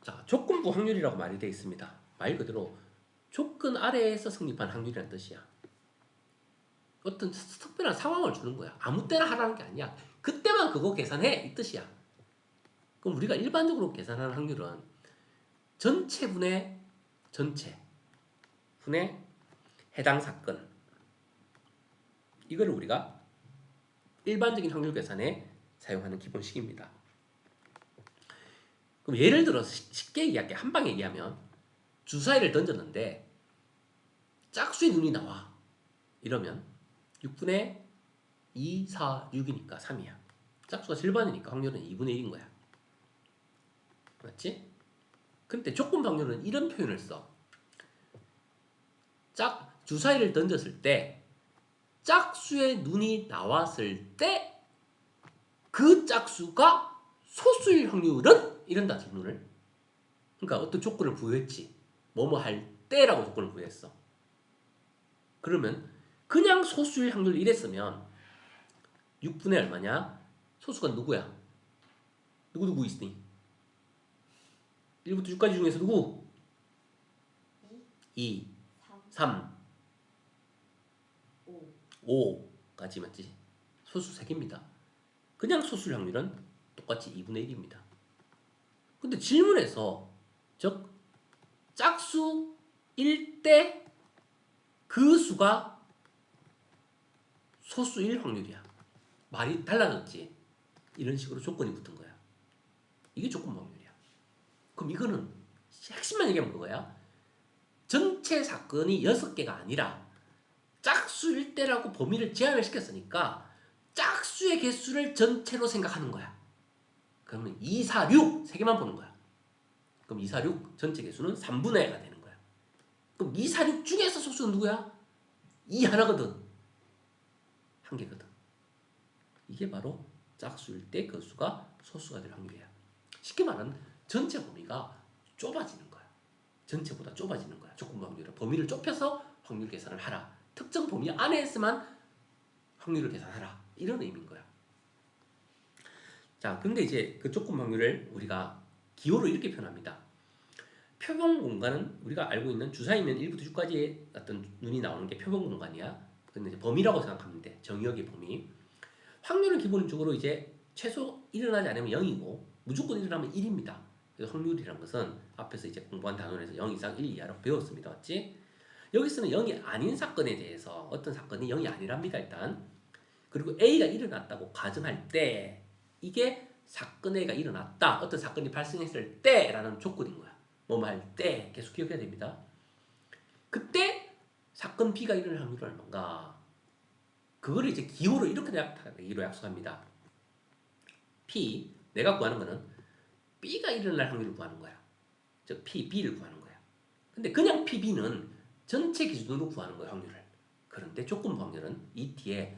자, 조건부 확률이라고 말이 되어 있습니다. 말 그대로 조건 아래에서 성립한 확률이라는 뜻이야. 어떤 특별한 상황을 주는 거야. 아무 때나 하라는 게 아니야. 그때만 그거 계산해 이 뜻이야. 그럼 우리가 일반적으로 계산하는 확률은 전체분의 전체 분의 해당 사건, 이거를 우리가 일반적인 확률 계산에 사용하는 기본식입니다. 그럼 예를 들어서 쉽게 얘기할게. 한 방에 얘기하면 주사위를 던졌는데 짝수의 눈이 나와. 이러면 6분의 2, 4, 6이니까 3이야. 짝수가 절반이니까 확률은 2분의 1인 거야. 맞지? 근데 조건 확률은 이런 표현을 써. 주사위를 던졌을 때 짝수의 눈이 나왔을 때 그 짝수가 소수일 확률은? 이런다 질문을. 그러니까 어떤 조건을 부여했지. 뭐뭐 할 때라고 조건을 부여했어. 그러면 그냥 소수일 확률 이랬으면 6분의 얼마냐? 소수가 누구야? 누구 있으니? 1부터 6까지 중에서 누구? 2, 3, 5까지 맞지? 소수 3개입니다. 그냥 소수일 확률은 똑같이 2분의 1입니다. 근데 질문에서 즉 짝수일 때 그 수가 소수일 확률이야. 말이 달라졌지? 이런 식으로 조건이 붙은 거야. 이게 조건 확률이야. 그럼 이거는 핵심만 얘기하면 그거야. 전체 사건이 6개가 아니라 짝수일 때라고 범위를 제한을 시켰으니까 짝수의 개수를 전체로 생각하는 거야. 그러면 2, 4, 6 3개만 보는 거야. 그럼 2, 4, 6 전체 개수는 3분의 1가 되는 거야. 그럼 2, 4, 6 중에서 소수는 누구야? 2 하나거든. 한 개거든. 이게 바로 짝수일 때 그 수가 소수가 될 확률이야. 쉽게 말하면 전체 범위가 좁아지는 거야. 전체보다 좁아지는 거야. 조건부 확률은 범위를 좁혀서 확률 계산을 하라. 특정 범위 안에서만 확률을 계산하라. 이런 의미인 거야. 자, 근데 이제 그 조건부 확률을 우리가 기호로 이렇게 표현합니다. 표본 공간은 우리가 알고 있는 주사위면 1부터 6까지의 어떤 눈이 나오는 게 표본 공간이야. 근데 이제 범위라고 생각하면 돼. 정의역의 범위. 확률은 기본적으로 이제 최소 일어나지 않으면 0이고 무조건 일어나면 1입니다. 그래서 확률이란 것은 앞에서 이제 공부한 단원에서 0 이상 1 이하로 배웠습니다. 맞지? 여기서는 0이 아닌 사건에 대해서 어떤 사건이 0이 아니랍니다. 일단. 그리고 A가 일어났다고 가정할 때 이게 사건 A가 일어났다. 어떤 사건이 발생했을 때라는 조건인 거야. 뭐뭐 할 때 계속 기억해야 됩니다. 그때 사건 B가 일어날 확률은 얼마인가? 그거를 이제 기호로 이렇게 나타내기로 약속합니다. P, 내가 구하는 거는 B가 일어날 확률을 구하는 거야. 즉 P, B를 구하는 거야. 근데 그냥 P, B는 전체 기준으로 구하는 거야, 확률을. 그런데 조건 확률은 이 뒤에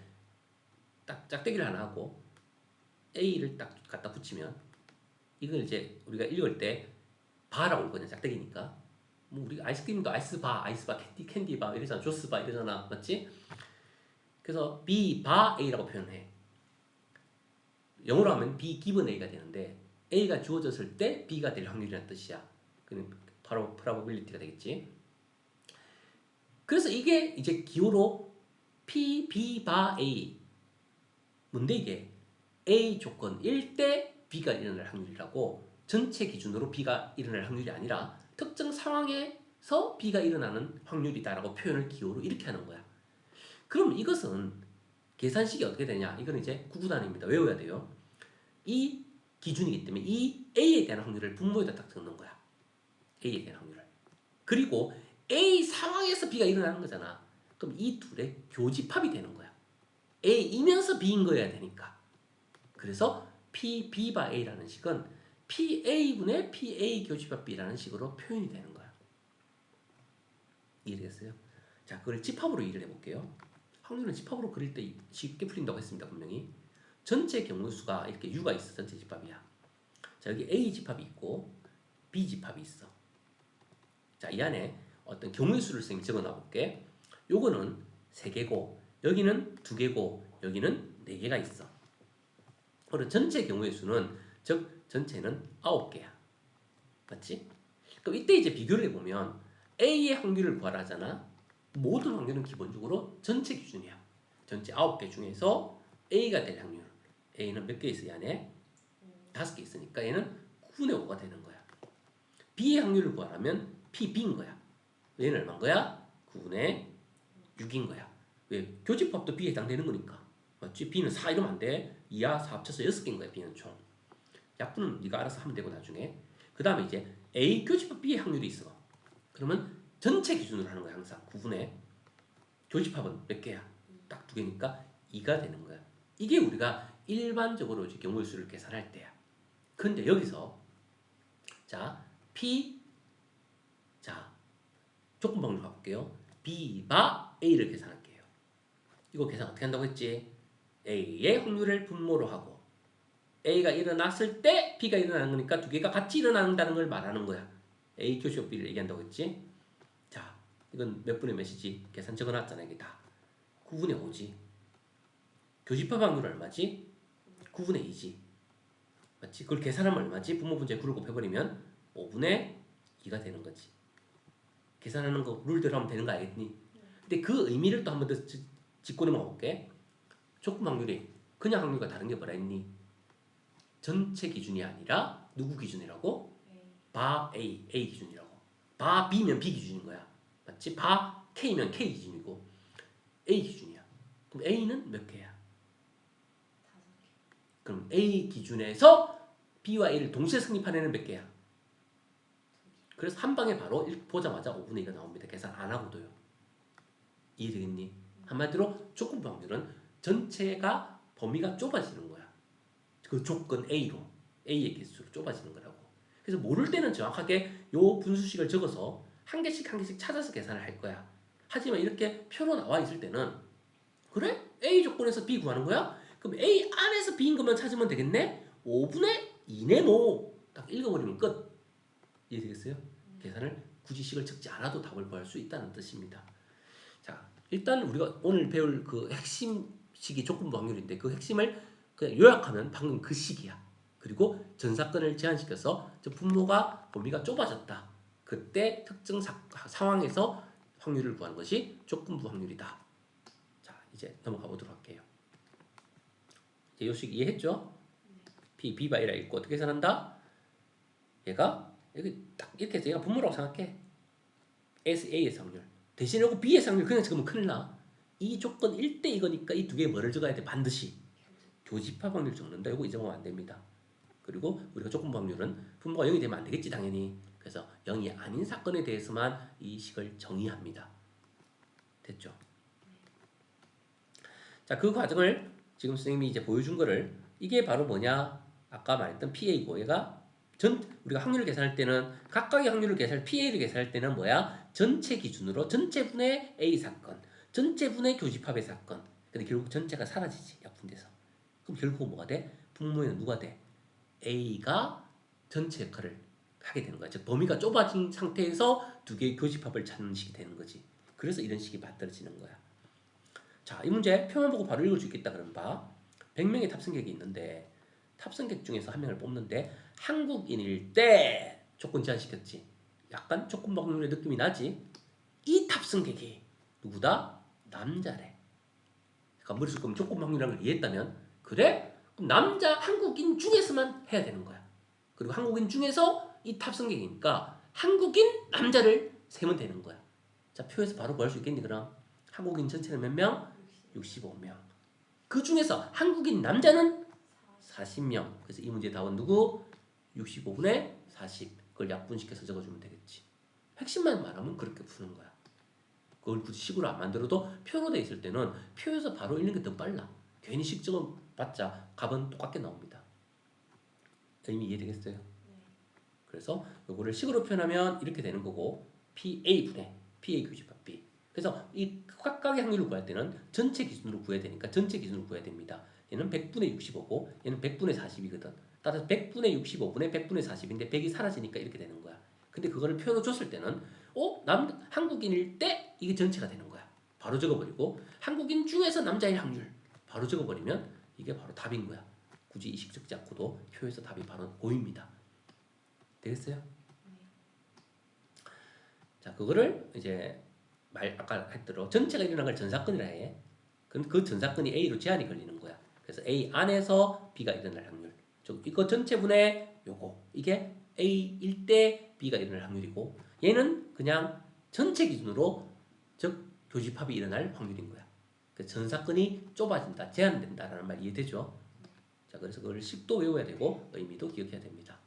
딱 짝대기를 하나 하고 A를 딱 갖다 붙이면 이걸 이제 우리가 읽을 때 바라고 읽거든요. 짝대기니까. 뭐 우리 아이스크림도 아이스바, 캔디바 이러잖아. 조스바 이러잖아. 맞지? 그래서 B, 바 A라고 표현해. 영어로 하면 B given A가 되는데 A가 주어졌을 때 B가 될 확률이라는 뜻이야. 그는 바로 probability가 되겠지. 그래서 이게 이제 기호로 P, B, 바 A. 뭔데 이게? A 조건일 때 B가 일어날 확률이라고 전체 기준으로 B가 일어날 확률이 아니라 특정 상황에서 B가 일어나는 확률이다라고 표현을 기호로 이렇게 하는 거야. 그럼 이것은 계산식이 어떻게 되냐? 이건 이제 구구단위입니다. 외워야 돼요. 이 기준이기 때문에 이 A에 대한 확률을 분모에다 딱 적는 거야. A에 대한 확률을. 그리고 A 상황에서 B가 일어나는 거잖아. 그럼 이 둘의 교집합이 되는 거야. A이면서 B인 거여야 되니까. 그래서 P, B 바 A라는 식은 PA분의 PA 교집합 B라는 식으로 표현이 되는 거야. 이해되겠어요? 자, 그걸 집합으로 이해를 해볼게요. 확률은 집합으로 그릴 때 쉽게 풀린다고 했습니다. 분명히. 전체 경우수가 이렇게 U가 있어. 전체 집합이야. 자, 여기 A 집합이 있고 B 집합이 있어. 자, 이 안에 어떤 경우의 수를 선생님이 적어놔 볼게. 요거는 3개고 여기는 2개고 여기는 4개가 있어. 그리고 전체 경우의 수는 즉 전체는 9개야. 맞지? 그럼 이때 이제 비교를 해보면 A의 확률을 구하라 하잖아. 모든 확률은 기본적으로 전체 기준이야. 전체 9개 중에서 A가 될 확률. A는 몇 개 있어, 이 안에? 5개 있으니까 얘는 9분의 5가 되는 거야. B의 확률을 구하라면 PB인 거야. 얘는 얼마인 거야? 9분의 6인 거야. 왜? 교집합도 B에 해당되는 거니까. 맞지? B는 4 이러면 안 돼. 2와 4 합쳐서 6개인 거야, B는 총. 약분은 네가 알아서 하면 되고 나중에. 그 다음에 이제 A 교집합 B의 확률이 있어. 그러면 전체 기준으로 하는 거야, 항상. 9분의 교집합은 몇 개야? 딱 2개니까 2가 되는 거야. 이게 우리가 일반적으로 이제 경우의 수를 계산할 때야. 근데 여기서 자, P 자, 조건 방법으로 가볼게요. B바 A를 계산할게요. 이거 계산 어떻게 한다고 했지? A의 확률을 분모로 하고 A가 일어났을 때 B가 일어나는 거니까 두 개가 같이 일어난다는 걸 말하는 거야. A 교시업 B를 얘기한다고 했지? 자, 이건 몇 분의 몇이지? 계산 적어놨잖아, 이게 다. 9분의 5지. 교집합 확률 얼마지? 9분의 2지. 맞지? 그걸 계산하면 얼마지? 분모 분자에 9를 곱해버리면 5분의 2가 되는 거지. 계산하는 거 룰대로 하면 되는 거 알겠니? 근데 그 의미를 또 한 번 더 짚고 넘어가 볼게. 조건 확률이 그냥 확률과 다른 게 뭐라 했니? 전체 기준이 아니라 누구 기준이라고? 바 A 기준이라고. 바 B면 B 기준인 거야. 맞지? 바 K면 K 기준이고 A 기준이야. 그럼 A는 몇 개야? 그럼 A 기준에서 B와 A를 동시에 성립한 애는 몇 개야? 그래서 한 방에 바로 보자마자 5분의 2가 나옵니다. 계산 안 하고도요. 이해되겠니? 한마디로 조건부 확률은 전체가 범위가 좁아지는 거야. 그 조건 A의 개수로 좁아지는 거라고. 그래서 모를 때는 정확하게 요 분수식을 적어서 한 개씩 한 개씩 찾아서 계산을 할 거야. 하지만 이렇게 표로 나와 있을 때는 그래? A 조건에서 B 구하는 거야? 그럼 A 안에서 B인 것만 찾으면 되겠네? 5분의 2네 뭐. 딱 읽어버리면 끝. 이해되겠어요? 계산을 굳이 식을 적지 않아도 답을 구할 수 있다는 뜻입니다. 자, 일단 우리가 오늘 배울 그 핵심 식이 조건부 확률인데 그 핵심을 그냥 요약하면 방금 그 식이야. 그리고 전 사건을 제한시켜서 분모가 범위가 좁아졌다. 그때 특정 상황에서 확률을 구하는 것이 조건부 확률이다. 자, 이제 넘어가 보도록 할게요. 이제 요 식 이해했죠? B바 A라 읽고 어떻게 계산한다? 얘가 여기 딱 이렇게 해서 얘가 분모라고 생각해. A의 확률. 대신 요거 B의 확률 그냥 적으면 큰일 나. 이 조건 1대 이거니까 이 두 개 뭐를 적어야 돼? 반드시 교집합 확률 적는다. 요거 잊어먹으면 안 됩니다. 그리고 우리가 조건부 확률은 분모가 0이 되면 안 되겠지 당연히. 그래서 0이 아닌 사건에 대해서만 이 식을 정의합니다. 됐죠? 자, 그 과정을 지금 선생님이 이제 보여준 거를 이게 바로 뭐냐? 아까 말했던 PA고 얘가 우리가 확률을 계산할 때는 각각의 확률을 PA를 계산할 때는 뭐야? 전체 기준으로 전체 분의 A 사건, 전체 분의 교집합의 사건. 근데 결국 전체가 사라지지 약분돼서. 그럼 결국 뭐가 돼? 분모에는 누가 돼? A가 전체 역할을 하게 되는 거야. 즉 범위가 좁아진 상태에서 두 개의 교집합을 찾는 식이 되는 거지. 그래서 이런 식이 만들어지는 거야. 자, 이 문제 표만 보고 바로 읽을 수 있겠다 그럼 봐. 100명의 탑승객이 있는데 탑승객 중에서 한 명을 뽑는데 한국인일 때 조건 제한시켰지. 약간 조건 확률의 느낌이 나지. 이 탑승객이 누구다? 남자래. 그러니까 머릿속 그럼 조건 확률이라는 걸 이해했다면 그래? 그럼 남자 한국인 중에서만 해야 되는 거야. 그리고 한국인 중에서 이 탑승객이니까 한국인 남자를 세면 되는 거야. 자, 표에서 바로 구할 수 있겠니 그럼? 한국인 전체는 몇 명? 65명. 그 중에서 한국인 남자는 40명. 그래서 이 문제의 답은 누구? 65분의 40. 그걸 약분시켜서 적어주면 되겠지. 핵심만 말하면 그렇게 푸는 거야. 그걸 굳이 식으로 안 만들어도 표로 돼 있을 때는 표에서 바로 읽는 게 더 빨라. 괜히 식 적어봤자 값은 똑같게 나옵니다. 의미 이해되겠어요? 그래서 이거를 식으로 표현하면 이렇게 되는 거고 PA분의 PA 교집합 B. 그래서 이 각각의 확률을 구할 때는 전체 기준으로 구해야 되니까 전체 기준으로 구해야 됩니다. 얘는 100분의 65고 얘는 100분의 40이거든. 따라서 100분의 65분의 100분의 40인데 100이 사라지니까 이렇게 되는 거야. 근데 그거를 표로 줬을 때는 한국인일 때 이게 전체가 되는 거야. 바로 적어버리고 한국인 중에서 남자의 확률 바로 적어버리면 이게 바로 답인 거야. 굳이 이식 적지 않고도 표에서 답이 바로 보입니다. 되겠어요? 자, 그거를 이제 아까 했대로 전체가 일어난 걸 전사건이라 해. 그럼 그 전사건이 A로 제한이 걸리는 거야. 그래서 A 안에서 B가 일어날 확률. 즉 이거 전체분의 요거 이게 A일 때 B가 일어날 확률이고 얘는 그냥 전체 기준으로 즉 교집합이 일어날 확률인 거야. 그 전사건이 좁아진다, 제한된다라는 말 이해되죠? 자, 그래서 그걸 식도 외워야 되고 의미도 기억해야 됩니다.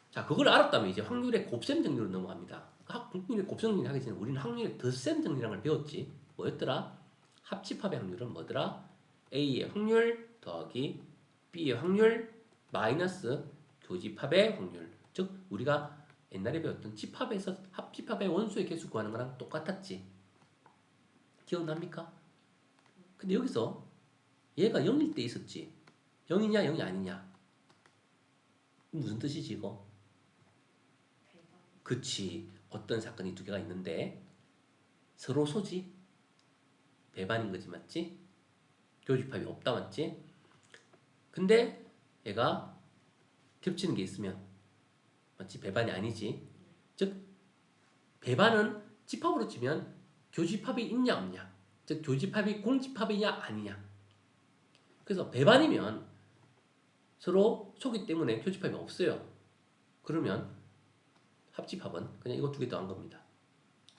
자, 그걸 알았다면 이제 확률의 곱셈 정리로 넘어갑니다. 확률의 곱셈 정리 하기 전에 우리는 확률의 덧셈 정리라는 걸 배웠지. 뭐였더라? 합집합의 확률은 뭐더라? A의 확률 더하기 B의 확률 마이너스 교집합의 확률. 즉 우리가 옛날에 배웠던 집합에서 합집합의 원수의 개수 구하는 거랑 똑같았지. 기억납니까? 근데 여기서 얘가 0일 때 있었지. 0이냐 0이 아니냐. 무슨 뜻이지 이거? 그치. 어떤 사건이 두 개가 있는데 서로 소지 배반인 거지, 맞지? 교집합이 없다, 맞지? 근데 얘가 겹치는 게 있으면 맞지? 배반이 아니지. 즉 배반은 집합으로 치면 교집합이 있냐 없냐, 즉 교집합이 공집합이냐 아니냐. 그래서 배반이면 서로 소기 때문에 교집합이 없어요. 그러면 합집합은 그냥 이거 두 개 더한 겁니다.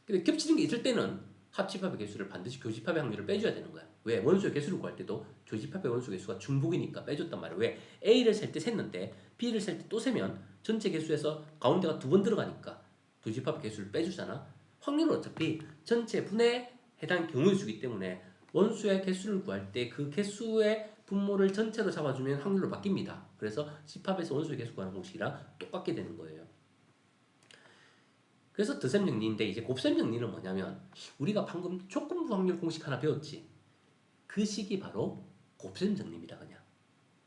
근데 겹치는 게 있을 때는 합집합의 개수를 반드시 교집합의 확률을 빼줘야 되는 거야. 왜? 원수의 개수를 구할 때도 교집합의 원수 개수가 중복이니까 빼줬단 말이야. 왜? A를 셀 때 셌는데 B를 셀 때 또 세면 전체 개수에서 가운데가 두 번 들어가니까 교집합의 개수를 빼주잖아. 확률은 어차피 전체 분에 해당 경우의 수이기 때문에 원수의 개수를 구할 때 그 개수의 분모를 전체로 잡아주면 확률로 바뀝니다. 그래서 집합에서 원수의 개수 구하는 공식이랑 똑같게 되는 거예요. 그래서 덧셈 정리인데 이제 곱셈 정리는 뭐냐면 우리가 방금 조건부 확률 공식 하나 배웠지. 그 식이 바로 곱셈 정리입니다. 그냥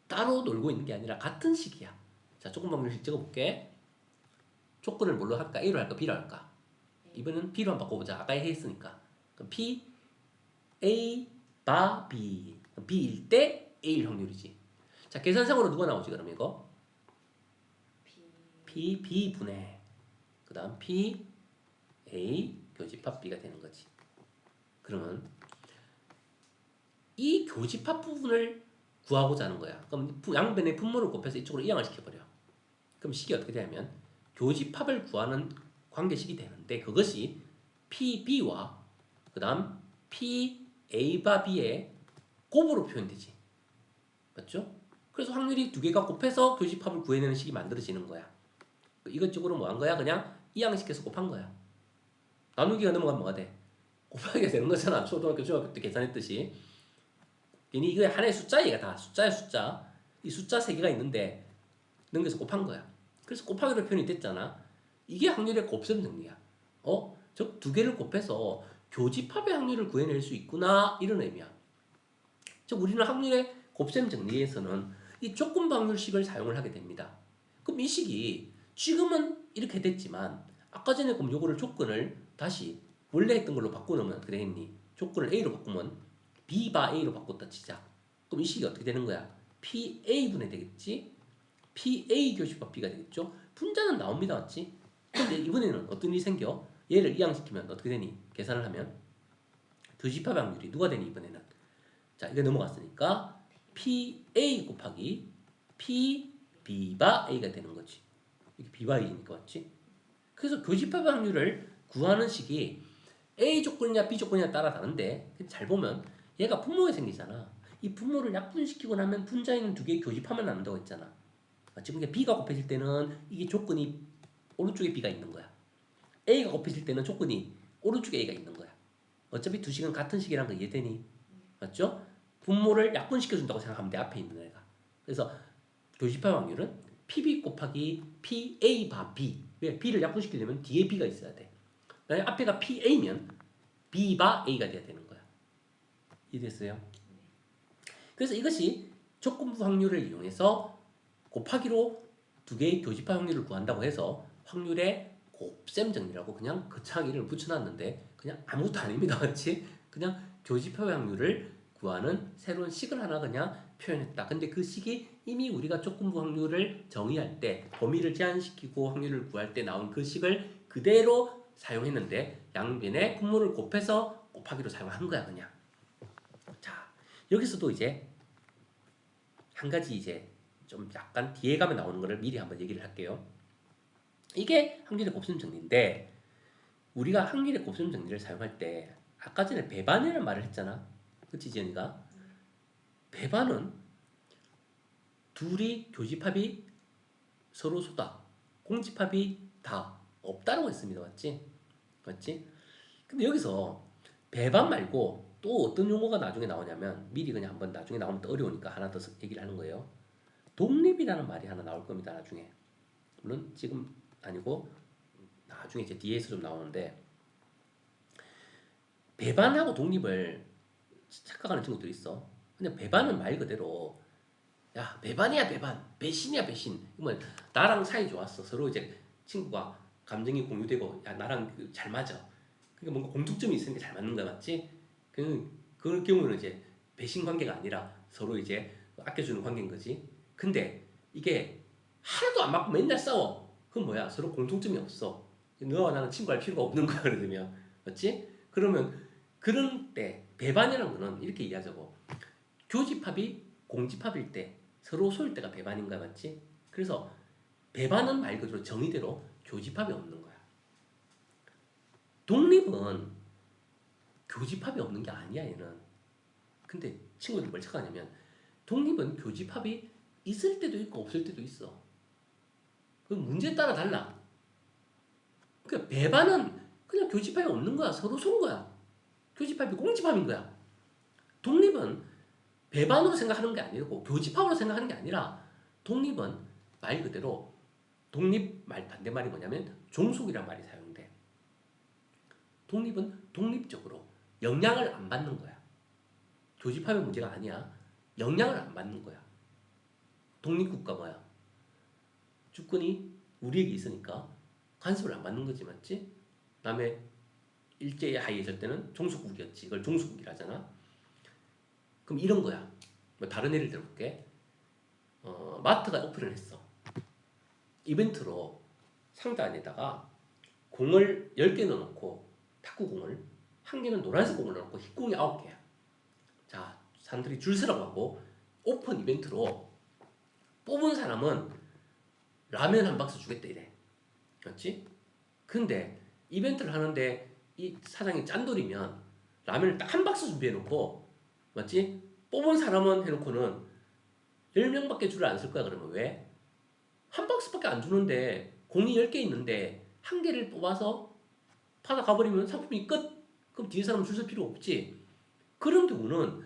따로 놀고 있는 게 아니라 같은 식이야. 자, 조건부 확률식 적어볼게. 조건을 뭘로 할까? A로 할까? B로 할까? 이번엔 B로 한번 바꿔보자. 아까 했으니까. 그럼 P, A, 바, B. B일 때 A일 확률이지. 자, 계산상으로 누가 나오지 그럼 이거? P, B 분의 그 다음 P, A, 교집합 B가 되는 거지. 그러면 이 교집합 부분을 구하고자 하는 거야. 그럼 양변의 분모를 곱해서 이쪽으로 이항을 시켜버려. 그럼 식이 어떻게 되냐면 교집합을 구하는 관계식이 되는데 그것이 PB와 그 다음 PA바 B의 곱으로 표현되지. 맞죠? 그래서 확률이 두 개가 곱해서 교집합을 구해내는 식이 만들어지는 거야. 이것저것으로 뭐 한 거야? 그냥 이항시켜서 곱한 거야. 나누기가 넘어가면 뭐가 돼? 곱하기가 되는 거잖아. 초등학교, 중학교 때 계산했듯이. 괜히 이거 하나의 숫자야, 다. 숫자야, 숫자. 이 숫자 세 개가 있는데 넘겨서 곱한 거야. 그래서 곱하기로 표현이 됐잖아. 이게 확률의 곱셈 정리야. 즉 두 개를 곱해서 교집합의 확률을 구해낼 수 있구나, 이런 의미야. 즉 우리는 확률의 곱셈 정리에서는 이 조건부 확률식을 사용을 하게 됩니다. 그럼 이 식이 지금은 이렇게 됐지만 아까 전에 그럼 요거를 조건을 다시 원래 했던 걸로 바꾸면 그랬니? 조건을 A로 바꾸면 B바 A로 바꿨다 치자. 그럼 이 식이 어떻게 되는 거야? PA분의 되겠지? PA 교집합 B가 되겠죠? 분자는 나옵니다, 맞지? 근데 이번에는 어떤 일이 생겨? 얘를 이항시키면 어떻게 되니? 계산을 하면 교집합 확률이 누가 되니 이번에는? 자, 이거 넘어갔으니까 PA 곱하기 PB바 A가 되는 거지. 이게 B바 A니까 맞지? 그래서 교집합 확률을 구하는 식이 A 조건이냐 B 조건이냐 따라 다른데 잘 보면 얘가 분모에 생기잖아. 이 분모를 약분시키고 나면 분자에 있는 두 개의 교집합만 남는다고 했잖아. 맞지? 그러니까 B가 곱해질 때는 이게 조건이 오른쪽에 B가 있는 거야. A가 곱해질 때는 조건이 오른쪽에 A가 있는 거야. 어차피 두 식은 같은 식이란 거 이해되니? 맞죠? 분모를 약분시켜준다고 생각하면 돼, 앞에 있는 애가. 그래서 교집합 확률은 PB 곱하기 PA 바 B. 왜? B를 약분시키려면 뒤에 B가 있어야 돼. 그다음에 앞에가 PA면 B 바 A가 돼야 되는 거야. 이해됐어요? 그래서 이것이 조건부 확률을 이용해서 곱하기로 두 개의 교집합 확률을 구한다고 해서 확률의 곱셈 정리라고 그냥 거창하게 이름을 붙여놨는데 그냥 아무것도 아닙니다. 그렇지? 그냥 교집합 확률을 구하는 새로운 식을 하나 그냥 표현했다. 근데 그 식이 이미 우리가 조건부 확률을 정의할 때 범위를 제한시키고 확률을 구할 때 나온 그 식을 그대로 사용했는데 양변에 분모를 곱해서 곱하기로 사용한 거야 그냥. 자 여기서도 이제 한 가지 이제 좀 약간 뒤에 가면 나오는 거를 미리 한번 얘기를 할게요. 이게 확률의 곱셈 정리인데 우리가 확률의 곱셈 정리를 사용할 때 아까 전에 배반이라는 말을 했잖아. 그치 지연이가? 배반은 둘이 교집합이 서로 소다, 공집합이 다 없다라고 했습니다. 맞지? 맞지? 근데 여기서 배반 말고 또 어떤 용어가 나중에 나오냐면 미리 그냥 한번 나중에 나오면 또 어려우니까 하나 더 얘기를 하는 거예요. 독립이라는 말이 하나 나올 겁니다. 나중에. 물론 지금 아니고 나중에 이제 뒤에서 좀 나오는데 배반하고 독립을 착각하는 친구들이 있어. 근데 배반은 말 그대로 야 배반이야 배반, 배신이야 배신. 그러면 나랑 사이 좋았어. 서로 이제 친구가 감정이 공유되고 야 나랑 잘 맞아. 그러니까 뭔가 공통점이 있으니까 잘 맞는 거야 맞지? 그 경우는 이제 배신 관계가 아니라 서로 이제 아껴주는 관계인 거지. 근데 이게 하나도 안 맞고 맨날 싸워. 그건 뭐야? 서로 공통점이 없어. 너와 나는 친구할 필요가 없는 거야 그러면 맞지? 그러면 그런 때 배반이라는 거는 이렇게 이해하자고. 교집합이 공집합일 때 서로 소일 때가 배반인 거야 맞지? 그래서 배반은 말 그대로 정의대로 교집합이 없는 거야. 독립은 교집합이 없는 게 아니야 얘는. 근데 친구들이 뭘 착각하냐면 독립은 교집합이 있을 때도 있고 없을 때도 있어. 그 문제에 따라 달라. 그러니까 배반은 그냥 교집합이 없는 거야. 서로 손 거야. 교집합이 공집합인 거야. 독립은 배반으로 생각하는 게 아니고 교집합으로 생각하는 게 아니라 독립은 말 그대로 독립 말 반대말이 뭐냐면 종속이란 말이 사용돼. 독립은 독립적으로 영향을 안 받는 거야. 교집합의 문제가 아니야. 영향을 안 받는 거야. 독립국가 뭐야? 주권이 우리에게 있으니까 간섭을 안 받는 거지 맞지? 남의 일제의 하에 있을 때는 종속국이었지. 이걸 종속국이라 하잖아. 그럼 이런 거야. 뭐 다른 예를 들어볼게. 마트가 오픈을 했어. 이벤트로 상자 안에다가 공을 10개 넣어놓고 탁구공을 한 개는 노란색 공을 넣어놓고 흰공이 9개야. 자, 사람들이 줄 서라고 하고 오픈 이벤트로 뽑은 사람은 라면 한 박스 주겠다 이래. 그렇지? 근데 이벤트를 하는데 이 사장이 짠돌이면 라면을 딱 한 박스 준비해놓고 맞지? 뽑은 사람은 해놓고는 10명밖에 줄을 안 쓸 거야. 그러면 왜? 한 박스밖에 안 주는데 공이 10개 있는데 한 개를 뽑아서 받아 가버리면 상품이 끝. 그럼 뒤에 사람 줄 설 필요 없지. 그런 경우는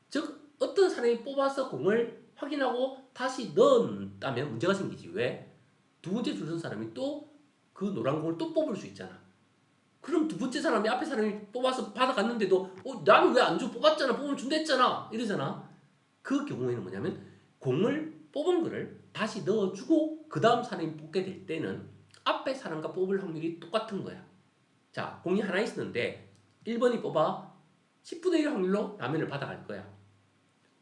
즉 어떤 사람이 뽑아서 공을 확인하고 다시 넣었다면 문제가 생기지. 왜? 두 번째 줄 선 사람이 또 그 노란 공을 또 뽑을 수 있잖아. 그럼 두 번째 사람이 앞에 사람이 뽑아서 받아갔는데도 나는 왜 안 줘? 뽑았잖아. 뽑으면 준다 했잖아. 이러잖아. 그 경우에는 뭐냐면 공을 뽑은 거를 다시 넣어주고 그 다음 사람이 뽑게 될 때는 앞에 사람과 뽑을 확률이 똑같은 거야. 자, 공이 하나 있었는데 1번이 뽑아 10분의 1 확률로 라면을 받아갈 거야.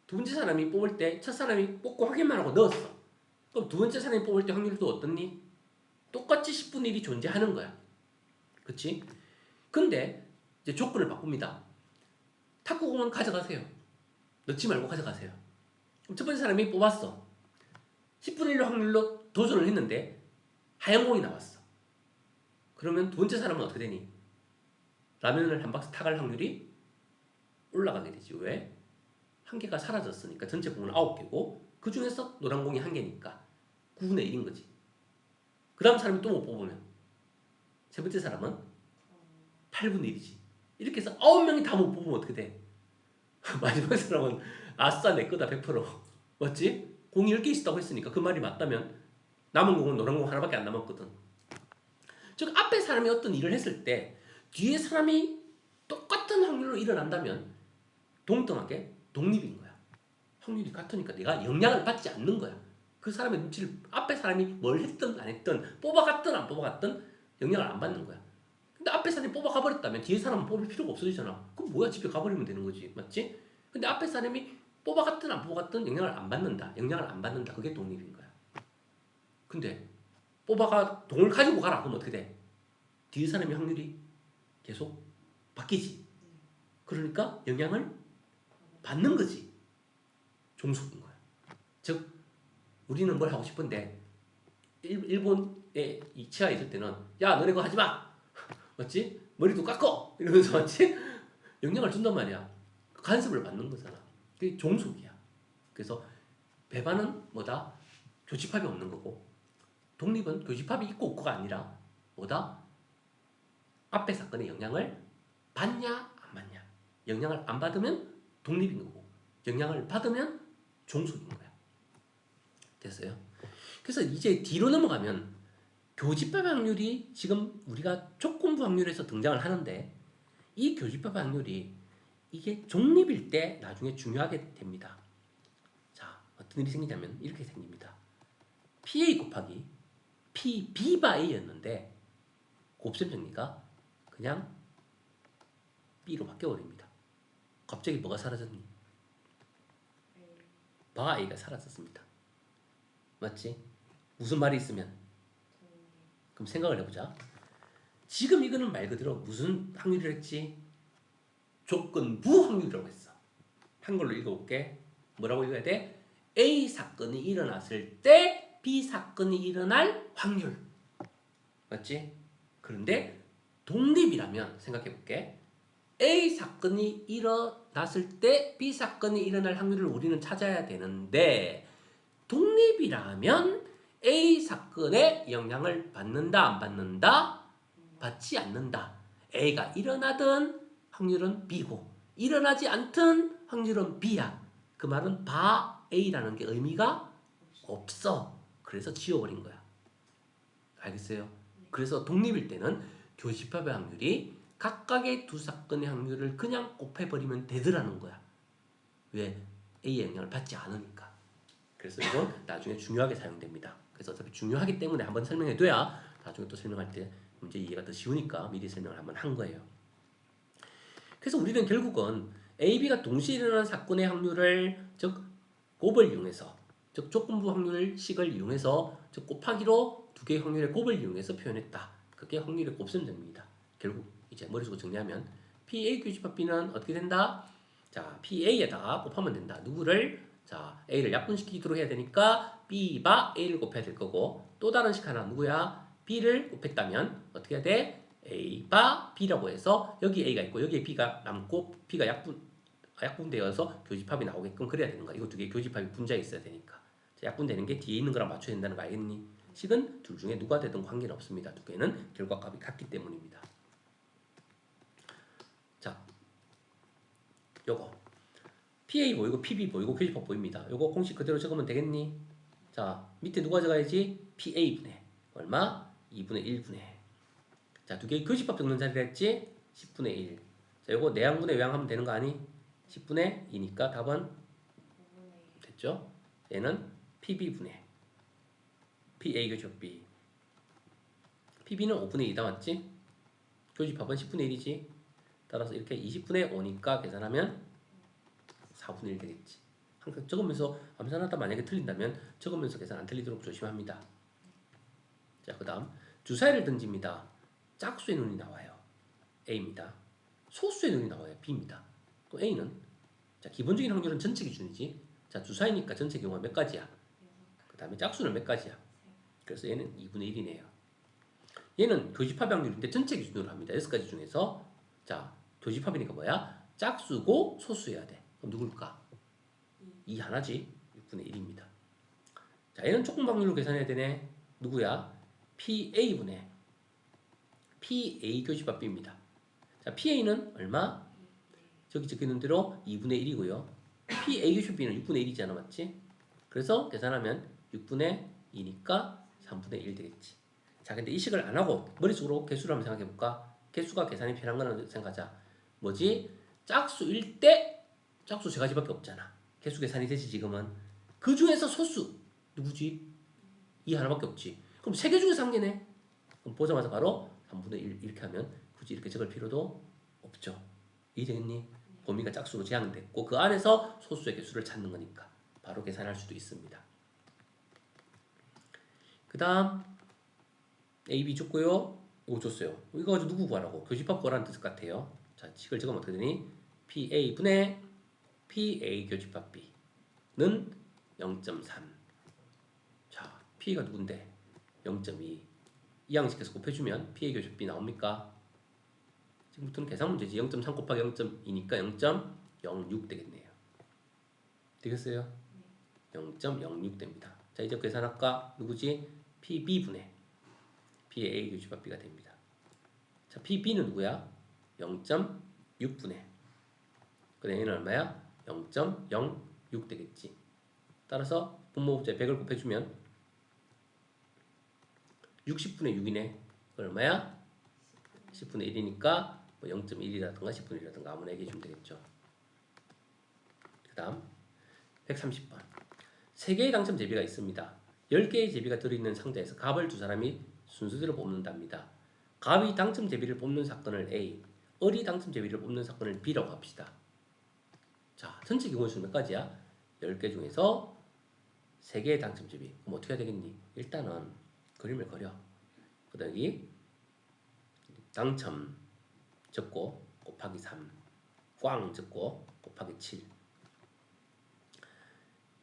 두 번째 사람이 뽑을 때 첫 사람이 뽑고 확인만 하고 넣었어. 그럼 두 번째 사람이 뽑을 때 확률도 어떻니? 똑같이 10분의 1이 존재하는 거야. 그치? 근데 이제 조건을 바꿉니다. 탁구공은 가져가세요. 넣지 말고 가져가세요. 그럼 첫 번째 사람이 뽑았어. 10분의 1 확률로 도전을 했는데 하얀 공이 나왔어. 그러면 두 번째 사람은 어떻게 되니? 라면을 한 박스 타갈 확률이 올라가게 되지. 왜? 한 개가 사라졌으니까 전체 공은 9개고 그 중에서 노란 공이 한 개니까 9분의 1인 거지. 그 다음 사람이 또 못 뽑으면 세 번째 사람은 8분의 1이지. 이렇게 해서 9명이 다 못 뽑으면 어떻게 돼? 마지막 사람은 아싸 내 거다 100%. 맞지? 공이 10개 있었다고 했으니까 그 말이 맞다면 남은 공은 노란 공 하나밖에 안 남았거든. 즉 앞에 사람이 어떤 일을 했을 때 뒤에 사람이 똑같은 확률로 일어난다면 동등하게 독립인 거야. 확률이 같으니까 내가 영향을 받지 않는 거야. 그 사람의 눈치를 앞에 사람이 뭘 했든 안 했든 뽑아갔든 안 뽑아갔든 영향을 안 받는 거야. 근데 앞에 사람이 뽑아가 버렸다면 뒤에 사람은 뽑을 필요가 없어지잖아. 그럼 뭐야 집에 가버리면 되는 거지. 맞지? 근데 앞에 사람이 뽑아갔든 안 뽑아갔든 영향을 안 받는다. 영향을 안 받는다. 그게 독립인 거야. 근데 뽑아가 동을 가지고 가라. 그럼 어떻게 돼? 뒤에 사람의 확률이 계속 바뀌지. 그러니까 영향을 받는 거지. 종속인 거야. 즉 우리는 뭘 하고 싶은데 일본에 이 치아에 있을 때는 야 너네 그거 하지 마. 맞지? 머리도 깎어 이러면서 맞지? 영향을 준단 말이야. 간섭을 받는 거잖아. 그게 종속이야. 그래서 배반은 뭐다? 교집합이 없는 거고 독립은 교집합이 있고 없고가 아니라 뭐다? 앞에 사건의 영향을 받냐 안 받냐. 영향을 안 받으면 독립인 거고 영향을 받으면 종속인 거야. 됐어요? 그래서 이제 뒤로 넘어가면 교집합 확률이 지금 우리가 조건부 확률에서 등장을 하는데 이 교집합 확률이 이게 중립일 때 나중에 중요하게 됩니다. 자, 어떤 일이 생기냐면 이렇게 생깁니다. PA 곱하기 B 바 A였는데 곱셈 정리가 그냥 B로 바뀌어버립니다. 갑자기 뭐가 사라졌니? 바 A가 사라졌습니다. 맞지? 무슨 말이 있으면? 그럼 생각을 해보자. 지금 이거는 말 그대로 무슨 확률을 했지? 조건부 확률이라고 했어. 한글로 읽어볼게. 뭐라고 읽어야 돼? A 사건이 일어났을 때 B 사건이 일어날 확률. 맞지? 그런데 독립이라면 생각해볼게. A 사건이 일어났을 때 B 사건이 일어날 확률을 우리는 찾아야 되는데 독립이라면 A 사건에 영향을 받는다 안 받는다? 받지 않는다. A가 일어나든 확률은 B고 일어나지 않든 확률은 B야. 그 말은 바 A라는 게 의미가 없어. 그래서 지워버린 거야. 알겠어요? 그래서 독립일 때는 교집합의 확률이 각각의 두 사건의 확률을 그냥 곱해버리면 되더라는 거야. 왜? A의 영향을 받지 않으니까. 그래서 이건 나중에 중요하게 사용됩니다. 그래서 어차피 중요하기 때문에 한번 설명해둬야 나중에 또 설명할 때 문제 이해가 더 쉬우니까 미리 설명을 한번 한 거예요. 그래서 우리는 결국은 A, B가 동시에 일어나는 사건의 확률을 즉 곱을 이용해서 즉 조건부 확률식을 이용해서 즉 곱하기로 두 개의 확률의 곱을 이용해서 표현했다. 그게 확률의 곱셈정리입니다. 결국 이제 머릿속으로 정리하면 PA 교집합 B는 어떻게 된다? 자, PA에다가 곱하면 된다. 누구를? 자, A를 약분시키도록 해야 되니까 B바 A를 곱해야 될 거고 또 다른 식 하나 누구야? B를 곱했다면 어떻게 해야 돼? A바 B라고 해서 여기 A가 있고 여기에 B가 남고 B가 약분되어서 교집합이 나오게끔 그래야 되는 거야. 이거 두 개 교집합이 분자에 있어야 되니까. 약분되는 게 뒤에 있는 거랑 맞춰야 된다는 거 알겠니? 식은 둘 중에 누가 되든 관계는 없습니다. 두 개는 결과값이 같기 때문입니다. 자, 요거 PA 보이고 PB 보이고 교집합 보입니다. 요거 공식 그대로 적으면 되겠니? 자, 밑에 누가 적어야지? PA분의 얼마? 2분의 1분의 자, 두 개의 교집합 적는 자리를 했지? 10분의 1. 자, 요거 내양분의 외양하면 되는 거 아니? 10분의 2니까 답은 됐죠? 얘는 PB분의 PA 교집합 B. PB는 5분의 2다 맞지? 교집합은 10분의 1이지. 따라서 이렇게 20분의 5니까 계산하면 4분의 1 되겠지. 항상 적으면서 암산하다 만약에 틀린다면 적으면서 계산 안 틀리도록 조심합니다. 자, 그 다음 주사위를 던집니다. 짝수의 눈이 나와요. A입니다. 소수의 눈이 나와요. B입니다. 또 A는 자 기본적인 확률은 전체 기준이지. 자 주사위니까 전체 경우가 몇 가지야? 그 다음에 짝수는 몇 가지야? 그래서 얘는 2분의 1이네요. 얘는 교집합 확률인데 전체 기준으로 합니다. 6가지 중에서 자 교집합이니까 뭐야? 짝수고 소수여야 돼. 그럼 누굴까? 2 하나지. 6분의 1입니다. 자 얘는 조건 확률로 계산해야 되네. 누구야? PA분의 PA 교집합 B입니다. 자 PA는 얼마? 저기 적혀있는 대로 2분의 1이고요. PA 교집합 B는 6분의 1이잖아. 맞지? 그래서 계산하면 6분의 2니까 3분의 1 되겠지. 자, 근데 이 식을 안 하고 머릿속으로 개수를 한번 생각해 볼까? 개수가 계산이 편한 거는 생각하자. 뭐지? 짝수일 때 짝수 세 가지밖에 없잖아. 개수 계산이 되지 지금은. 그 중에서 소수 누구지? 이 하나밖에 없지. 그럼 세 개 중에서 한 개네. 그럼 보자마자 바로 3분의 1 이렇게 하면 굳이 이렇게 적을 필요도 없죠. 이해되겠니? 범위가 짝수로 제한됐고 그 안에서 소수의 개수를 찾는 거니까 바로 계산할 수도 있습니다. 그 다음 A, B 줬고요. 이거 줬어요. 이거 가지고 누구 구하라고? 교집합 구하라는 뜻 같아요. 자, 이걸 적으면 어떻게 되니? PA분의 PA 교집합 B는 0.3. 자, P가 누군데? 0.2. 이 양식에서 곱해주면 PA 교집합 B 나옵니까? 지금부터는 계산 문제지. 0.3 곱하기 0.2니까 0.06 되겠네요. 되겠어요? 0.06 됩니다. 자, 이제 계산할까? 누구지? PB분의 PA 교집합 B가 됩니다. 자, PB는 누구야? 0.6분의. 그 A는 얼마야? 0.06 되겠지. 따라서 분모부에 100을 곱해주면 60분의 6이네. 얼마야? 10분의 1이니까 뭐 0.1이라든가 10분의 1이라든가 아무나 얘기해주면 되겠죠. 그 다음 130번. 3개의 당첨 제비가 있습니다. 10개의 제비가 들어있는 상자에서 갑을 두 사람이 순서대로 뽑는답니다. 갑이 당첨 제비를 뽑는 사건을 A, 을이 당첨 제비를 뽑는 사건을 B라고 합시다. 자, 전체 경우의 수는 몇 가지야? 10개 중에서 3개의 당첨 제비. 그럼 어떻게 해야 되겠니? 일단은 그림을 그려. 그 다음에 당첨 적고 곱하기 3, 꽝 적고 곱하기 7.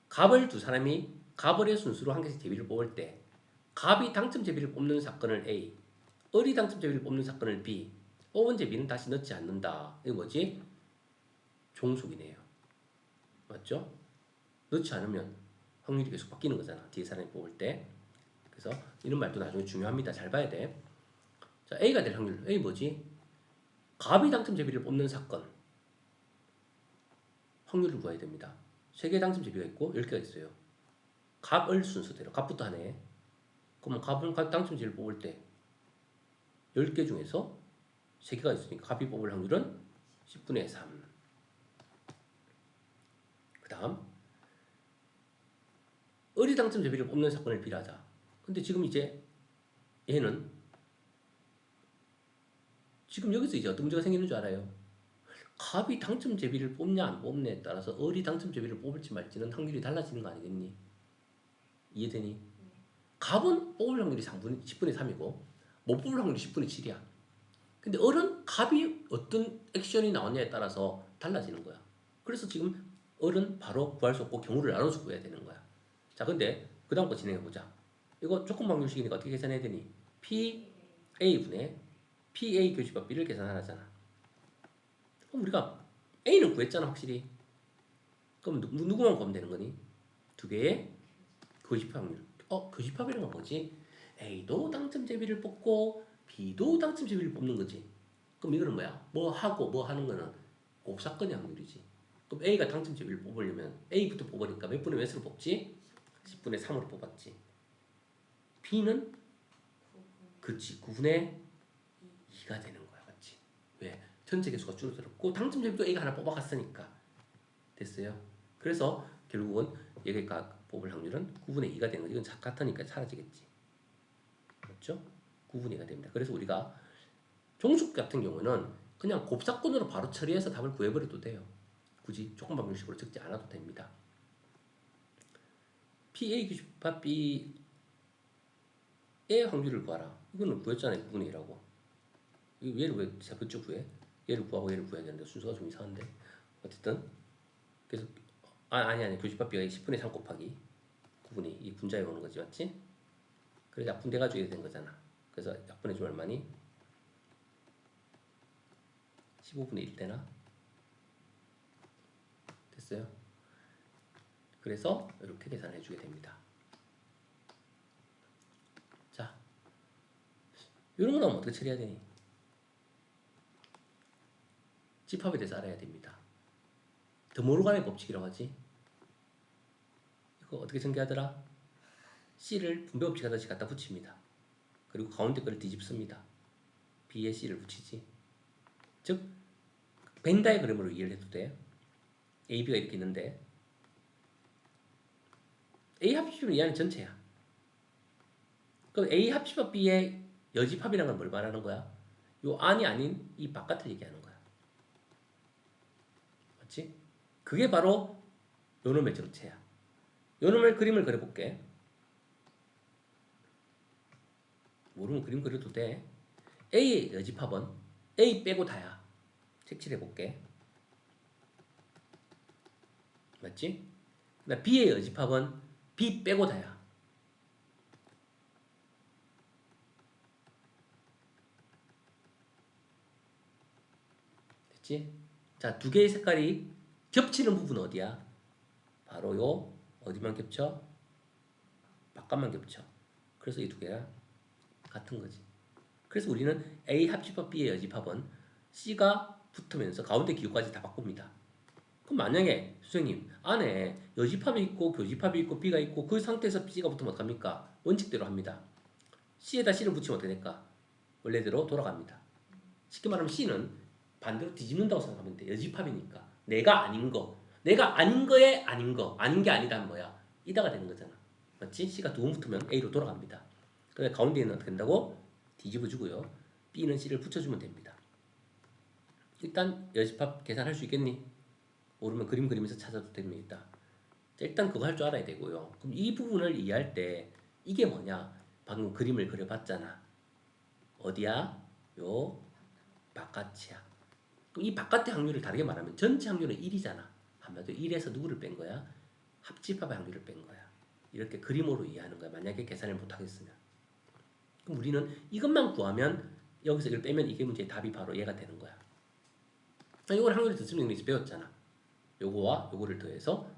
갑을 두 사람이 갑을의 순수로 한 개씩 제비를 뽑을 때 갑이 당첨 제비를 뽑는 사건을 A, 을이 당첨 제비를 뽑는 사건을 B, 뽑은 제비는 다시 넣지 않는다. 이게 뭐지? 종속이네요. 맞죠? 넣지 않으면 확률이 계속 바뀌는 거잖아. 뒤에 사람이 뽑을 때. 그래서 이런 말도 나중에 중요합니다. 잘 봐야 돼. 자, A가 될 확률. A 뭐지? 갑이 당첨 제비를 뽑는 사건. 확률을 구해야 됩니다. 3개의 당첨 제비가 있고 10개가 있어요. 갑을 순서대로. 갑부터 하네. 그러면 갑은 당첨 제비를 뽑을 때 10개 중에서 3개가 있으니까 갑이 뽑을 확률은 10분의 3. 그 다음 을이 당첨 제비를 뽑는 사건을 B라자. 근데 지금 이제 얘는 지금 여기서 이제 어떤 문제가 생기는 줄 알아요? 갑이 당첨 제비를 뽑냐 안 뽑냐에 따라서 을이 당첨 제비를 뽑을지 말지는 확률이 달라지는 거 아니겠니? 이해되니? 갑은 뽑을 확률이 10분의 3이고 못 뽑을 확률이 10분의 7이야. 근데 을은 갑이 어떤 액션이 나왔냐에 따라서 달라지는 거야. 그래서 지금 을은 바로 구할 수 없고 경우를 나눠서 구해야 되는 거야. 자, 근데 그 다음 거 진행해보자. 이거 조건 방정식이니까 어떻게 계산해야 되니? PA분의 PA 교집합 B를 계산하라잖아. 그럼 우리가 A는 구했잖아, 확실히. 그럼 누구만 구하면 되는 거니? 두 개의 교집합 확률. 교집합이란 건 뭐지? A도 당첨 제비를 뽑고 B도 당첨 제비를 뽑는 거지. 그럼 이거는 뭐야? 뭐 하고 뭐 하는 거는 곱사건의 확률이지. 그럼 A가 당첨 제비를 뽑으려면 A부터 뽑으니까 몇 분의 몇으로 뽑지? 10분의 3으로 뽑았지. B는 그치 9분의 2가 되는 거야. 맞지? 왜? 전체 개수가 줄어들었고 당첨 제비도 A가 하나 뽑아갔으니까 됐어요. 그래서 결국은 얘가 뽑을 확률은 9분의 2가 되는 거지. 이건 같으니까 사라지겠지. 맞죠? 9분의 2가 됩니다. 그래서 우리가 종속 같은 경우는 그냥 곱사건으로 바로 처리해서 답을 구해버려도 돼요. 굳이 조건 방정식으로 적지 않아도 됩니다. PA 교집합 B의 확률을 구하라. 이거는 구했잖아요. 9분의 2라고. 얘를 왜 세번째 구해? 얘를 구하고 얘를 구해야 되는데 순서가 좀 이상한데. 어쨌든 그래서 아니 교집합 B가 10분의 3 곱하기 9분의 2 분자에 오는 거지. 맞지? 그래서 약분돼가지고 이렇게 된 거잖아. 그래서 약분해주면 얼마니? 15분의 1 되나? 됐어요? 그래서 이렇게 계산해 주게 됩니다. 자, 이런 거 나오면 어떻게 처리해야 되니? 집합에 대해서 알아야 됩니다. 드모르간의 법칙이라고 하지. 이거 어떻게 전개하더라? C를 분배 법칙 하듯이 갖다 붙입니다. 그리고 가운데 거를 뒤집습니다. B에 C를 붙이지. 즉 벤 다이그램으로 이해를 해도 돼. A, B가 이렇게 있는데 A 합집은 이 안에 전체야. 그럼 A 합집합 B의 여집합이라는 건 뭘 말하는 거야? 요 안이 아닌 이 바깥을 얘기하는 거야. 맞지? 그게 바로 요 놈의 정체야. 요 놈의 그림을 그려볼게. 모르면 그림 그려도 돼. A의 여집합은 A 빼고 다야. 색칠해 볼게. 맞지? 그다음 B의 여집합은 B 빼고 다야. 됐지? 자, 두 개의 색깔이 겹치는 부분은 어디야? 바로 요 어디만 겹쳐? 바깥만 겹쳐. 그래서 이 두 개가 같은 거지. 그래서 우리는 A 합집합 B의 여집합은 C가 붙으면서 가운데 기호까지 다 바꿉니다. 그럼 만약에 선생님 안에 여집합이 있고 교집합이 있고 B가 있고 그 상태에서 C가 붙으면 어떡합니까? 원칙대로 합니다. C에다 C를 붙이면 어떻게 될까? 원래대로 돌아갑니다. 쉽게 말하면 C는 반대로 뒤집는다고 생각하면 돼. 여집합이니까. 내가 아닌 거. 내가 아닌 거에 아닌 거. 아닌 게 아니다 는 뭐야? 이다가 되는 거잖아. 맞지? C가 두 번 붙으면 A로 돌아갑니다. 그래서 가운데에는 어떻게 된다고? 뒤집어주고요. B는 C를 붙여주면 됩니다. 일단 여집합 계산할 수 있겠니? 모르면 그림 그리면서 찾아도 됩니다. 자, 일단 그거 할 줄 알아야 되고요. 그럼 이 부분을 이해할 때 이게 뭐냐? 방금 그림을 그려봤잖아. 어디야? 요 바깥이야. 그럼 이 바깥의 확률을 다르게 말하면 전체 확률은 1이잖아. 한마디로 1에서 누구를 뺀 거야? 합집합의 확률을 뺀 거야. 이렇게 그림으로 이해하는 거야. 만약에 계산을 못하겠으면. 그럼 우리는 이것만 구하면 여기서 이걸 빼면 이게 문제의 답이 바로 얘가 되는 거야. 이걸 확률의 덧셈정리에서 배웠잖아. 요거와 요거를 더해서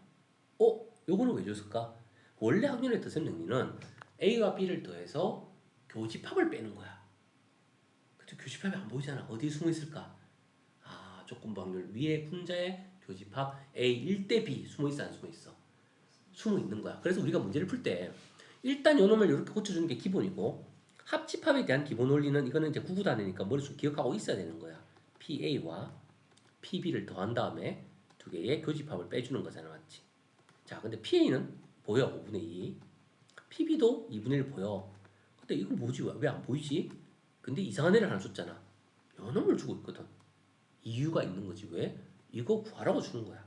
요거는 왜 줬을까? 원래 확률의 덧셈정리는 A와 B를 더해서 교집합을 빼는 거야. 근데 교집합이 안 보이잖아. 어디에 숨어 있을까? 조건부 확률 위에 분자의 교집합 A 1대 B 숨어 있어 안 숨어 있어? 숨어 있는 거야. 그래서 우리가 문제를 풀 때 일단 요 놈을 이렇게 고쳐주는 게 기본이고 합집합에 대한 기본 원리는 이거는 이제 구구단위니까 머릿속 기억하고 있어야 되는 거야. PA와 PB를 더한 다음에 두 개의 교집합을 빼주는 거잖아. 맞지? 자, 근데 PA는 보여. 5분의 2. PB도 2분의 1 보여. 근데 이거 뭐지? 왜 안 보이지? 근데 이상한 애를 하나 줬잖아. 요 놈을 주고 있거든. 이유가 있는 거지. 왜? 이거 구하라고 주는 거야.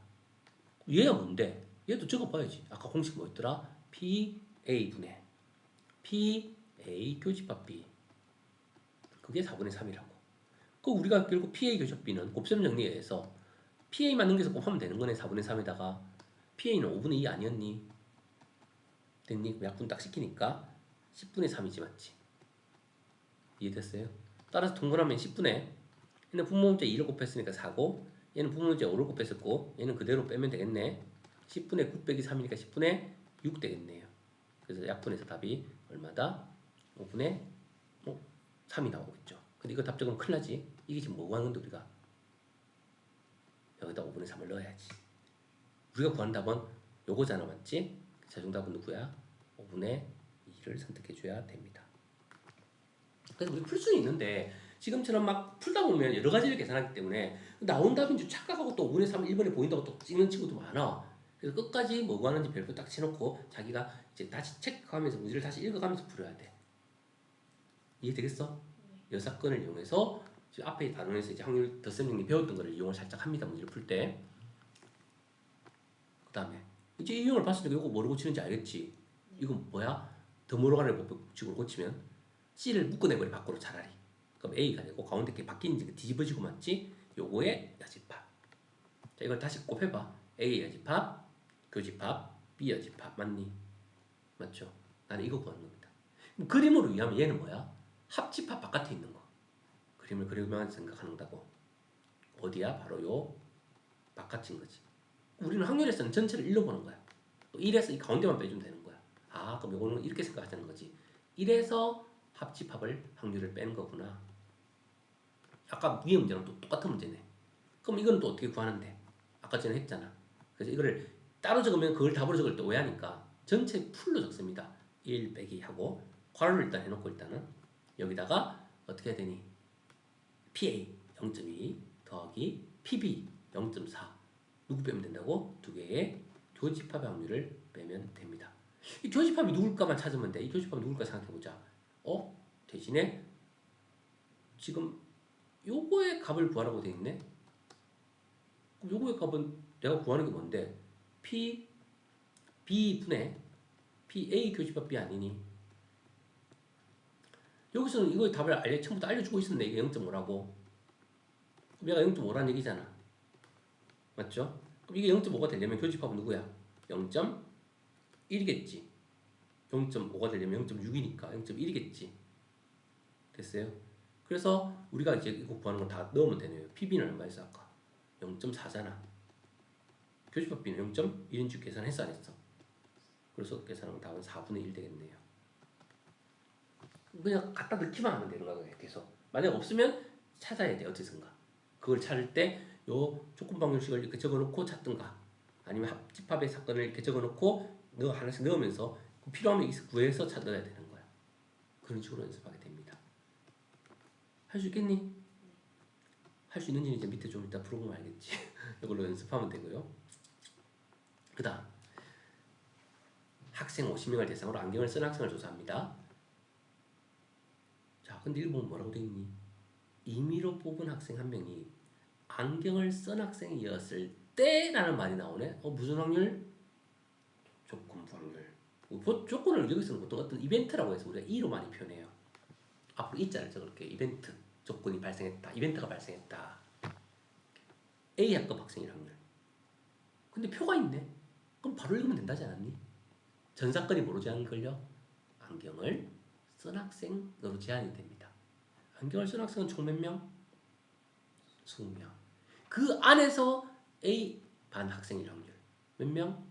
얘가 뭔데? 얘도 적어봐야지. 아까 공식 뭐였더라? PA분의 PA 교집합 B. 그게 4분의 3이라고. 그 우리가 결국 PA 교집합 B는 곱셈 정리에 의해서 PA만 넘겨서 곱하면 되는 거네. 4분의 3에다가 PA는 5분의 2 아니었니? 됐니? 약분 딱 시키니까 10분의 3이지 맞지? 이해됐어요? 따라서 동그라미는 10분의 얘는 분모문자 2를 곱했으니까 4고 얘는 분모문자 5를 곱했었고 얘는 그대로 빼면 되겠네. 10분의 9 빼기 3이니까 10분의 6 되겠네요. 그래서 약분해서 답이 얼마다? 5분의 3이 나오겠죠. 근데 이거 답 적으면 큰일 나지. 이게 지금 뭐 구하는 건데 우리가? 여기다 5분의 3을 넣어야지. 우리가 구하는 답은 요거잖아 맞지? 최종답은 누구야? 5분의 2를 선택해줘야 됩니다. 그래서 우리 풀 수는 있는데 지금처럼 막 풀다 보면 여러 가지를 계산하기 때문에 나온 답인 줄 착각하고 또 5분의 3 1번에 보인다고 또 찍는 친구도 많아. 그래서 끝까지 뭐 구하는지 별표 딱 쳐놓고 자기가 이제 다시 체크하면서 문제를 다시 읽어가면서 풀어야 돼. 이해되겠어? 이 사건을 이용해서 지금 앞에 단원에서 이제 확률 덧셈정리 배웠던 거를 이용을 살짝 합니다. 문제를 풀 때. 그 다음에 이제 이 유형을 봤으니까 이거 뭐로 고치는지 알겠지? 이건 뭐야? 더모로간을 법칙으로 고치면 C를 묶어내버려 밖으로 차라리. 그럼 A가 되고 가운데 게 바뀌는 게 뒤집어지고 맞지? 요거의 여집합. 자 이걸 다시 곱해봐. A 여집합, 교집합, B 여집합 맞니? 맞죠? 나는 이거 구하는 겁니다. 그럼 그림으로 이해하면 얘는 뭐야? 합집합 바깥에 있는 거. 그림을 그리면 생각한다고. 어디야? 바로 요 바깥인 거지. 우리는 확률에서는 전체를 1로 보는 거야. 1에서 이 가운데만 빼주면 되는 거야. 그럼 이거는 이렇게 생각하자는 거지. 1에서 합집합을 확률을 빼는 거구나. 아까 위에 문제랑 또 똑같은 문제네. 그럼 이건 또 어떻게 구하는데? 아까 전에 했잖아. 그래서 이거를 따로 적으면 그걸 답으로 적을 때 오해하니까 전체 풀로 적습니다. 1 빼기 하고 괄호를 일단 해놓고 일단은 여기다가 어떻게 해야 되니? PA 0.2 더하기 PB 0.4 누구 빼면 된다고? 두 개의 교집합의 확률을 빼면 됩니다. 이 교집합이 누굴까만 찾으면 돼. 이 교집합이 누굴까 생각해보자. 대신에 지금 요거의 값을 구하라고 돼 있네. 그럼 요거의 값은 내가 구하는 게 뭔데? B분의 PA 교집합 B 아니니? 여기서는 이거 답을 처음부터 알려주고 있었네. 이게 0.5라고. 얘가 0.5라는 얘기잖아. 맞죠? 그럼 이게 0.5가 되려면 교집합은 누구야? 0.1이겠지. 0.5가 되려면 0.6이니까 0.1이겠지. 됐어요? 그래서 우리가 이제 이거 구하는 거 다 넣으면 되네요. PB는 얼마였어 아까? 0.4잖아. 교집합 B는 0.1인치 계산했어 안 했어? 그래서 계산하면 답은 4분의 1 되겠네요. 그냥 갖다 넣기만 하면 되는 거야. 계속. 만약 없으면 찾아야 돼. 어디선가. 그걸 찾을 때 요 조건 방정식을 이렇게 적어놓고 찾든가, 아니면 합집합의 사건을 이렇게 적어놓고 너 하나씩 넣으면서 필요하면 여기서 구해서 찾아야 되는 거야. 그런 식으로 연습하게 됩니다. 할 수 있겠니? 할 수 있는지 이제 밑에 좀 이따 풀어보면 알겠지. 이걸로 연습하면 되고요. 그 다음 학생 50명을 대상으로 안경을 쓴 학생을 조사합니다. 자, 근데 이거 보면 뭐라고 되어 있니? 임의로 뽑은 학생 한 명이 안경을 쓴 학생이었을 때라는 말이 나오네. 무슨 확률? 조건부 확률. 조건을 여기서는 보통 어떤 이벤트라고 해서 우리가 E로 많이 표현해요. 앞으로 E자를 적을게. 이벤트. 조건이 발생했다. 이벤트가 발생했다. A 학급 학생일 확률. 근데 표가 있네. 그럼 바로 읽으면 된다지 않았니? 전 사건이 뭐로 제한이 걸려? 안경을 쓴 학생으로 제한이 됩니다. 안경을 쓴 학생은 총 몇 명? 20명. 그 안에서 A 반 학생일 확률 몇 명?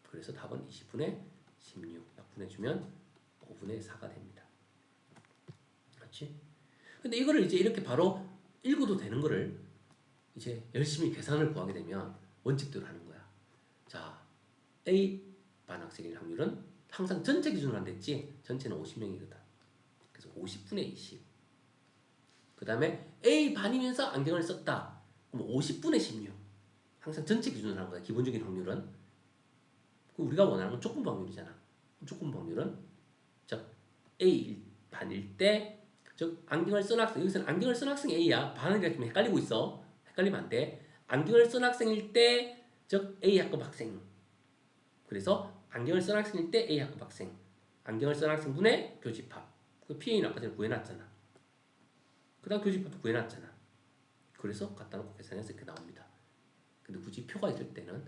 그래서 답은 20분의 16 약분해주면 5분의 4가 됩니다. 그렇지? 근데 이거를 이제 이렇게 바로 읽어도 되는 거를 이제 열심히 계산을 구하게 되면 원칙대로 하는 거야. 자, A 반 학생일 확률은 항상 전체 기준으로 안 됐지? 전체는 50명이거든. 그래서 50분의 20. 그 다음에 A 반이면서 안경을 썼다. 그럼 50분의 16. 항상 전체 기준으로 하는 거야. 기본적인 확률은. 우리가 원하는 건 조건부 확률이잖아. 조건부 확률은 즉 A 반일 때, 즉 안경을 쓴 학생, 여기서는 안경을 쓴 학생이 A야. 반은 좀 헷갈리고 있어. 헷갈리면 안 돼. 안경을 쓴 학생일 때, 즉 A 학급 학생. 그래서 안경을 쓴 학생일 때 A 학급 학생. 안경을 쓴 학생분의 교집합. 그 PA는 아까 전에 구해놨잖아. 그 다음 교집합도 구해놨잖아. 그래서 갖다 놓고 계산해서 이렇게 나옵니다. 근데 굳이 표가 있을 때는,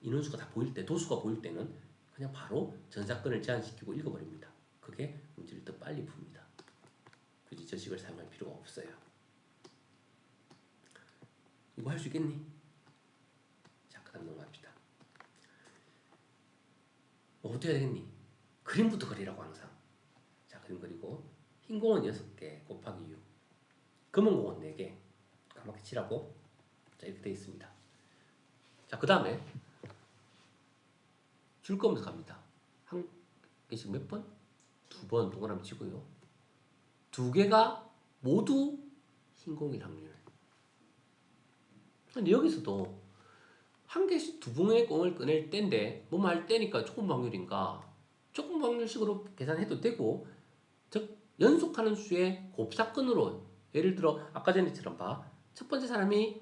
인원수가 다 보일 때, 도수가 보일 때는 그냥 바로 전 사건을 제한시키고 읽어버립니다. 그게 문제를 더 빨리 풉니다. 굳이 저식을 사용할 필요가 없어요. 이거 할 수 있겠니? 자, 그 다음 넘어갑시다. 어떻게 해야 되겠니? 그림부터 그리라고 항상. 자, 그림 그리고 흰 공은 6개 곱하기 6, 검은 공은 4개 까맣게 칠하고, 자, 이렇게 되어 있습니다. 자, 그 다음에 줄 거면서 갑니다. 한 개씩 몇 번? 2번 동그라미 치고요. 2개가 모두 흰 공일 확률. 근데 여기서도 한 개씩 2봉의 공을 꺼낼 때인데, 뭐뭐 할 때니까 조건부 확률인가? 조건부 확률식으로 계산해도 되고, 즉 연속하는 수의 곱사건으로, 예를 들어 아까 전에처럼 봐. 첫 번째 사람이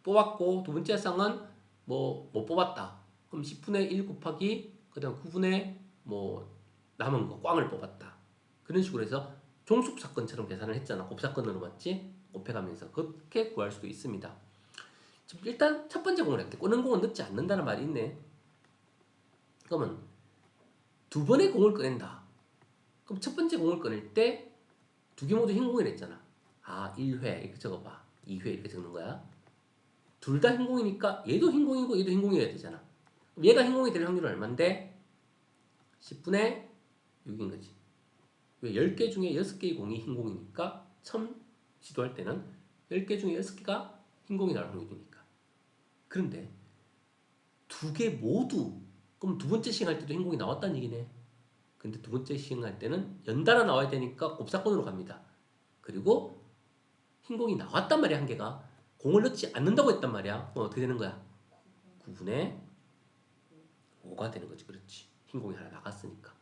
뽑았고 두 번째 쌍은 뭐 못 뽑았다. 그럼 10분의 1 곱하기 그 다음 9분의 뭐 남은 거 꽝을 뽑았다. 그런 식으로 해서 종속 사건처럼 계산을 했잖아. 곱사건으로 맞지? 곱해가면서 그렇게 구할 수도 있습니다. 일단 첫 번째 공을 할게. 꼬는 공은 넣지 않는다는 말이 있네. 그러면 두 번의 공을 꺼낸다. 그럼 첫 번째 공을 꺼낼 때 두 개 모두 흰 공이 랬잖아. 1회 이렇게 적어봐. 2회 이렇게 적는 거야. 둘 다 흰 공이니까 얘도 흰 공이고 얘도 흰 공이어야 되잖아. 그럼 얘가 흰 공이 될 확률은 얼만데? 10분의 6인 거지. 왜 10개 중에 6개의 공이 흰 공이니까 처음 시도할 때는 10개 중에 6개가 흰 공이 나올 확률이니까. 그런데 두 개 모두, 그럼 두 번째 시행할 때도 흰 공이 나왔다는 얘기네. 근데 두 번째 시행할 때는 연달아 나와야 되니까 곱사건으로 갑니다. 그리고 흰 공이 나왔단 말이야. 한 개가 공을 넣지 않는다고 했단 말이야. 그럼 어떻게 되는 거야? 9분의 5가 되는 거지. 그렇지. 흰 공이 하나 나갔으니까.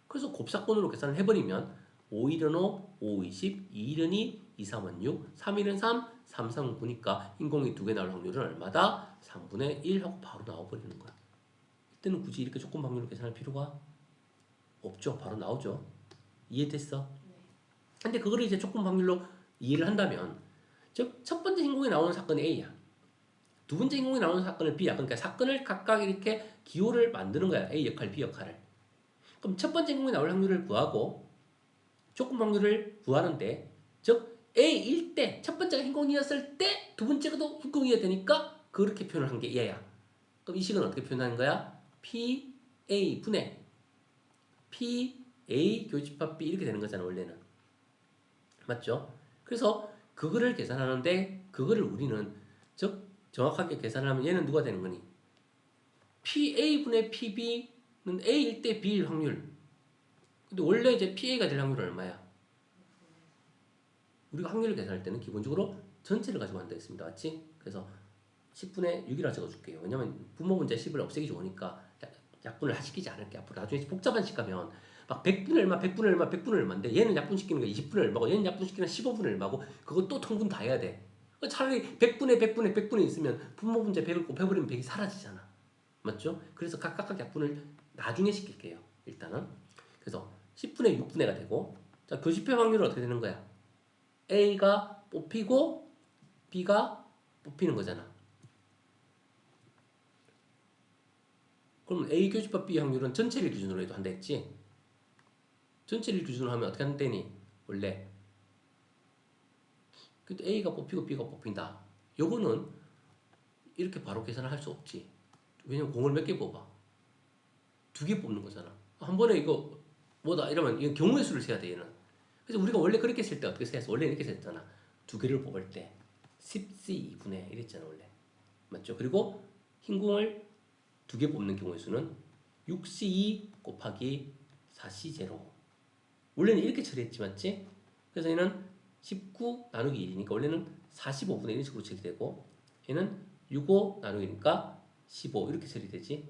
그래서 곱사건으로 계산을 해버리면 5일은 5, 5, 20, 2일은 2, 2, 3은 6, 3일은 3, 3, 3은 9니까 흰 공이 2개 나올 확률은 얼마다? 3분의 1 하고 바로 나와버리는 거야. 이때는 굳이 이렇게 조건 확률로 계산할 필요가 없죠. 바로 나오죠. 이해됐어? 네. 근데 그거를 이제 조건 확률로 이해를 한다면, 즉 첫 번째 행공이 나오는 사건이 A야. 두 번째 행공이 나오는 사건은 B야. 그러니까 사건을 각각 이렇게 기호를 만드는 거야. A 역할, B 역할을. 그럼 첫 번째 행공이 나올 확률을 구하고 조건 확률을 구하는데, 즉 A일 때 첫 번째가 행공이었을 때 두 번째가도 행공이어야 되니까 그렇게 표현을 한 게 얘야. 그럼 이 식은 어떻게 표현하는 거야? PA 분의 PA 교집합 B 이렇게 되는 거잖아 원래는. 맞죠? 그래서 그거를 계산하는데 그거를 우리는 즉 정확하게 계산을 하면 얘는 누가 되는 거니? PA분의 PB는 A일 때 B일 확률. 근데 원래 이제 PA가 될 확률은 얼마야? 우리가 확률을 계산할 때는 기본적으로 전체를 가지고 한다 했습니다. 맞지? 그래서 10분의 6이라 적어줄게요. 왜냐면 분모 문제 10을 없애기 좋으니까 약분을 시키지 않을게. 앞으로 나중에 복잡한 식 가면 막 100분의 얼마, 100분의 얼마, 100분의 얼마인데 얘는 약분시키는 거 20분의 얼마고 얘는 약분시키는 15분의 얼마고 그것도 통분 다 해야 돼. 차라리 100분의 100분의 100분의 있으면 분모 문제 100을 곱해버리면 100이 사라지잖아. 맞죠? 그래서 각각 약분을 나중에 시킬게요. 일단은. 그래서 10분의 6분의가 되고 자 교집합 확률은 어떻게 되는 거야? A가 뽑히고 B가 뽑히는 거잖아. 그럼 A 교집합 B 확률은 전체를 기준으로 해도 한다 했지? 전체를 기준으로 하면 어떻게 한다니? 원래 근데 A가 뽑히고 B가 뽑힌다. 요거는 이렇게 바로 계산을 할 수 없지. 왜냐면 공을 몇 개 뽑아? 두 개 뽑는 거잖아. 한 번에 이거 뭐다 이러면 이건 경우의 수를 세야 돼 얘는. 그래서 우리가 원래 그렇게 쓸 때 어떻게 세었어? 원래 이렇게 셌잖아. 두 개를 뽑을 때 10C2분의 이랬잖아 원래. 맞죠? 그리고 흰 공을 두 개 뽑는 경우의 수는 6C2 곱하기 4C0. 원래는 이렇게 처리했지 맞지? 그래서 얘는 19 나누기 1이니까 원래는 45분의 1 식으로 처리되고 얘는 65 나누기니까 15 이렇게 처리되지.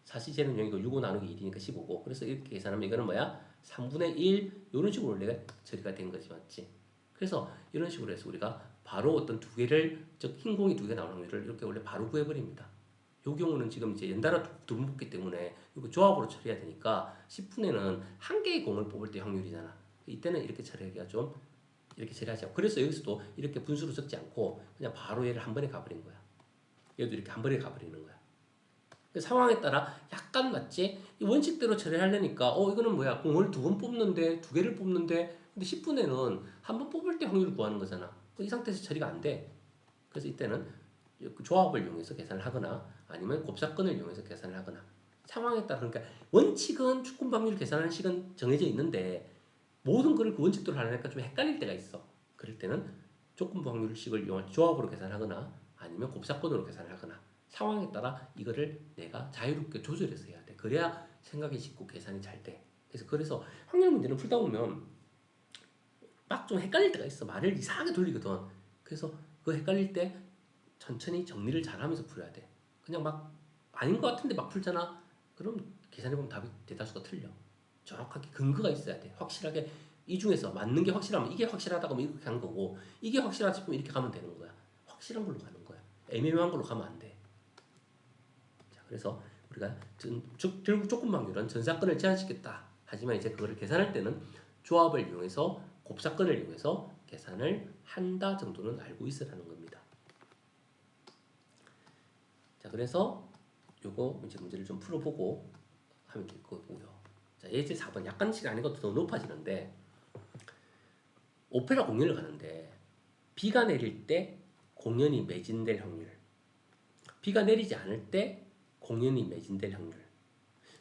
4c제는 0이고 65 나누기 1이니까 15고 그래서 이렇게 계산하면 이거는 뭐야? 3분의 1 이런 식으로 원래가 처리가 된 거지 맞지? 그래서 이런 식으로 해서 우리가 바로 어떤 두 개를 즉 흰 공이 두 개 나오는 확률을 이렇게 원래 바로 구해버립니다. 이 경우는 지금 이제 연달아 두 번 뽑기 때문에 이거 조합으로 처리해야 되니까 10분에는 한 개의 공을 뽑을 때 확률이잖아. 이때는 이렇게 처리하기가 좀 이렇게 처리하지 않고 그래서 여기서도 이렇게 분수로 적지 않고 그냥 바로 얘를 한 번에 가버린 거야. 얘도 이렇게 한 번에 가버리는 거야. 그 상황에 따라 약간 맞지? 이 원칙대로 처리하려니까 이거는 뭐야 공을 두 번 뽑는데 두 개를 뽑는데 근데 10분에는 한 번 뽑을 때 확률을 구하는 거잖아. 이 상태에서 처리가 안 돼. 그래서 이때는 조합을 이용해서 계산을 하거나 아니면 곱사건을 이용해서 계산을 하거나 상황에 따라 그러니까 원칙은 축분 확률 계산하는 식은 정해져 있는데 모든 거를 그 원칙대로 하려니까 좀 헷갈릴 때가 있어. 그럴 때는 조건부 확률식을 이용한 조합으로 계산하거나 아니면 곱사건으로 계산을 하거나 상황에 따라 이거를 내가 자유롭게 조절해서 해야 돼. 그래야 생각이 쉽고 계산이 잘 돼. 그래서 확률 문제는 풀다 보면 막 좀 헷갈릴 때가 있어. 말을 이상하게 돌리거든. 그래서 그 헷갈릴 때 천천히 정리를 잘하면서 풀어야 돼. 그냥 막 아닌 것 같은데 막 풀잖아. 그럼 계산해보면 답이 대다수가 틀려. 정확하게 근거가 있어야 돼. 확실하게 이 중에서 맞는 게 확실하면 이게 확실하다고 하면 이렇게 하는 거고 이게 확실하지 싶으면 이렇게 가면 되는 거야. 확실한 걸로 가는 거야. 애매모호한 걸로 가면 안 돼. 자, 그래서 우리가 결국 조건 확률은 전 사건을 제한시켰다. 하지만 이제 그거를 계산할 때는 조합을 이용해서 곱사건을 이용해서 계산을 한다 정도는 알고 있으라는 겁니다. 자, 그래서 요거 이제 문제를 좀 풀어보고 하면 될 거고요. 자, 예제 4번 약간 시간이 것도 더 높아지는데 오페라 공연을 가는데 비가 내릴 때 공연이 매진될 확률, 비가 내리지 않을 때 공연이 매진될 확률.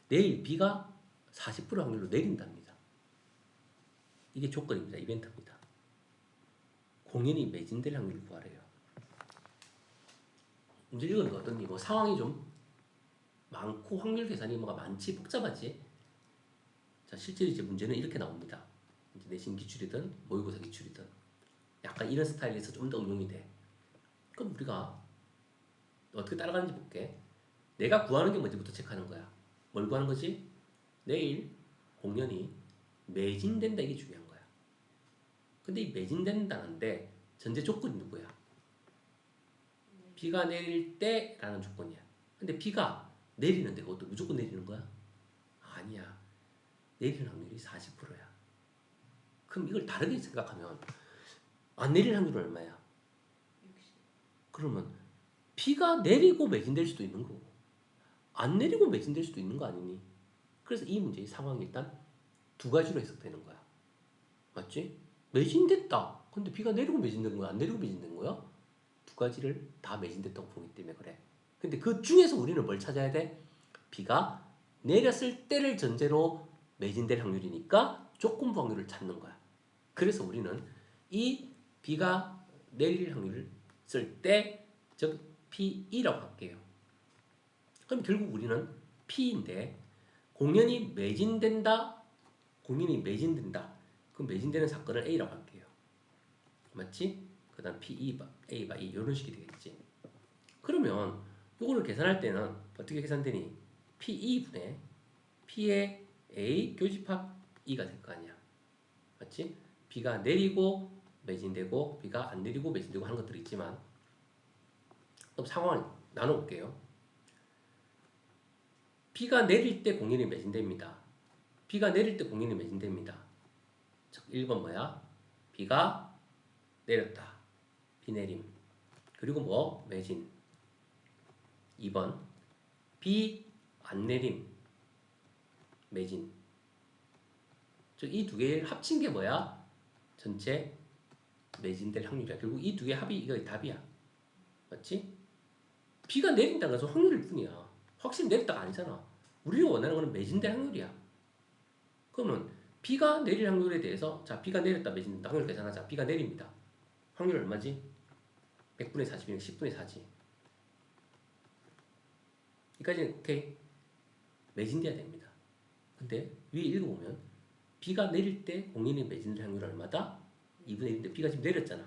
내일 비가 40% 확률로 내린답니다. 이게 조건입니다. 이벤트입니다. 공연이 매진될 확률을 구하래요. 문제 읽은 거 어떠니? 뭐 상황이 좀 많고 확률 계산이 뭐가 많지 복잡하지? 자, 실제 이제 문제는 이렇게 나옵니다. 이제 내신 기출이든 모의고사 기출이든 약간 이런 스타일에서 좀 더 응용이 돼. 그럼 우리가 어떻게 따라가는지 볼게. 내가 구하는 게 뭔지부터 체크하는 거야. 뭘 구하는 거지? 내일 공연이 매진된다 이게 중요한 거야. 근데 이 매진된다는데 전제 조건이 누구야? 비가 내릴 때라는 조건이야. 근데 비가 내리는데 그것도 무조건 내리는 거야? 아니야. 내리는 확률이 40%야. 그럼 이걸 다르게 생각하면 안 내릴 확률은 얼마야? 그러면 비가 내리고 매진될 수도 있는 거고 안 내리고 매진될 수도 있는 거 아니니? 그래서 이 문제의 상황이 일단 두 가지로 해석되는 거야. 맞지? 매진됐다. 근데 비가 내리고 매진된 거야? 안 내리고 매진된 거야? 두 가지를 다 매진됐다고 보기 때문에 그래. 근데 그 중에서 우리는 뭘 찾아야 돼? 비가 내렸을 때를 전제로 매진될 확률이니까 조건부 확률을 찾는 거야. 그래서 우리는 이 비가 내릴 확률을 쓸 때, 즉 P2라고 할게요. 그럼 결국 우리는 P인데 공연이 매진된다, 공연이 매진된다. 그럼 매진되는 사건을 A라고 할게요. 맞지? 그 다음 P2, A, A 이런 식이 되겠지. 그러면 이거를 계산할 때는 어떻게 계산되니? P2분의 P의 A 교집합 2가 될 거 아니야. 맞지? 비가 내리고 매진되고 비가 안 내리고 매진되고 하는 것들이 있지만 그럼 상황을 나눠볼게요. 비가 내릴 때 공연이 매진됩니다. 비가 내릴 때 공연이 매진됩니다. 즉 1번 뭐야? 비가 내렸다. 비 내림. 그리고 뭐? 매진. 2번 비 안 내림. 매진. 즉 이 두 개를 합친 게 뭐야? 전체 매진될 확률이야. 결국 이 두 개 합이 이거 답이야. 맞지? 비가 내린다는 것은 확률일 뿐이야. 확실히 내렸다가 아니잖아. 우리가 원하는 거는 매진될 확률이야. 그러면 비가 내릴 확률에 대해서 자 비가 내렸다 매진된다 확률 계산하자. 비가 내립니다. 확률 얼마지? 100분의 40이면 10분의 4지. 여기까지는 오케이. 매진돼야 됩니다. 근데 위에 읽어보면 비가 내릴 때 공인이 매진될 확률 얼마다? 2분의 1인데 비가 지금 내렸잖아.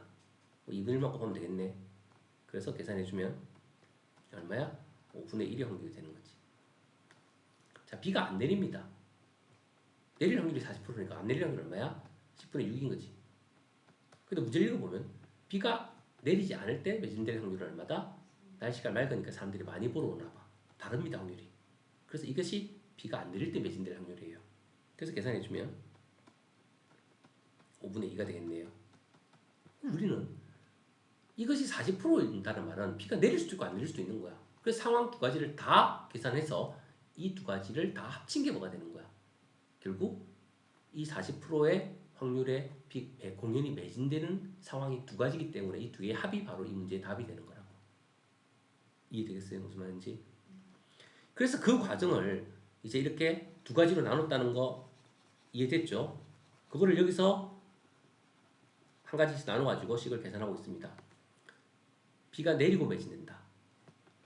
뭐 2분의 1만 곱하면 되겠네. 그래서 계산해주면 얼마야? 5분의 1의 확률이 되는 거지. 자, 비가 안 내립니다. 내릴 확률이 40%니까 안 내릴 확률 얼마야? 10분의 6인 거지. 근데 문제를 읽어보면 비가 내리지 않을 때 매진될 확률은 얼마다? 날씨가 맑으니까 사람들이 많이 보러 오나 봐. 다릅니다, 확률이. 그래서 이것이 비가 안 내릴 때 매진될 확률이에요. 그래서 계산해주면 5분의 2가 되겠네요. 우리는 이것이 40%인다는 말은 비가 내릴 수도 있고 안 내릴 수도 있는 거야. 그래서 상황 두 가지를 다 계산해서 이 두 가지를 다 합친 게 뭐가 되는 거야. 결국 이 40%의 확률의 공연이 매진되는 상황이 두 가지이기 때문에 이 두 개의 합이 바로 이 문제의 답이 되는 거라고. 이해되겠어요? 무슨 말인지? 그래서 그 과정을 이제 이렇게 두 가지로 나눴다는 거 이해됐죠? 그거를 여기서 한 가지씩 나눠가지고 식을 계산하고 있습니다. 비가 내리고 매진된다.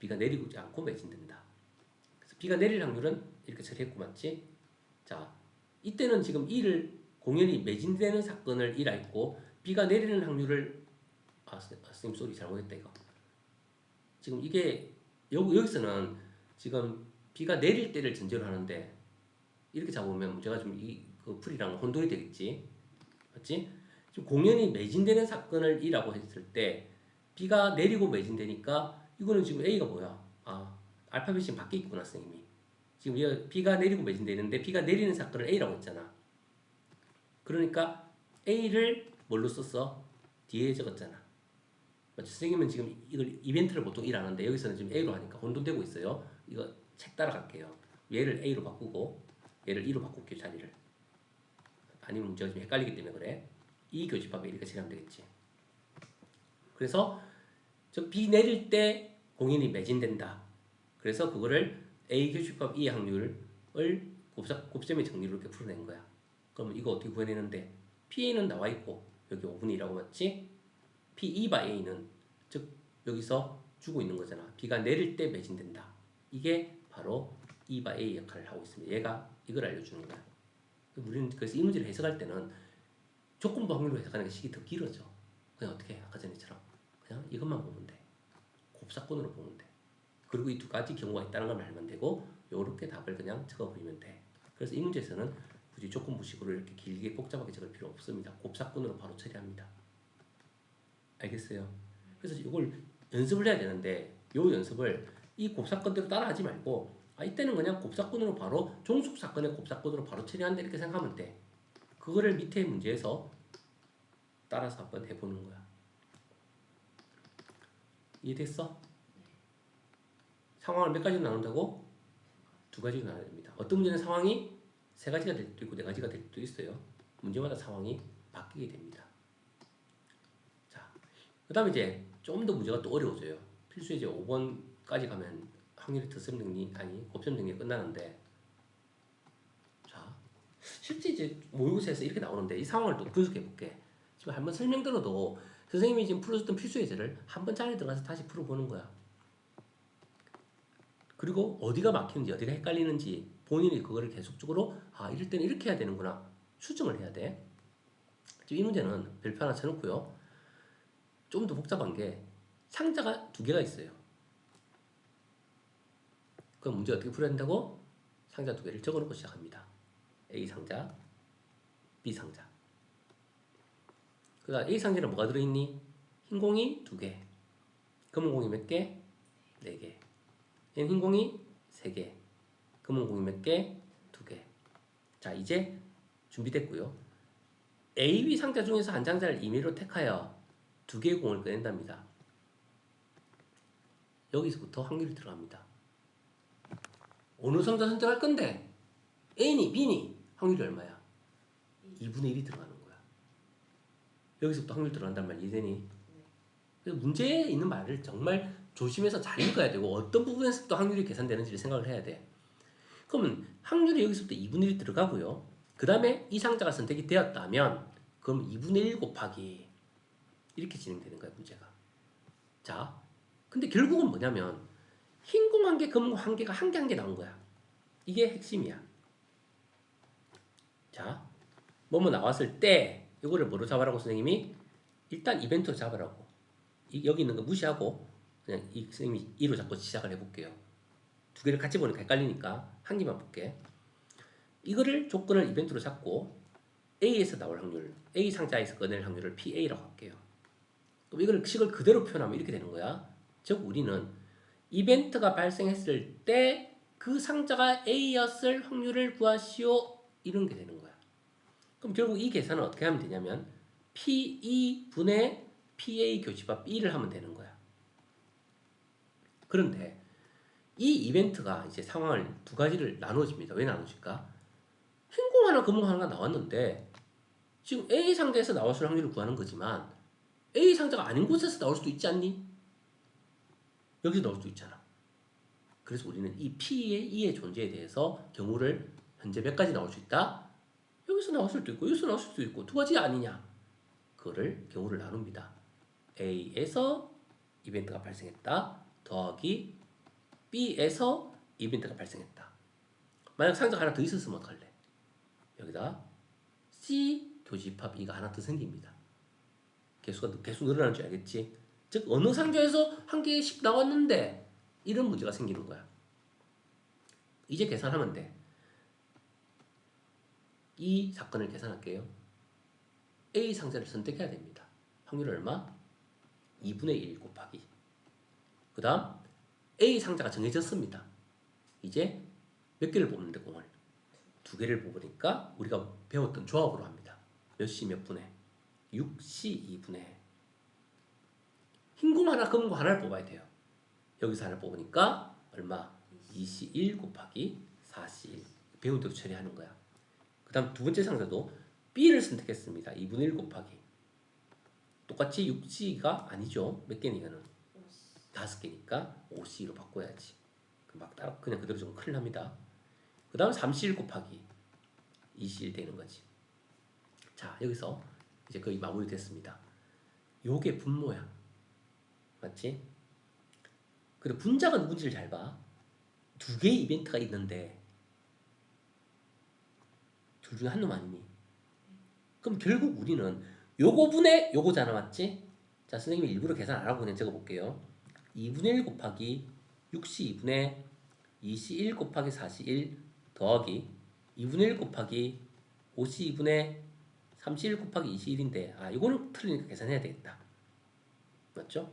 비가 내리고 않고 매진된다. 그래서 비가 내릴 확률은 이렇게 처리했고 맞지? 자, 이때는 지금 이를 공연이 매진되는 사건을 1라 했고 비가 내리는 확률을 선생님 소리 잘못했다 이거. 지금 이게 여기서는 지금 비가 내릴 때를 전제로 하는데 이렇게 잡으면 문제가 좀 그 풀이랑 혼돈이 되겠지. 맞지? 지금 공연이 매진되는 사건을 2라고 했을 때 비가 내리고 매진되니까 이거는 지금 A가 뭐야? 알파벳이 지금 바뀌어 있구나 선생님이. 지금 비가 내리고 매진되는데 비가 내리는 사건을 A라고 했잖아. 그러니까 A를 뭘로 썼어? 뒤에 적었잖아. 맞죠? 선생님은 지금 이걸 이벤트를 보통 일하는데 여기서는 지금 A로 하니까 혼돈되고 있어요. 이거 책 따라갈게요. 얘를 A로 바꾸고 얘를 E로 바꿀게요. 자리를. 아니면 문제가 좀 헷갈리기 때문에 그래. 이 교집합에 이렇게 처리하면 되겠지. 그래서 비 내릴 때 공인이 매진된다. 그래서 그거를 A 교집합 E 확률을 곱셈의 정리로 이렇게 풀어낸 거야. 그러면 이거 어떻게 구해내는데 PA는 나와 있고 여기 5분의 2라고 맞지? P2 by A는 즉 여기서 주고 있는 거잖아. 비가 내릴 때 매진된다. 이게 바로 E by A 역할을 하고 있습니다. 얘가 이걸 알려주는 거야. 우리는 그래서 이 문제를 해석할 때는 조건부 확률로 해석하는 게 식이 더 길어져. 그냥 어떻게 해? 아까 전에처럼 그냥 이것만 보면 돼. 곱사건으로 보면 돼. 그리고 이 두 가지 경우가 있다는 걸 알면 되고 요렇게 답을 그냥 적어버리면 돼. 그래서 이 문제에서는 굳이 조건부식으로 이렇게 길게 복잡하게 적을 필요 없습니다. 곱사건으로 바로 처리합니다. 알겠어요? 그래서 이걸 연습을 해야 되는데 요 연습을 이 곱사건대로 따라하지 말고 이때는 그냥 곱사건으로 바로 종속사건의 곱사건으로 바로 처리한다 이렇게 생각하면 돼. 그거를 밑에 문제에서 따라서 한번 해보는 거야. 이해됐어? 상황을 몇 가지로 나눈다고? 두 가지로 나눠야 됩니다. 어떤 문제는 상황이 세 가지가 될 수도 있고 네 가지가 될 수도 있어요. 문제마다 상황이 바뀌게 됩니다. 자, 그 다음에 이제 좀 더 문제가 또 어려워져요. 필수 이제 5번까지 가면 확률의 득점 정리, 아니 곱셈 정리 끝나는데, 자, 실제 이제 모의고사에서 이렇게 나오는데 이 상황을 또 분석해 볼게. 지금 한번 설명 들어도 선생님이 지금 풀어줬던 필수 예제를 한번 자리에 들어가서 다시 풀어보는 거야. 그리고 어디가 막히는지 어디가 헷갈리는지 본인이 그거를 계속적으로 이럴 때는 이렇게 해야 되는구나 수정을 해야 돼. 지금 이 문제는 별표 하나 쳐놓고요. 좀 더 복잡한 게 상자가 두 개가 있어요. 그럼 문제 어떻게 풀어야 된다고? 상자 두 개를 적어놓고 시작합니다. A 상자, B 상자. 그다음 A 상자는 뭐가 들어있니? 흰 공이 두 개, 검은 공이 몇 개? 네 개. 얘는 흰 공이 세 개, 검은 공이 몇 개? 두 개. 자, 이제 준비됐고요. A, B 상자 중에서 한 상자를 임의로 택하여 두 개의 공을 꺼낸답니다. 여기서부터 확률이 들어갑니다. 어느 상자 선택할 건데 A니 B니 확률이 얼마야? 2분의 1이 들어가는 거야. 여기서부터 확률 들어간단 말 이해되니? 그래서 문제에 있는 말을 정말 조심해서 잘 읽어야 되고 어떤 부분에서부터 확률이 계산되는지를 생각을 해야 돼. 그러면 확률이 여기서부터 2분의 1이 들어가고요. 그 다음에 이 상자가 선택이 되었다면 그럼 2분의 1 곱하기 이렇게 진행되는 거야 문제가. 자, 근데 결국은 뭐냐면 흰 공 한 개, 검은 공 한 개가 한 개 한 개 나온 거야. 이게 핵심이야. 자, 뭐뭐 나왔을 때 이거를 뭐로 잡으라고 선생님이? 일단 이벤트로 잡으라고. 여기 있는 거 무시하고 그냥 이 선생님이 2로 잡고 시작을 해볼게요. 두 개를 같이 보니까 헷갈리니까 한 개만 볼게. 이거를 조건을 이벤트로 잡고 A에서 나올 확률, A 상자에서 꺼낼 확률을 PA라고 할게요. 그럼 이걸 식을 그대로 표현하면 이렇게 되는 거야. 즉 우리는 이벤트가 발생했을 때 그 상자가 A였을 확률을 구하시오 이런 게 되는 거야. 그럼 결국 이 계산은 어떻게 하면 되냐면 P2분의 PA 교집합 B를 하면 되는 거야. 그런데 이 이벤트가 이제 상황을 두 가지를 나눠집니다. 왜 나눠질까? 흰 공 하나, 검은 공 하나가 나왔는데 지금 A 상자에서 나왔을 확률을 구하는 거지만 A 상자가 아닌 곳에서 나올 수도 있지 않니? 여기서 나올 수도 있잖아. 그래서 우리는 이 P의 E의 존재에 대해서 경우를 현재 몇 가지 나올 수 있다? 여기서 나올 수도 있고 여기서 나올 수도 있고 두 가지 아니냐? 그거를 경우를 나눕니다. A에서 이벤트가 발생했다 더하기 B에서 이벤트가 발생했다. 만약 상자가 하나 더 있었으면 어떡할래? 여기다 C 교집합 E가 하나 더 생깁니다. 개수가 계속 늘어나는 줄 알겠지? 즉 어느 상자에서 한 개씩 나왔는데 이런 문제가 생기는 거야. 이제 계산하면 돼. 이 사건을 계산할게요. A 상자를 선택해야 됩니다. 확률 얼마? 2분의 1 곱하기. 그 다음 A 상자가 정해졌습니다. 이제 몇 개를 뽑는데 공을? 두 개를 뽑으니까 우리가 배웠던 조합으로 합니다. 몇 시 몇 분에? 6시 2분에. 흰 공 하나, 검은 공 하나를 뽑아야 돼요. 여기서 하나 뽑으니까 얼마? 2시 1 곱하기 4시 1. 배운 대로 처리하는 거야. 그 다음 두 번째 상자도 B를 선택했습니다. 2분의 1 곱하기. 똑같이 6C가 아니죠. 몇 개니 이거는? 5개니까 5C로 바꿔야지. 막 따라 그냥 그대로 좀 큰일 납니다. 그 다음 3C1 곱하기 2C1 되는 거지. 자, 여기서 이제 거의 마무리 됐습니다. 요게 분모야. 맞지? 근데 분자가 누군지를 잘 봐. 두 개의 이벤트가 있는데 둘 중에 한 놈 아니니? 그럼 결국 우리는 요거 분의 요거잖아. 맞지? 자, 선생님이 일부러 계산 안 하고 그냥 적어볼게요. 2분의 1 곱하기 6C 2분의 2C 1 곱하기 4C 1 더하기 2분의 1 곱하기 5C 2분의 3C 1 곱하기 2C 1인데 이거는 틀리니까 계산해야 되겠다. 맞죠?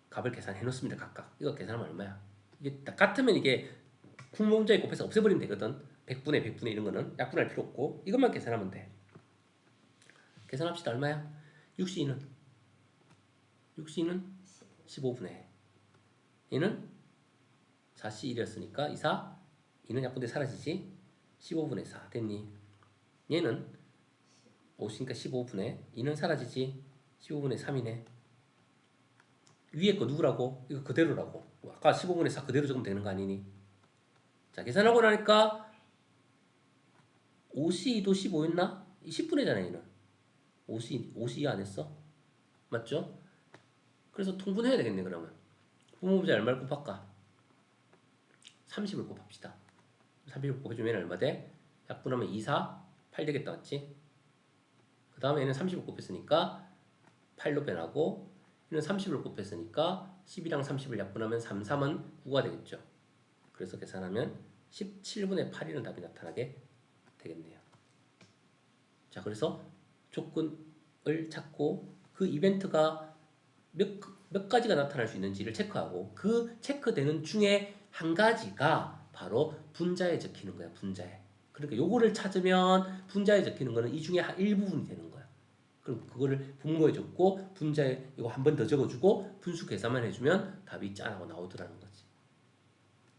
값을 계산해 놓습니다. 각각. 이거 계산하면 얼마야? 이게 딱 같으면 이게 국문자에 곱해서 없애버리면 되거든. 100분의 100분의 이런 거는 약분할 필요 없고 이것만 계산하면 돼. 계산합시다. 얼마야? 6C는 15분의 얘는 4C1이었으니까 2, 4 2는 약분돼 사라지지. 15분의 4 됐니? 얘는 5C니까 15분의 2는 사라지지. 15분의 3이네. 위에 거 누구라고? 이거 그대로라고. 아까 15분의 4 그대로 적으면 되는 거 아니니? 자, 계산하고 나니까 5C2도 15였나? 10분의잖아 얘는. 5C 안 했어? 맞죠? 그래서 통분해야 되겠네 그러면. 분모부자 얼마를 곱할까? 30을 곱합시다. 30을 곱해주면 얼마 돼? 약분하면 2, 4, 8 되겠다 맞지? 그 다음에 얘는 30을 곱했으니까 8로 변하고 얘는 30을 곱했으니까 10이랑 30을 약분하면 3, 3은 9가 되겠죠. 그래서 계산하면 17분의 8이라는 답이 나타나게 되겠네요. 자, 그래서 조건을 찾고 그 이벤트가 몇 가지가 나타날 수 있는지를 체크하고 그 체크되는 중에 한 가지가 바로 분자에 적히는 거야. 분자에. 그러니까 요거를 찾으면 분자에 적히는 거는 이 중에 일부분이 되는 거야. 그럼 그거를 분모해 줬고 분자에 이거 한 번 더 적어주고 분수 계산만 해주면 답이 짠 하고 나오더라는 거지.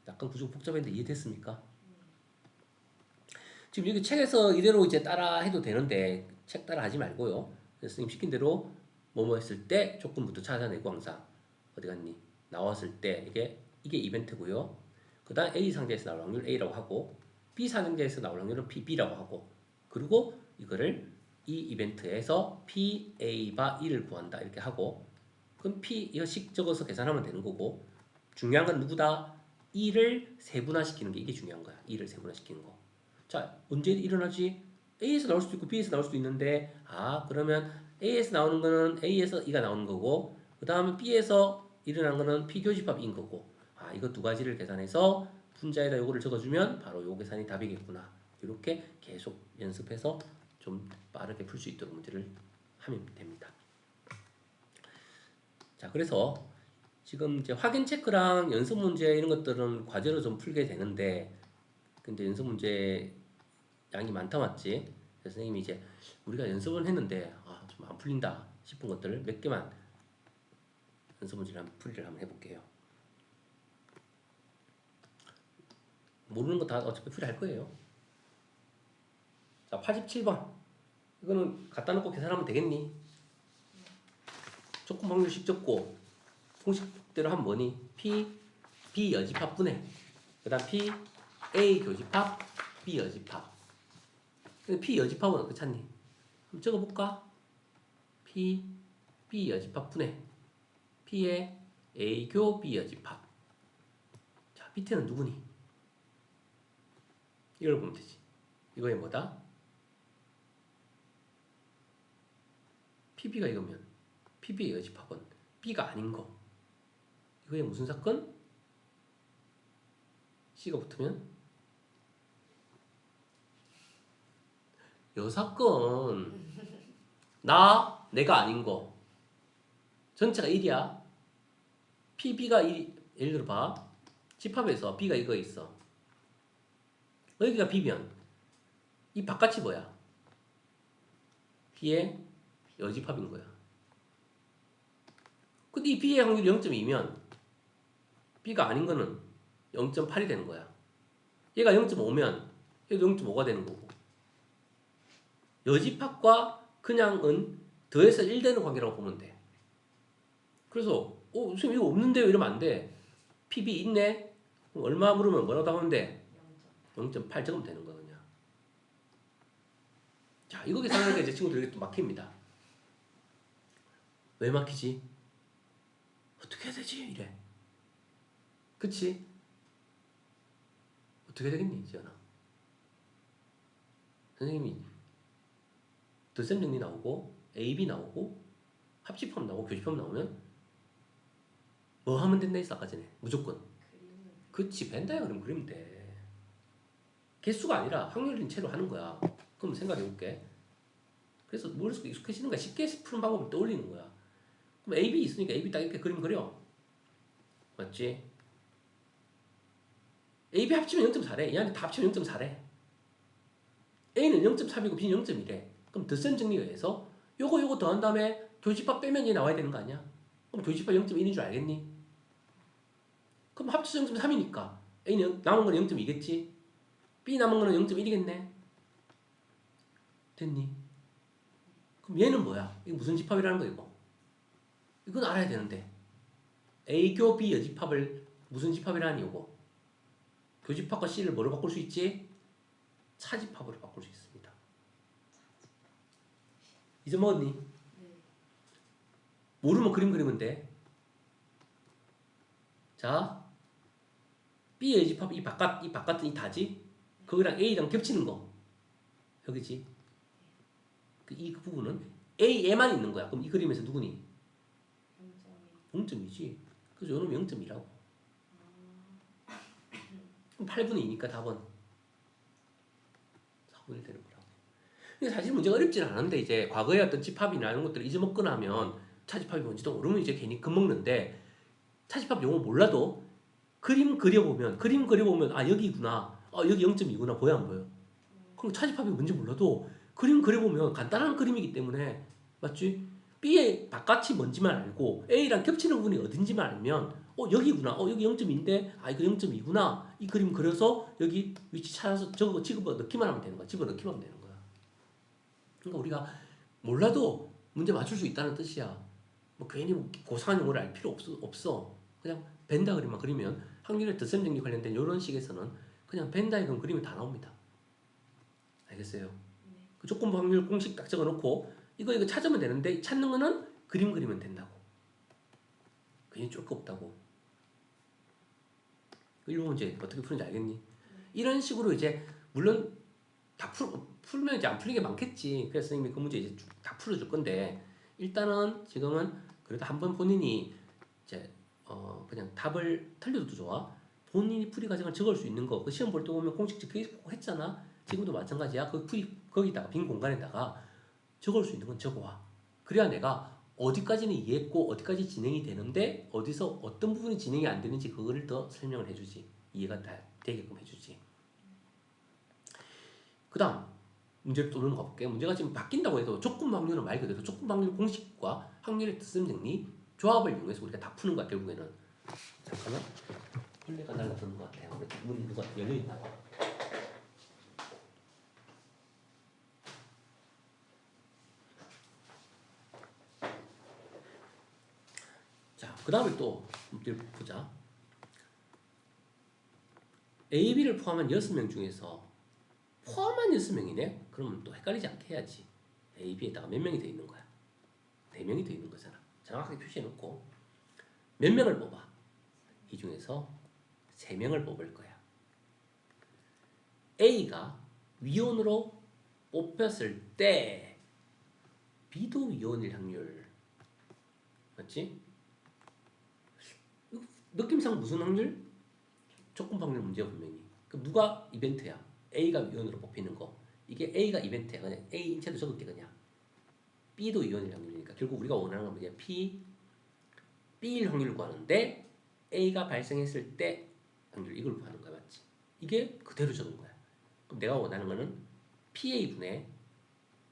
약간 구조가 복잡했는데 이해됐습니까? 지금 여기 책에서 이대로 이제 따라 해도 되는데 책 따라 하지 말고요. 선생님 시킨 대로 뭐뭐 했을 때 조건부터 찾아내고 항상 어디 갔니? 나왔을 때 이게 이벤트고요. 그 다음 A 상자에서 나올 확률 A라고 하고 B 상자에서 나올 확률은 B라고 하고 그리고 이거를 이 이벤트에서 P, A, 바 1을 구한다 이렇게 하고 그럼 P 이거씩 적어서 계산하면 되는 거고 중요한 건 누구다? 2를 세분화시키는 게 이게 중요한 거야. 2를 세분화시키는 거. 자, 언제 일어나지? A에서 나올 수도 있고 B에서 나올 수도 있는데 그러면 A에서 나오는 거는 A에서 2가 나오는 거고 그 다음에 B에서 일어난 거는 P 교집합 2인 거고 이거 두 가지를 계산해서 분자에다 요거를 적어주면 바로 요 계산이 답이겠구나. 이렇게 계속 연습해서 좀 빠르게 풀 수 있도록 문제를 하면 됩니다. 자, 그래서 지금 이제 확인 체크랑 연습 문제 이런 것들은 과제로 좀 풀게 되는데 근데 연습 문제 양이 많다 맞지? 그래서 선생님이 이제 우리가 연습은 했는데 좀 안 풀린다 싶은 것들을 몇 개만 연습 문제를 한번 풀이를 한번 해볼게요. 모르는 거 다 어차피 풀이할 거예요. 자, 87번 이거는 갖다 놓고 계산하면 되겠니? 조건 확률식 적고 공식대로 하면 뭐니? P, B 여집합 분해 그 다음 P, A 교집합, B 여집합 P 여집합은 어떻게 찾니? 한번 적어볼까? P, B 여집합 분해 P의 A교 B 여집합. 자, 밑에는 누구니? 이걸 보면 되지. 이거에 뭐다? PB가 이거면 PB의 여집합은 B가 아닌 거. 이거에 무슨 사건? C가 붙으면 여사건. 내가 아닌 거. 전체가 1이야. PB가 1, 예를 들어 봐. 집합에서 B가 이거 있어. 여기가 B면 이 바깥이 뭐야? B의 여집합인 거야. 근데 이 B의 확률이 0.2면 B가 아닌 거는 0.8이 되는 거야. 얘가 0.5면 얘도 0.5가 되는 거고. 여집합과 그냥은 더해서 1 되는 관계라고 보면 돼. 그래서 선생님 이거 없는데요? 이러면 안 돼. PB 있네? 그럼 얼마 물으면 뭐라고 답하면 돼? 0.8 적으면 되는 거야 그냥. 자, 이거 계산하니까 이제 친구들에게 또 막힙니다. 왜 막히지? 어떻게 해야 되지? 이래. 그치? 어떻게 되겠니 지연아? 선생님이 덧셈 정리 나오고 AB 나오고 합집합 나오고 교집합 나오면 뭐 하면 된다 했어 아까 전에 무조건. 그치, 벤다이어그램 그럼 그리면 돼. 개수가 아니라 확률인 채로 하는 거야. 그럼 생각해 볼게. 그래서 머릿속에 익숙해지는 거야. 쉽게 푸는 방법을 떠올리는 거야. 그럼 AB 있으니까 AB 딱 이렇게 그림 그려. 맞지? AB 합치면 0.4래. 얘한테 다 합치면 0.4래. A는 0.3이고 B는 0.1래. 그럼 덧셈 정리에 의해서 요거 더한 다음에 교집합 빼면 얘 나와야 되는 거 아니야? 그럼 교집합 0.1인 줄 알겠니? 그럼 합쳐서 0.3이니까 A는 남은 거는 0.2겠지? B 남은 거는 0.1이겠네? 됐니? 그럼 얘는 뭐야? 이거 무슨 집합이라는 거 이거? 이건 알아야 되는데 A교 B 여집합을 무슨 집합이라니 이거? 교집합과 C를 뭐로 바꿀 수 있지? 차집합으로 바꿀 수 있습니다. 잊어먹었니? 네. 모르면 그림 그리면 돼. 자, B의 집합 이 바깥은 이 다지? 거기랑 A랑 겹치는 거 여기지? 이 부분은 A에만 있는 거야. 그럼 이 그림에서 누구니? 0.2지. 그래서 요놈 0.2라고. 그럼 8분의 2니까 답은 4분의 1 되는 거라고. 근데 사실 문제가 어렵진 않은데 이제 과거의 어떤 집합이나 이런 것들을 잊어먹거나 하면 차집합이 뭔지도 모르면 이제 괜히 겁먹는데 차집합 용어 몰라도 그림 그려보면 아 여기구나. 여기 0.2구나. 보여 안 보여? 그럼 차집합이 뭔지 몰라도 그림 그려보면 간단한 그림이기 때문에 맞지? B의 바깥이 뭔지만 알고 A랑 겹치는 부분이 어딘지만 알면 여기구나. 여기 0.2인데 이거 0.2구나. 이 그림 그려서 여기 위치 찾아서 저거 집어 넣기만 하면 되는 거야. 집어 넣기만 하면 되는 거야. 그러니까 우리가 몰라도 문제 맞출 수 있다는 뜻이야. 뭐 괜히 고상한 용어를 알 필요 없어. 그냥 벤 다이그램만 그리면 확률의 덧셈 정리 관련된 이런 식에서는 그냥 벤 다이그램 그리면 다 나옵니다. 알겠어요? 그 조건부 확률 공식 딱 적어놓고 이거 찾으면 되는데 찾는 거는 그림 그리면 된다고. 괜히 쫄 거 없다고. 이런 문제 어떻게 푸는지 알겠니? 이런 식으로 이제 물론 다 풀면 이제 안 풀린 게 많겠지. 그래서 선생님이 그 문제 이제 다 풀어줄 건데 일단은 지금은 그래도 한번 본인이 이제 그냥 답을 틀려도 좋아. 본인이 풀이 과정을 적을 수 있는 거. 그 시험 볼 때 보면 공식적 계속 했잖아. 지금도 마찬가지야. 그 거기다가 빈 공간에다가 적을 수 있는 건 적어와. 그래야 내가 어디까지는 이해했고 어디까지 진행이 되는데 어디서 어떤 부분이 진행이 안 되는지 그거를 더 설명을 해주지. 이해가 다 되게끔 해주지. 그 다음 문제를 또 넘어가 볼게요. 문제가 지금 바뀐다고 해도 조건 확률은 말 그대로 조건 확률 공식과 확률의 덧셈 정리 조합을 이용해서 우리가 다 푸는 거야. 결국에는. 잠깐만. 벌레가 날라드는 것 같아요. 문이 누가 열려있나 봐. 자, 그 다음에 또 문제를 보자. A, B를 포함한 6명 중에서 포함한 6명이네? 그러면 또 헷갈리지 않게 해야지. A, B에다가 몇 명이 더 있는 거야? 4명이 더 있는 거잖아. 정확하게 표시해놓고 몇 명을 뽑아? 이 중에서 3명을 뽑을 거야. A가 위원으로 뽑혔을 때 B도 위원일 확률 맞지? 느낌상 무슨 확률? 조건 확률 문제야 분명히. 그럼 누가 이벤트야? A가 위원으로 뽑히는 거. 이게 A가 이벤트야. 그냥 A 인체도 적을게 그냥. B도 위원일 확률이니까 결국 우리가 원하는 건 뭐냐? B일 확률을 구하는데 A가 발생했을 때 확률 이걸 구하는 거야 맞지? 이게 그대로 적은 거야. 그럼 내가 원하는 거는 PA분의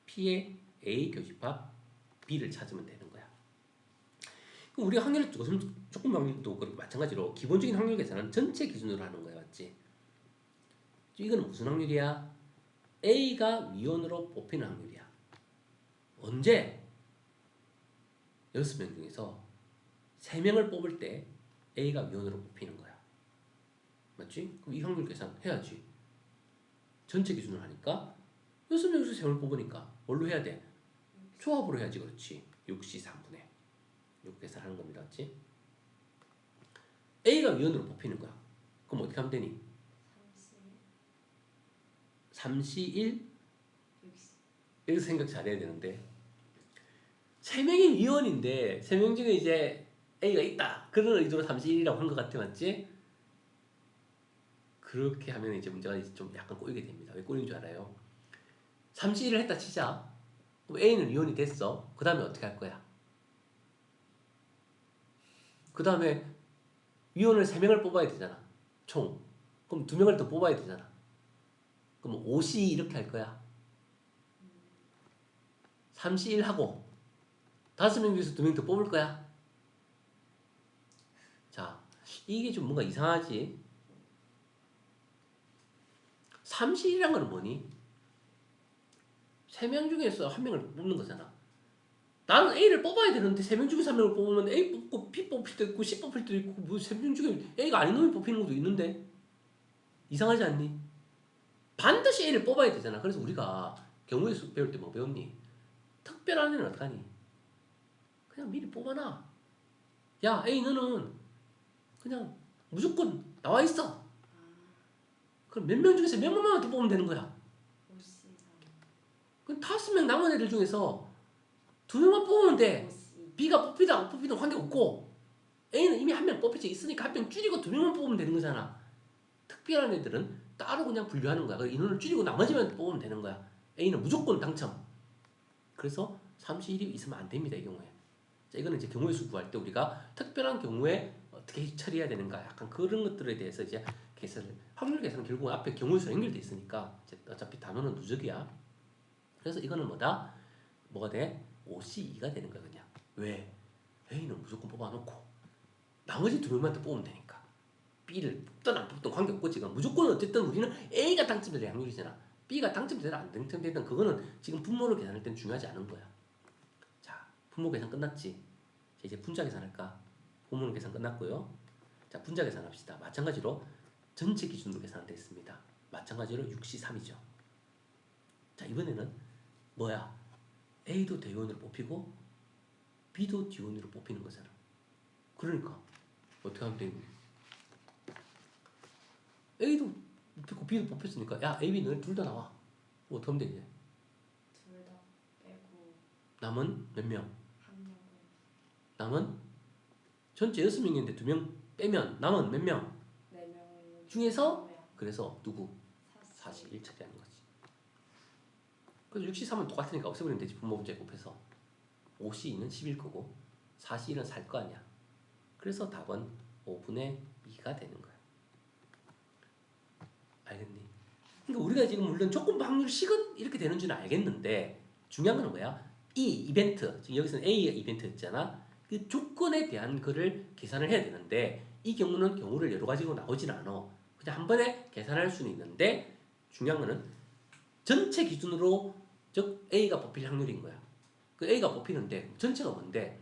P의 A 교집합 B를 찾으면 되는 거야. 그럼 우리 확률 조건 확률도 마찬가지로 기본적인 확률 계산은 전체 기준으로 하는 거야 맞지? 이거는 무슨 확률이야? A가 위원으로 뽑히는 확률이야. 언제? 6명 중에서 3명을 뽑을 때 A가 위원으로 뽑히는 거야. 맞지? 그럼 이 확률 계산 해야지. 전체 기준으로 하니까 6명 중에서 3명을 뽑으니까 뭘로 해야 돼? 조합으로 해야지. 그렇지. 6C 3분의 6 계산하는 겁니다. 맞지? A가 위원으로 뽑히는 거야. 그럼 어떻게 하면 되니? 3C 1 이렇게 생각 잘해야 되는데 3명이 위원인데 3명 중에 이제 A가 있다. 그런 의도로 3C 1이라고 한 것 같아. 맞지? 그렇게 하면 이제 문제가 좀 약간 꼬이게 됩니다. 왜 꼬이는 줄 알아요? 3C 1을 했다 치자. 그럼 A는 위원이 됐어. 그 다음에 어떻게 할 거야? 그 다음에 위원을 3명을 뽑아야 되잖아. 총. 그럼 2명을 더 뽑아야 되잖아. 그럼 5C 이렇게 할 거야. 3C1 하고 5명 중에서 2명 더 뽑을 거야. 자, 이게 좀 뭔가 이상하지? 3C1이란 건 뭐니? 3명 중에서 1명을 뽑는 거잖아. 나는 A를 뽑아야 되는데 3명 중에서 1명을 뽑으면 A 뽑고 B 뽑힐 때도 있고 C 뽑힐 때도 있고 뭐 3명 중에 A가 아닌 놈이 뽑히는 것도 있는데 이상하지 않니? 반드시 A를 뽑아야 되잖아. 그래서 우리가 경우의 수 배울 때 뭐 배웠니? 특별한 애는 어떡하니? 그냥 미리 뽑아놔. 야, A 너는 그냥 무조건 나와 있어. 그럼 몇 명 중에서 몇 명만 더 뽑으면 되는 거야. 그럼 5명 남은 애들 중에서 2명만 뽑으면 돼. B가 뽑히든 안 뽑히든 관계없고 A는 이미 1명 뽑혀져 있으니까 1명 줄이고 2명만 뽑으면 되는 거잖아. 특별한 애들은 따로 그냥 분류하는 거야. 인원을 줄이고 나머지만 뽑으면 되는 거야. A는 무조건 당첨. 그래서 3C1이 있으면 안 됩니다. 이 경우에. 자, 이거는 이제 경우의 수 구할 때 우리가 특별한 경우에 어떻게 처리해야 되는가 약간 그런 것들에 대해서 이제 계산을 확률 계산은 결국 앞에 경우의 수 연결돼 있으니까 어차피 단어는 누적이야. 그래서 이거는 뭐다? 뭐가 돼? OC2가 되는 거야 그냥. 왜? A는 무조건 뽑아놓고 나머지 2명만 더 뽑으면 되니까. B를 뽑든 안 뽑든 관계없고 지금 무조건 어쨌든 우리는 A가 당첨될 확률이잖아. B가 당첨되든 안 당첨되든 그거는 지금 분모를 계산할 땐 중요하지 않은 거야. 자, 분모 계산 끝났지? 자, 이제 분자 계산할까? 분모 계산 끝났고요. 자, 분자 계산합시다. 마찬가지로 전체 기준으로 계산되어 있습니다. 마찬가지로 6C3이죠. 자, 이번에는 뭐야? A도 대의원으로 뽑히고 B도 지원으로 뽑히는 거잖아. 그러니까 어떻게 하면 되니? A도 뽑히고 B도 뽑혔으니까 야 A, B 너희 둘 다 나와. 뭐 어떻게 하면 되지? 둘 다 빼고 남은 몇 명? 한 명은 남은 전체 6명인데 2명 빼면 남은 몇 명? 4명 중에서 그래서 누구? 41 41 처리하는 거지. 그래서 63은 똑같으니까 없애버리면 되지. 분모분자에 곱해서 5C는 10일 거고 4C는 살 거 아니야. 그래서 답은 5분의 2가 되는 거야. 알겠니? 그러니까 우리가 지금 물론 조건부 확률식은 이렇게 되는 줄은 알겠는데 중요한 건 뭐야? 이 이벤트, 지금 여기서는 A의 이벤트였잖아. 그 조건에 대한 거를 계산을 해야 되는데 이 경우는 경우를 여러 가지로 나오진 않아. 그냥 한 번에 계산할 수는 있는데 중요한 거는 전체 기준으로 즉 A가 뽑힐 확률인 거야. 그 A가 뽑히는데 전체가 뭔데?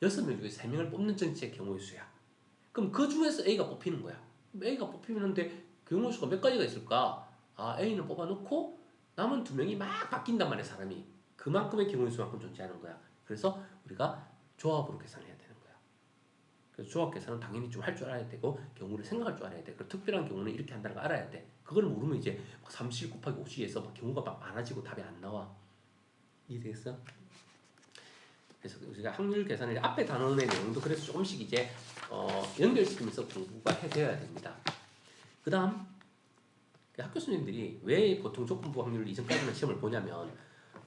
6명 중에 3명을 뽑는 전체 경우의 수야. 그럼 그 중에서 A가 뽑히는 거야. A가 뽑히는데 경우의 수가 몇 가지가 있을까? 아, A는 뽑아놓고 남은 2명이 막 바뀐단 말이야, 사람이. 그만큼의 경우의 수만큼 존재하는 거야. 그래서 우리가 조합으로 계산해야 되는 거야. 그래서 조합 계산은 당연히 좀 할 줄 알아야 되고 경우를 생각할 줄 알아야 돼. 그리고 특별한 경우는 이렇게 한다는 걸 알아야 돼. 그걸 모르면 이제 30 곱하기 50에서 막 경우가 막 많아지고 답이 안 나와. 이해되겠어? 그래서 우리가 확률 계산을 앞에 단원의 내용도 그래서 조금씩 이제 연결시키면서 공부가 해야 됩니다. 그 다음 학교 선생님들이 왜 보통 조건부 확률을 이전까지는 시험을 보냐면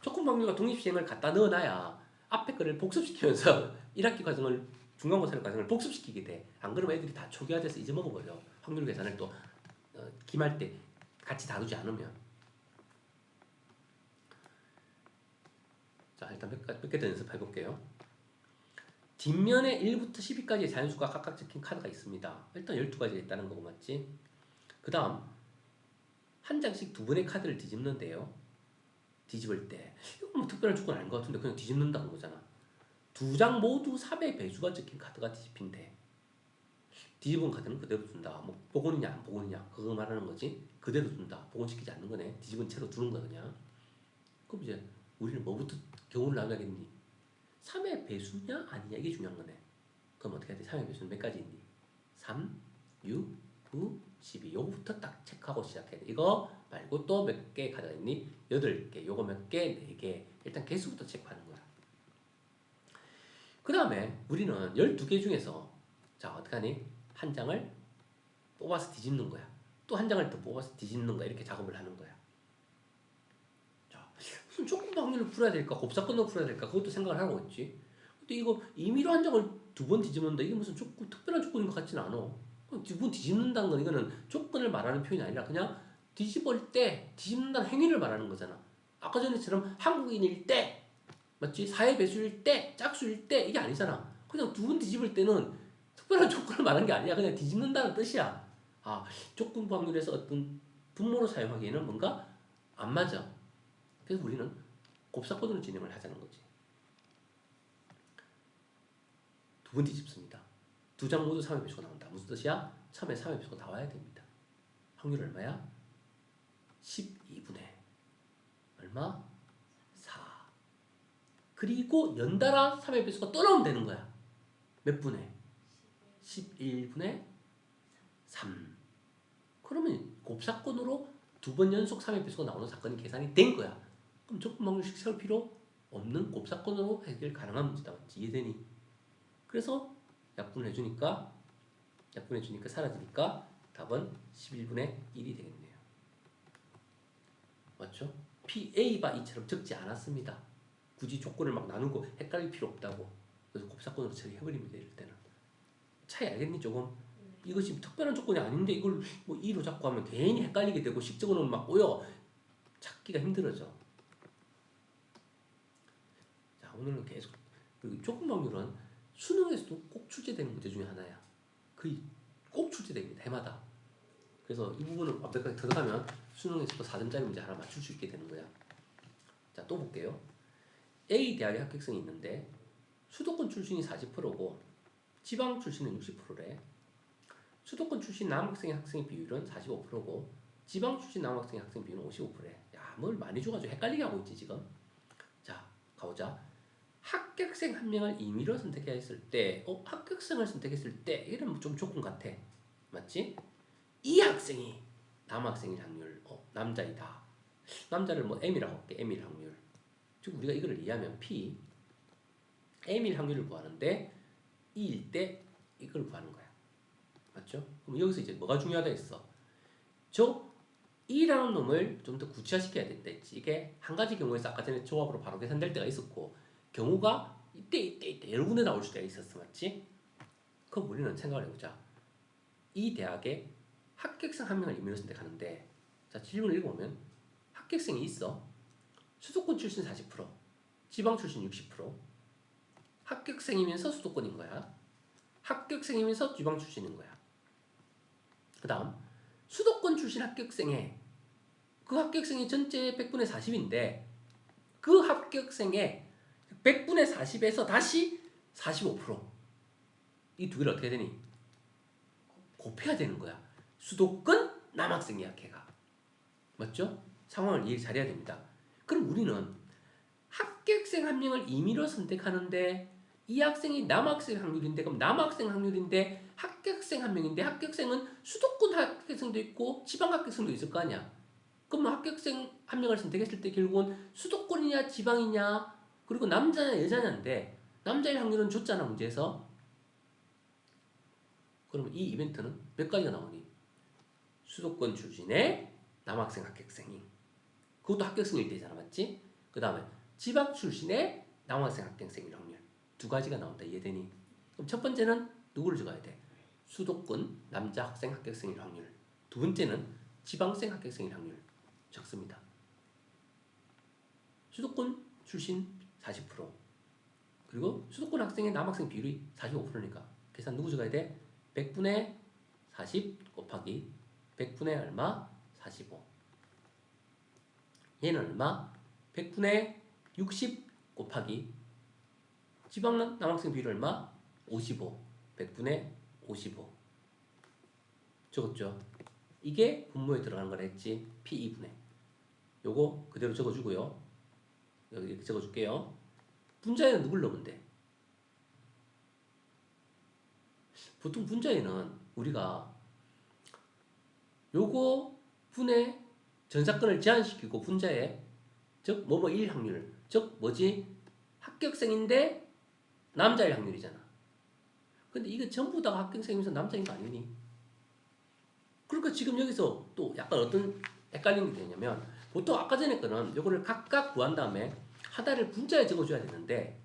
조건부 확률과 독립시행을 갖다 넣어놔야 앞에 거를 복습시키면서 1학기 과정을 중간고사 과정을 복습시키게 돼. 안 그러면 애들이 다 초기화돼서 잊어먹어버려. 확률 계산을 또 기말 때 같이 다루지 않으면. 자, 일단 몇 개 더 연습해볼게요. 뒷면에 1부터 12까지의 자연수가 각각 적힌 카드가 있습니다. 일단 12가지가 있다는 거고 맞지? 그 다음 한 장씩 2번의 카드를 뒤집는데요. 뒤집을 때 이거 뭐 특별한 조건 아닌 것 같은데 그냥 뒤집는다는 거잖아. 2장 모두 3의 배수가 적힌 카드가 뒤집힌대. 뒤집은 카드는 그대로 둔다. 뭐 복원이냐 안 복원이냐 그거 말하는 거지. 그대로 둔다. 복원시키지 않는 거네. 뒤집은 채로 두는 거야 그냥. 그럼 이제 우리는 뭐부터 경우를 나눠야겠니? 3의 배수냐 아니냐 이게 중요한 거네. 그럼 어떻게 해야 돼? 3의 배수는 몇 가지 있니? 3, 6, 9, 12 요거부터 딱 체크하고 시작해야 돼. 이거 말고 또 몇 개 카드가 있니? 8개. 요거 몇 개? 4개. 일단 개수부터 체크하는 거야. 그 다음에 우리는 12개 중에서 자 어떻게 하니? 한 장을 뽑아서 뒤집는 거야. 또 한 장을 더 뽑아서 뒤집는 거야. 이렇게 작업을 하는 거야. 자, 무슨 조건부 확률을 풀어야 될까? 곱사건으로 풀어야 될까? 그것도 생각을 하고 있지. 근데 이거 임의로 한 장을 2번 뒤집는다. 이게 무슨 특별한 조건인 것 같지는 않아. 2번 뒤집는다는 건 이거는 조건을 말하는 표현이 아니라 그냥 뒤집을 때 뒤집는다는 행위를 말하는 거잖아. 아까 전에처럼 한국인일 때 맞지? 4의 배수일 때, 짝수일 때 이게 아니잖아. 그냥 두 번 뒤집을 때는 특별한 조건을 말한 게 아니야. 그냥 뒤집는다는 뜻이야. 아, 조건부 확률에서 어떤 분모로 사용하기에는 뭔가 안 맞아. 그래서 우리는 곱사건으로 진행을 하자는 거지. 두 번 뒤집습니다. 두 장 모두 3의 배수가 나온다. 무슨 뜻이야? 처음에 3의 배수가 나와야 됩니다. 확률 얼마야? 12분의 얼마? 4. 그리고 연달아 3의 배수가 또 나오면 되는 거야. 몇 분의? 11분의 3. 그러면 곱사건으로 두 번 연속 3의 배수가 나오는 사건이 계산이 된 거야. 그럼 조건 방정식 세울 필요 없는 곱사건으로 해결 가능한 문제다. 맞지? 이해되니? 그래서 약분을 해주니까 사라지니까 답은 11분의 1이 되겠네요. 맞죠? PA가 이처럼 적지 않았습니다. 굳이 조건을 막 나누고 헷갈릴 필요 없다고. 그래서 곱사건으로 처리해버립니다. 이럴 때는. 차이 알겠니 조금? 이거 지금 특별한 조건이 아닌데 이걸 뭐 2로 잡고 하면 괜히 헷갈리게 되고 식적으로는 막 꼬여. 찾기가 힘들어져. 자, 오늘은 계속 그리고 조건 확률은 수능에서도 꼭 출제되는 문제 중에 하나야. 거의 꼭 출제됩니다. 해마다. 그래서 이 부분을 완벽하게 들어가면 수능에서도 4점짜리 문제 하나 맞출 수 있게 되는 거야. 자, 또 볼게요. A 대학의 합격생이 있는데 수도권 출신이 40%고 지방 출신은 60%래. 수도권 출신 남학생의 학생 비율은 45%고 지방 출신 남학생의 학생 비율은 55%래. 야, 뭘 많이 줘가지고 헷갈리게 하고 있지 지금. 자, 가보자. 합격생 한 명을 임의로 선택했을 때, 합격생을 선택했을 때 이런 좀 조건 같아. 맞지? 이 학생이 남학생일 확률, 남자이다. 남자를 뭐 M이라고 할게. M일 확률. 즉 우리가 이거를 이해하면 P, M일 확률을 구하는데 E일 때 이걸 구하는 거야. 맞죠? 그럼 여기서 이제 뭐가 중요하다 했어? 저 E라는 놈을 좀 더 구체화시켜야 된다 했지. 이게 한 가지 경우에서 아까 전에 조합으로 바로 계산될 때가 있었고 경우가 이때 여러 군데 나올 수가 있었어. 맞지? 그럼 우리는 생각을 해보자. 이 대학에 합격생 한 명을 임의로 선택하는데 자, 질문을 읽어보면 합격생이 있어. 수도권 출신 40%, 지방 출신 60%. 합격생이면서 수도권인 거야. 합격생이면서 지방 출신인 거야. 그 다음 수도권 출신 합격생에 그 합격생이 전체 100분의 40인데 그 합격생의 100분의 40에서 다시 45%. 이 두 개를 어떻게 되니? 곱해야 되는 거야. 수도권 남학생이야 걔가. 맞죠? 상황을 이해 잘해야 됩니다. 그럼 우리는 합격생 한 명을 임의로 선택하는데 이 학생이 남학생 확률인데 그럼 남학생 확률인데 합격생 한 명인데 합격생은 수도권 합격생도 있고 지방 합격생도 있을 거 아니야. 그럼 합격생 한 명을 선택했을 때 결국은 수도권이냐 지방이냐 그리고 남자냐 여자냐인데 남자의 확률은 줬잖아 문제에서. 그러면 이 이벤트는 몇 가지가 나오니? 수도권 출신의 남학생 합격생이 그것도 합격생일 때잖아. 맞지? 그 다음에 지방 출신의 남학생 합격생일 확률 두 가지가 나온다. 이해되니? 그럼 첫 번째는 누구를 적어야 돼? 수도권 남자 학생 합격생일 확률. 두 번째는 지방생 합격생일 확률 적습니다. 수도권 출신 40% 그리고 수도권 학생의 남학생 비율이 45%니까 계산 누구 적어야 돼? 100분의 40 곱하기 100분의 얼마? 45. 얘는 얼마? 100분의 60 곱하기 지방 남학생 비율 얼마? 55. 100분의 55. 적었죠? 이게 분모에 들어가는 걸 했지. P2분의. 요거 그대로 적어주고요. 여기 이렇게 적어줄게요. 분자에는 누굴 넣으면 돼? 보통 분자에는 우리가 요거 분의 전사건을 제한시키고 분자에 즉 뭐뭐 1 확률 즉 뭐지? 합격생인데 남자일 확률이잖아. 근데 이거 전부 다 합격생이면서 남자인 거 아니니? 그러니까 지금 여기서 또 약간 어떤 헷갈리는 게 되냐면 보통 아까 전에 거는 요거를 각각 구한 다음에 하나를 분자에 적어줘야 되는데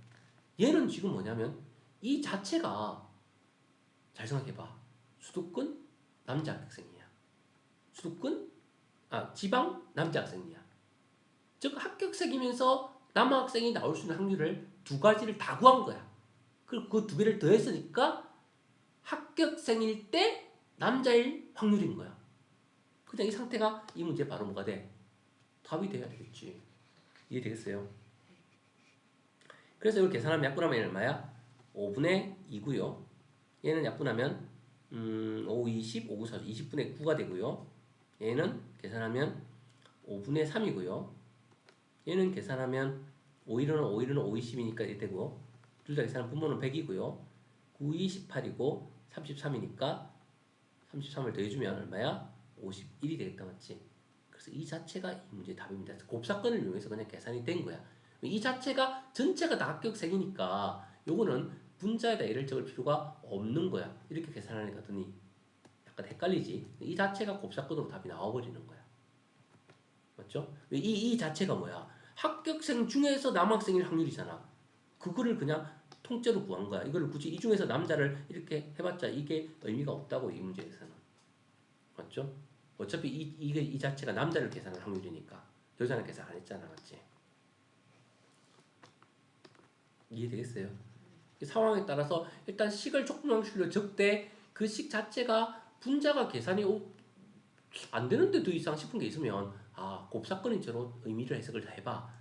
얘는 지금 뭐냐면 이 자체가 잘 생각해봐. 수도권 남자 합격생이야. 수도권 지방 남자 학생이야. 즉 합격생이면서 남학생이 나올 수 있는 확률을 두 가지를 다 구한 거야. 그리고 그 두 개를 더했으니까 합격생일 때 남자일 확률인 거야. 그냥 이 상태가 이 문제 바로 뭐가 돼? 답이 돼야 되겠지. 이해되겠어요? 그래서 이걸 계산하면 약분하면 얼마야? 5분의 2고요. 얘는 약분하면 5, 20, 5, 4, 20분의 9가 되고요. 얘는 계산하면 5분의 3이고요. 얘는 계산하면 5, 1은 5, 1은 5, 20이니까 이렇게 되고 둘 다 계산하면 분모는 100이고요. 9, 2, 18이고 33이니까 33을 더해주면 얼마야? 51이 되겠다 맞지? 그래서 이 자체가 이 문제의 답입니다. 곱사건을 이용해서 그냥 계산이 된 거야. 이 자체가 전체가 다 합격생이니까 요거는 분자에다 얘를 적을 필요가 없는 거야. 이렇게 계산하니까 더니 약간 헷갈리지? 이 자체가 곱사건으로 답이 나와버리는 거야. 맞죠? 이 자체가 뭐야? 합격생 중에서 남학생일 확률이잖아. 그거를 그냥 통째로 구한 거야. 이걸 굳이 이 중에서 남자를 이렇게 해봤자 이게 의미가 없다고 이 문제에서는. 맞죠? 어차피 이 자체가 남자를 계산할 확률이니까 여자는 계산 안 했잖아. 맞지? 이해되겠어요? 이 상황에 따라서 일단 식을 조금씩로 적되 그 식 자체가 분자가 계산이 안 되는데 더 이상 싶은 게 있으면 곱사건인 채로 의미를 해석을 해봐.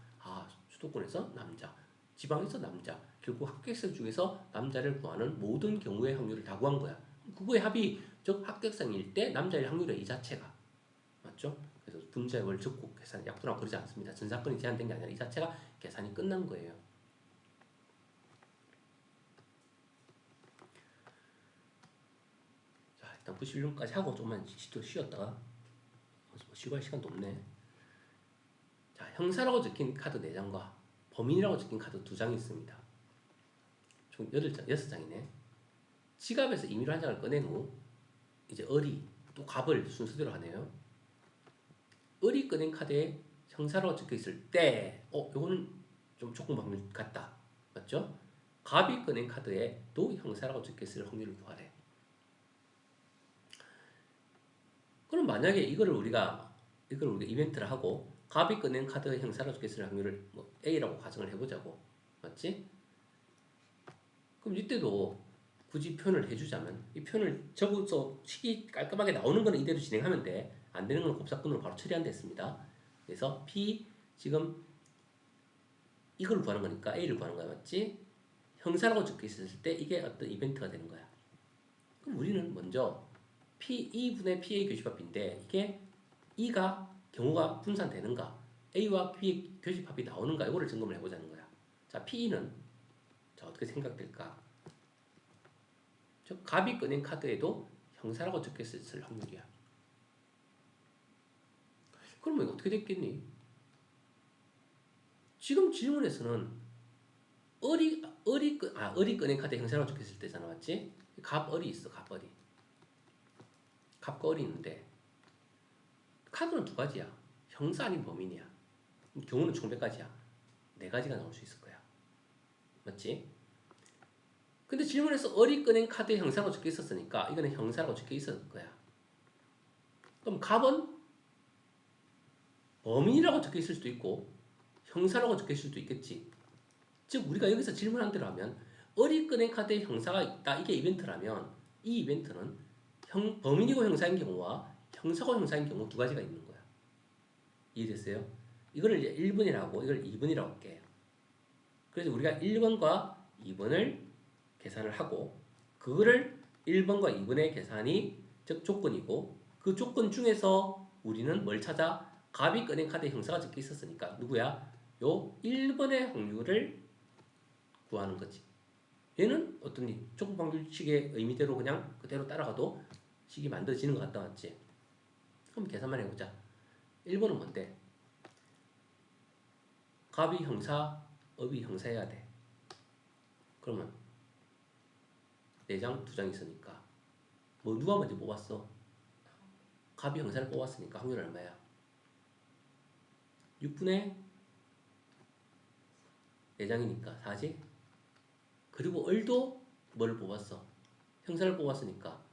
수도권에서 남자, 지방에서 남자, 결국 합격생 중에서 남자를 구하는 모든 경우의 확률을 다 구한 거야. 그거의 합이 즉 합격생일 때 남자일 확률의 이 자체가 맞죠? 그래서 분자율을 적고 계산 약분하고 그러지 않습니다. 전 사건이 제한된 게 아니라 이 자체가 계산이 끝난 거예요. 자, 일단 91년까지 하고 좀만 쉬었다가 쉬고 할 시간도 없네. 자, 형사라고 적힌 카드 4장과 범인이라고 적힌 카드 2장이 있습니다. 총 6장이네. 지갑에서 임의로 한 장을 꺼낸 후 이제 을이 또 갑을 순서대로 하네요. 을이 꺼낸 카드에 형사라고 적혀 있을 때 요거는 좀 조금 확률 같다. 맞죠? 갑이 꺼낸 카드에 또 형사라고 적혀 있을 확률을 구하래. 그럼 만약에 이거를 우리가 이벤트를 하고 갑이 꺼낸 카드에 형사라고 적혀 있을 확률을 A라고 가정을 해보자고. 맞지? 그럼 이때도 굳이 표현을 해주자면 이 표현을 적어서 식이 깔끔하게 나오는 거는 이대로 진행하면 돼. 안 되는 건 곱사건으로 바로 처리한다 했습니다. 그래서 P 지금 이걸 구하는 거니까 A를 구하는 거야. 맞지? 형사라고 적혀 있었을 때 이게 어떤 이벤트가 되는 거야. 그럼 우리는 먼저 P 2분의 PA 교집합인데 이게 E가 경우가 분산되는가 A와 B의 교집합이 나오는가 이거를 점검을 해보자는 거야. 자, P는 자 어떻게 생각될까? 즉 갑이 꺼낸 카드에도 형사라고 적혀있을 확률이야. 그러면 이거 어떻게 됐겠니? 지금 질문에서는 을이 꺼낸 카드에 형사라고 적혀있을 때잖아. 맞지? 갑을이 있어. 갑을이. 갑과 을이 있는데 카드는 두 가지야. 형사 아닌 범인이야. 경우는 총 몇 가지야? 4가지가 나올 수 있을 거야. 맞지? 근데 질문에서 을이 꺼낸 카드에 형사라고 적혀 있었으니까 이거는 형사라고 적혀 있었을 거야. 그럼 갑은 범인이라고 적혀 있을 수도 있고 형사라고 적혀 있을 수도 있겠지. 즉 우리가 여기서 질문한 대로 하면 을이 꺼낸 카드에 형사가 있다. 이게 이벤트라면 이 이벤트는 범인이고 형사인 경우와 형사고 형사인 경우 두 가지가 있는 거야. 이해됐어요? 이거를 이제 1번이라고 이걸 2번이라고 할게요. 그래서 우리가 1번과 2번을 계산을 하고 그거를 1번과 2번의 계산이 즉 조건이고 그 조건 중에서 우리는 뭘 찾아? 갑이 꺼낸 카드에 형사가 적혀 있었으니까 누구야? 요 1번의 확률을 구하는 거지. 얘는 어떤 조건 확률식의 의미대로 그냥 그대로 따라가도 식이 만들어지는 것 같다 맞지? 그럼 계산만 해보자. 1번은 뭔데? 갑이 형사, 업이 형사해야 돼. 그러면 4장, 2장 있으니까 누가 먼저 뽑았어? 갑이 형사를 뽑았으니까 확률 얼마야? 6분의 4장이니까 4지? 그리고 을도 뭐를 뽑았어? 형사를 뽑았으니까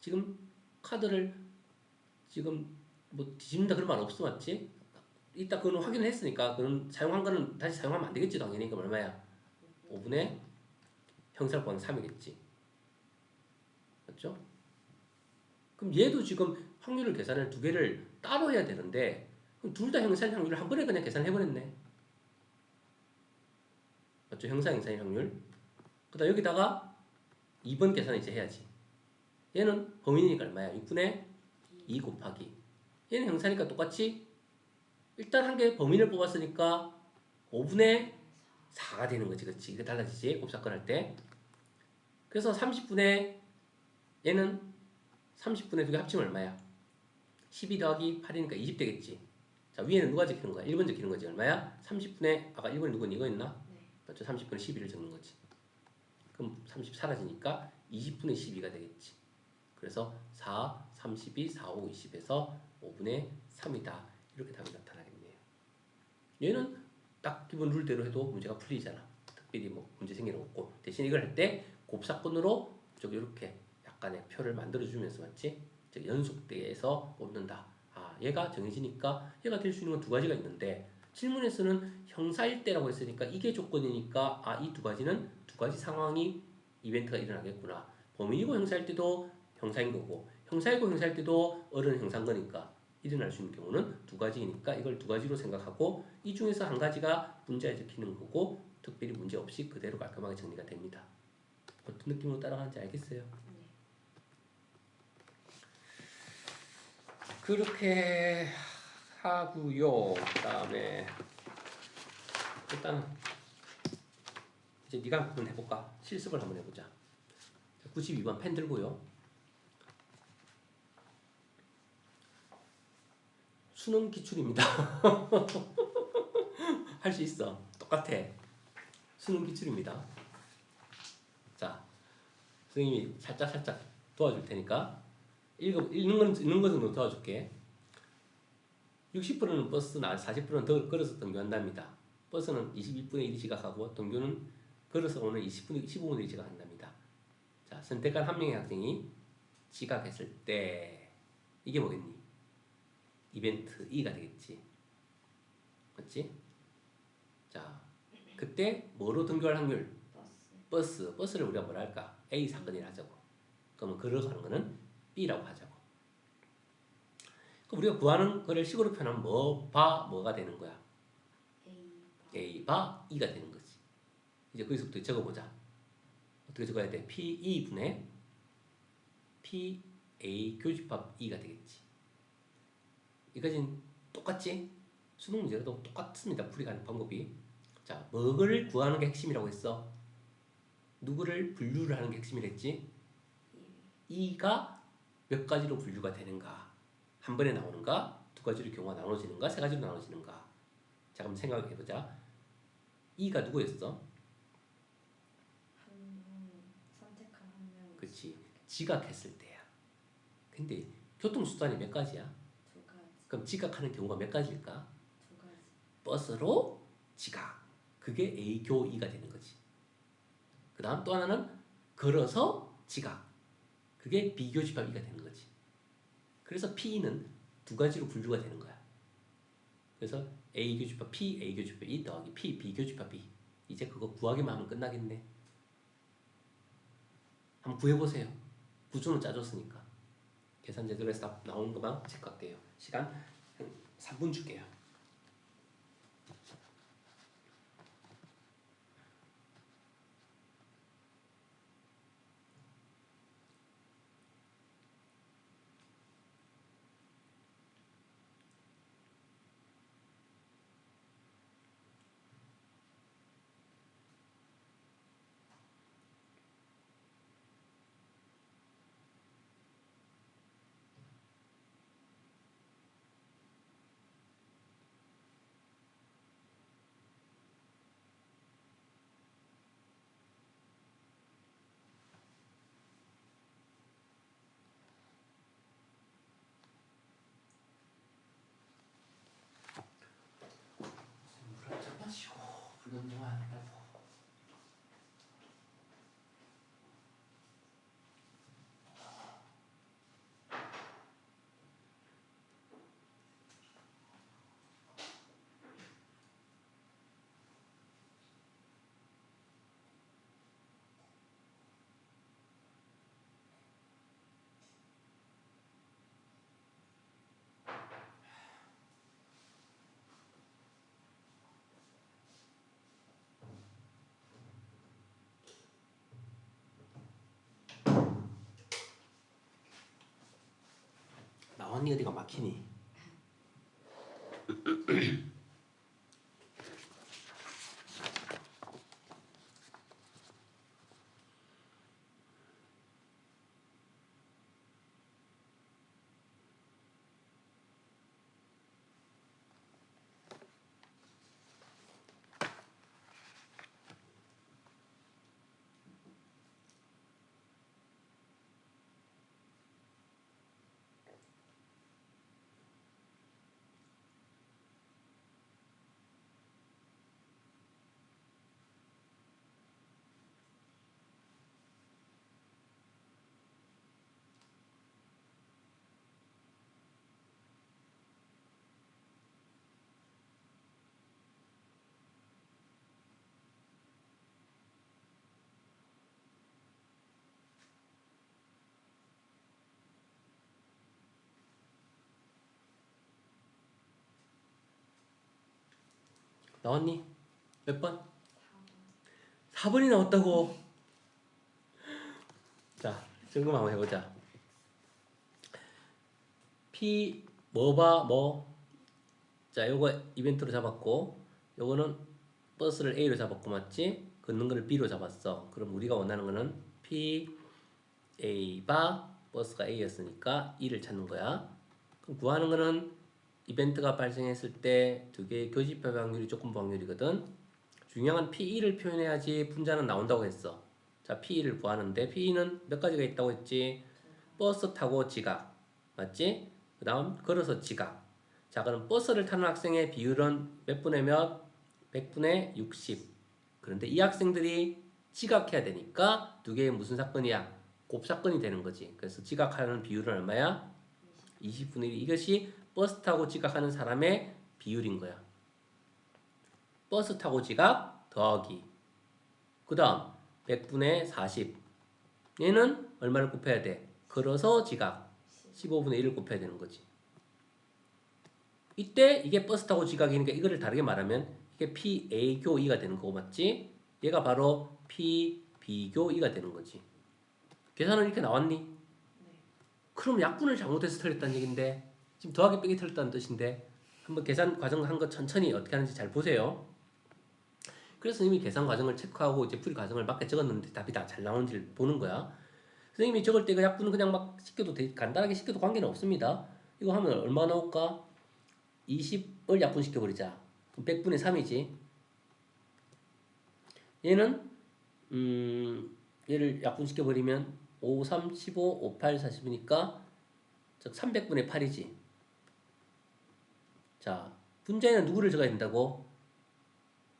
지금 카드를 지금 뒤집는다 그런 말 없어 맞지? 이따 그거는 확인을 했으니까 그건 사용한 거는 다시 사용하면 안 되겠지 당연히. 그럼 얼마야? 5분의 형사분은 3이겠지. 맞죠? 그럼 얘도 지금 확률을 계산을 두 개를 따로 해야 되는데 둘 다 형사인 확률을 한 번에 그냥 계산해버렸네. 맞죠? 형사 형사인 확률. 그다음 여기다가 2번 계산을 이제 해야지. 얘는 범위니까 얼마야? 6분의 2 곱하기. 얘는 형사니까 똑같이 일단 한 개 범위를 뽑았으니까 5분의 4가 되는 거지. 그렇지? 이거 달라지지? 곱사건 할 때. 그래서 30분의 얘는 30분의 두 개 합치면 얼마야? 12 더하기 8이니까 20 되겠지. 자, 위에는 누가 적히는 거야? 1번 적히는 거지. 얼마야? 30분의 아까 1번이 누구니? 이거 있나? 네. 맞죠? 30분의 12를 적는 거지. 그럼 30 사라지니까 20분의 12가 되겠지. 그래서 4, 32, 4, 5, 20에서 5분의 3이다. 이렇게 답이 나타나겠네요. 얘는 딱 기본 룰대로 해도 문제가 풀리잖아. 특별히 뭐 문제 생기는 거 없고. 대신 이걸 할 때 곱사건으로 저기 이렇게 약간의 표를 만들어주면서 맞지? 즉 연속대에서 뽑는다. 아, 얘가 정해지니까 얘가 될 수 있는 건 두 가지가 있는데 질문에서는 형사일 때라고 했으니까 이게 조건이니까 아, 이 두 가지는 두 가지 상황이 이벤트가 일어나겠구나. 범인이고 형사일 때도 형사인 거고 형사이고 형사일 때도 어른 형사인 거니까 일어날 수 있는 경우는 두 가지이니까 이걸 두 가지로 생각하고 이 중에서 한 가지가 문제에 적히는 거고 특별히 문제 없이 그대로 깔끔하게 정리가 됩니다. 어떤 느낌으로 따라가는지 알겠어요? 네. 그렇게 하고요. 그다음에 일단 이제 네가 한번 해볼까? 실습을 한번 해보자. 92번 펜 들고요. 수능 기출입니다. 할 수 있어. 똑같아. 수능 기출입니다. 자, 선생님이 살짝 도와줄 테니까 읽는 것은 도와줄게. 60%는 버스나 40%는 더 걸어서 등교한답니다. 버스는 22분의 1이 지각하고 등교는 걸어서 오는 15분의 1이 지각한답니다. 자, 선택한 한 명의 학생이 지각했을 때 이게 뭐겠니? 이벤트 E가 되겠지. 맞지? 자, 그때 뭐로 등교할 확률? 버스를 우리가 뭐라 할까? A 사건이라 하자고. 그러면 걸어가는 거는 B라고 하자고. 그럼 우리가 구하는 거를 식으로 표현하면 뭐가 되는 거야? A 바 E가 되는 거지. 이제 거기서부터 적어보자. 어떻게 적어야 돼? P2분의 PA 교집합 E가 되겠지. 이까지는 똑같지? 수능 문제도 똑같습니다. 풀이하는 방법이. 자, 뭐를 구하는 게 핵심이라고 했어? 누구를 분류를 하는 게 핵심이랬지? E가 몇 가지로 분류가 되는가? 한 번에 나오는가? 두 가지로 경우가 나눠지는가? 세 가지로 나눠지는가? 자, 그럼 생각해보자. E가 누구였어? 선택한 한 명. 그치. 지각했을 때야. 근데 교통수단이 몇 가지야? 두 가지. 그럼 지각하는 경우가 몇 가지일까? 두 가지. 버스로 지각. 그게 A교 E가 되는 거지. 그 다음 또 하나는 걸어서 지각. 그게 B교 집합 E가 되는 거지. 그래서 P는 두 가지로 분류가 되는 거야. 그래서 A 교집합 P, A 교집합 E 더하기 P, B 교집합 B. 이제 그거 구하기만 하면 끝나겠네. 한번 구해보세요. 구조는 짜줬으니까. 계산 제대로 해서 다 나오는 것만 체크할게요. 시간 한 3분 줄게요. 나왔니 어디가 막히니? 나왔니? 몇 번? 4번. 4번이 나왔다고. 자, 점검 한번 해보자. P 뭐봐 뭐. 자, 요거 이벤트로 잡았고, 요거는 버스를 A로 잡았고 맞지? 걷는 거를 B로 잡았어. 그럼 우리가 원하는 거는 P A 바 버스가 A였으니까 E를 찾는 거야. 그럼 구하는 거는 이벤트가 발생했을 때 두 개의 교집합 확률이 조금 확률이거든. 중요한 건 P2를 표현해야지 분자는 나온다고 했어. 자, P2를 구하는데 P2는 몇 가지가 있다고 했지? 버스 타고 지각, 맞지? 그 다음 걸어서 지각. 자, 그럼 버스를 타는 학생의 비율은 몇 분의 몇? 100분의 60. 그런데 이 학생들이 지각해야 되니까 두 개의 무슨 사건이야? 곱사건이 되는 거지. 그래서 지각하는 비율은 얼마야? 20분의 1. 이것이 버스 타고 지각하는 사람의 비율인 거야. 버스 타고 지각 더하기. 그 다음 100분의 40. 얘는 얼마를 곱해야 돼? 걸어서 지각 15분의 1을 곱해야 되는 거지. 이때 이게 버스 타고 지각이니까 이거를 다르게 말하면 이게 P A 교 2가 되는 거고 맞지? 얘가 바로 P B 교 2가 되는 거지. 계산은 이렇게 나왔니? 네. 그럼 약분을 잘못해서 틀렸다는 얘긴데 지금 더하기 빼기 틀렸다는 뜻인데 한번 계산 과정 한 거 천천히 어떻게 하는지 잘 보세요. 그래서 선생님이 계산 과정을 체크하고 이제 풀이 과정을 막 적었는데 답이 다 잘 나오는지를 보는 거야. 선생님이 적을 때 그 약분은 그냥 막 시켜도 간단하게 시켜도 관계는 없습니다. 이거 하면 얼마 나올까? 20을 약분시켜버리자. 그럼 100분의 3이지. 얘는 얘를 약분시켜버리면 5, 3, 15, 5, 8, 40이니까 즉 300분의 8이지. 자, 분자에는 누구를 적어야 된다고?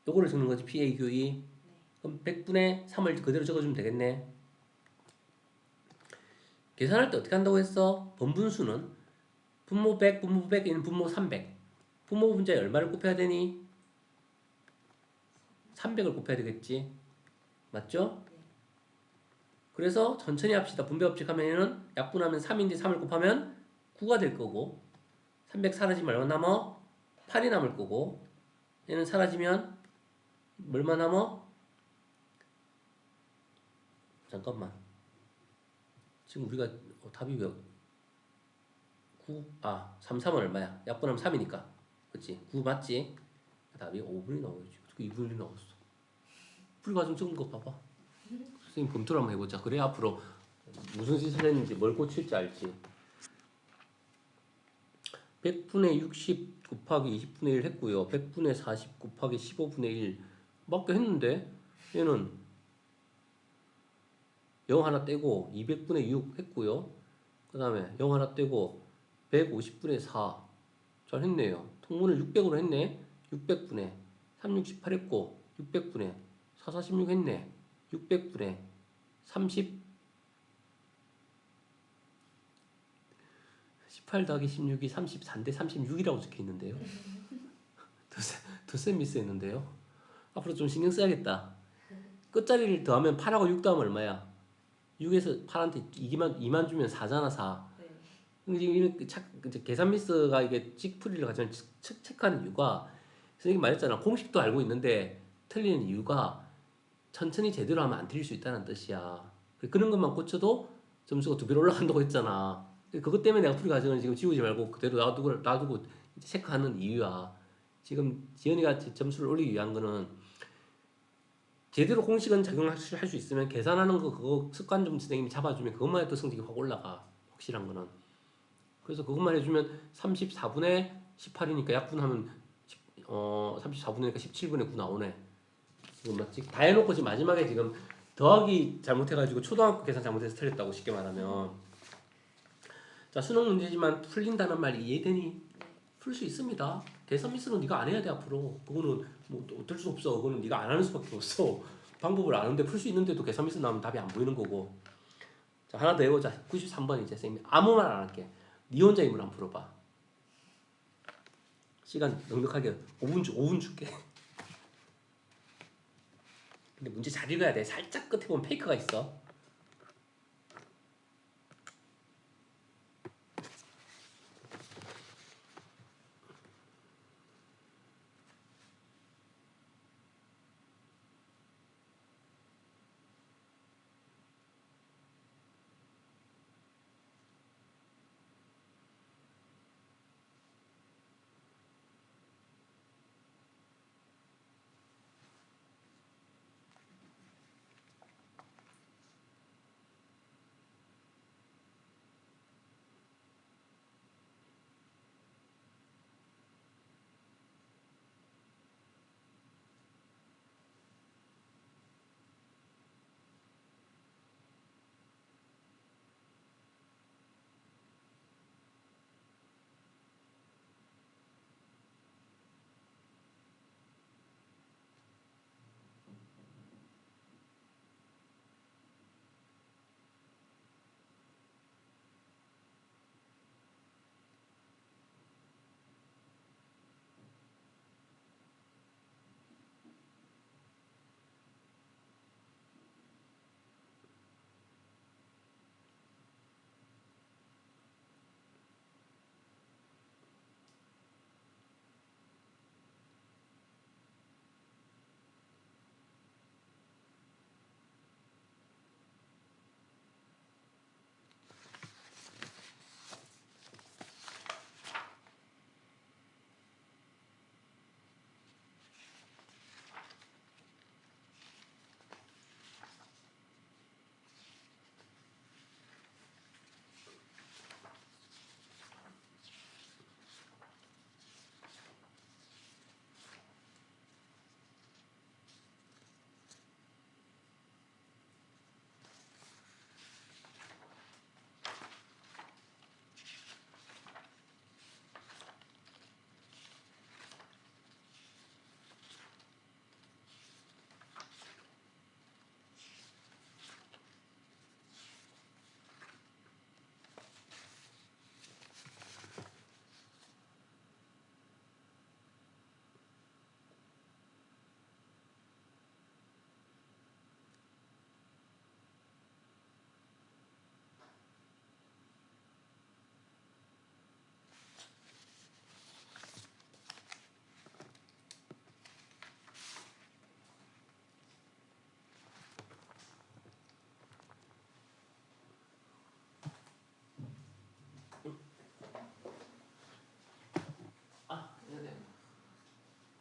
요거를 적는 거지. PAQE. 네. 그럼 100분의 3을 그대로 적어주면 되겠네. 계산할 때 어떻게 한다고 했어? 번분수는 분모 100, 분모 100, 분모 300. 분모 분자에 얼마를 곱해야 되니? 300을 곱해야 되겠지. 맞죠? 네. 그래서 천천히 합시다. 분배 법칙 하면은 약분하면 3인데 3을 곱하면 9가 될 거고 300 사라지면 얼마 남어? 8이 남을 거고 얘는 사라지면 얼마 남어? 잠깐만. 지금 우리가 답이 왜 9, 3, 3은 얼마야? 약분하면 3이니까. 그치? 9 맞지? 답이 5분이 나오지. 어떻게 2분이 나왔어? 풀이 과정 적은 거 봐봐. 선생님 검토를 한번 해보자. 그래야 앞으로 무슨 짓을 했는지 뭘 고칠지 알지. 100분의 60 곱하기 20분의 1 했고요. 100분의 40 곱하기 15분의 1 맞게 했는데 얘는 0 하나 떼고 200분의 6 했고요. 그 다음에 0 하나 떼고 150분의 4 잘 했네요. 통분을 600으로 했네. 600분의 3, 68 했고 600분의 4, 46 했네. 600분의 30 18 더하기 16이 34인데 36이라고 적혀 있는데요. 더센 미스했는데요. 앞으로 좀 신경 써야겠다. 끝자리를 더하면 8하고 6 더하면 얼마야? 6에서 8한테 2만 주면 4잖아 4. 네. 근데 지금 이렇게 이제 계산 미스가 이게 찍풀이를 가장 체크하는 이유가 선생님 말했잖아. 공식도 알고 있는데 틀리는 이유가 천천히 제대로 하면 안 틀릴 수 있다는 뜻이야. 그런 것만 고쳐도 점수가 2배로 올라간다고 했잖아. 그것 때문에 내가 풀이 과정을 지금 지우지 말고 그대로 놔두고 이제 체크하는 이유야. 지금 지연이가 점수를 올리기 위한 거는 제대로 공식은 적용할 수 있으면 계산하는 거 그거 습관 좀 선생님이 잡아주면 그것만 해도 성적이 확 올라가. 확실한 거는. 그래서 그것만 해주면 34분의 18이니까 약분하면 34분의 17분의 9 나오네. 지금 맞지? 다 해놓고 지금 마지막에 지금 더하기 잘못해가지고 초등학교 계산 잘못해서 틀렸다고 쉽게 말하면. 자, 수능 문제지만 풀린다는 말 이해되니? 풀 수 있습니다. 계산 미스는 네가 안 해야 돼 앞으로. 그거는 뭐 어쩔 수 없어. 그거는 네가 안 하는 수밖에 없어. 방법을 아는데 풀 수 있는데도 계산 미스 나오면 답이 안 보이는 거고. 자, 하나 더 해보자. 93번 이제 선생님 아무 말 안 할게. 네 혼자 힘을 한번 풀어봐. 시간 넉넉하게 5분 줄게. 근데 문제 잘 읽어야 돼. 살짝 끝에 보면 페이크가 있어.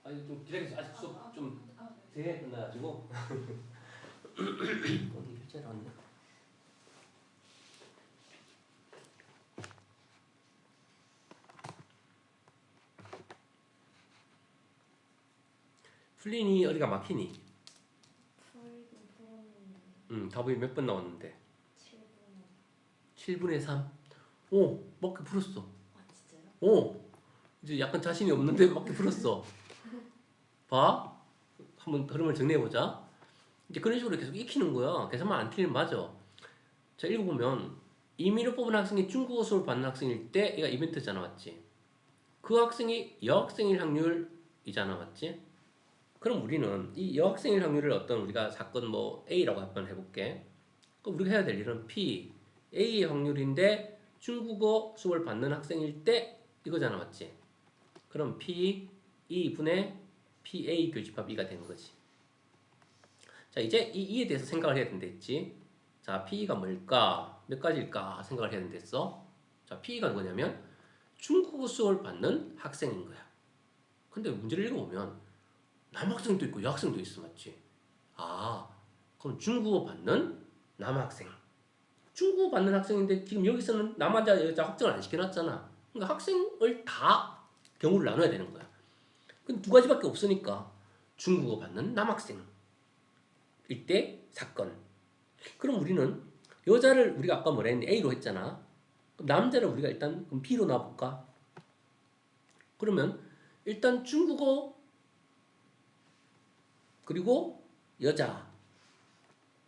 아니 좀 기다리세요. 아직 수업 좀 대회 끝나가지고. 오늘 일제로 왔네. 풀리니 어디가 막히니? 풀긴 풀었는데 답이 몇 번 나왔는데? 7분. 7분의 3. 오, 맞게 풀었어. 아 진짜요? 오, 이제 약간 자신이 없는데 맞게 풀었어. 봐, 한번 흐름을 정리해 보자. 이제 그런 식으로 계속 익히는 거야. 계산만 안 틀리면 맞아. 자, 읽어보면 임의로 뽑은 학생이 중국어 수업을 받는 학생일 때 얘가 이벤트잖아, 맞지? 그 학생이 여학생일 확률이잖아, 맞지? 그럼 우리는 이 여학생일 확률을 어떤 우리가 사건 뭐 A라고 한번 해볼게. 그럼 우리가 해야 될 일은 P, A의 확률인데 중국어 수업을 받는 학생일 때 이거잖아, 맞지? 그럼 P 2분의 PA 교집합 2가 되는 거지. 자, 이제 이에 대해서 생각을 해야 된다 했지. 자, P가 뭘까? 몇 가지일까? 생각을 해야 된댔어. 자, P가 뭐냐면 중국어 수업을 받는 학생인 거야. 근데 문제를 읽어보면 남학생도 있고 여학생도 있어, 맞지? 아, 그럼 중국어 받는 남학생. 중국어 받는 학생인데 지금 여기서는 남자 여자 확정을 안 시켜놨잖아. 그러니까 학생을 다 경우를 나눠야 되는 거야. 근데 두 가지밖에 없으니까 중국어 받는 남학생일 때 사건. 그럼 우리는 여자를 우리가 아까 뭐라 했는데 A로 했잖아. 그럼 남자를 우리가 일단 그럼 B로 놔볼까? 그러면 일단 중국어 그리고 여자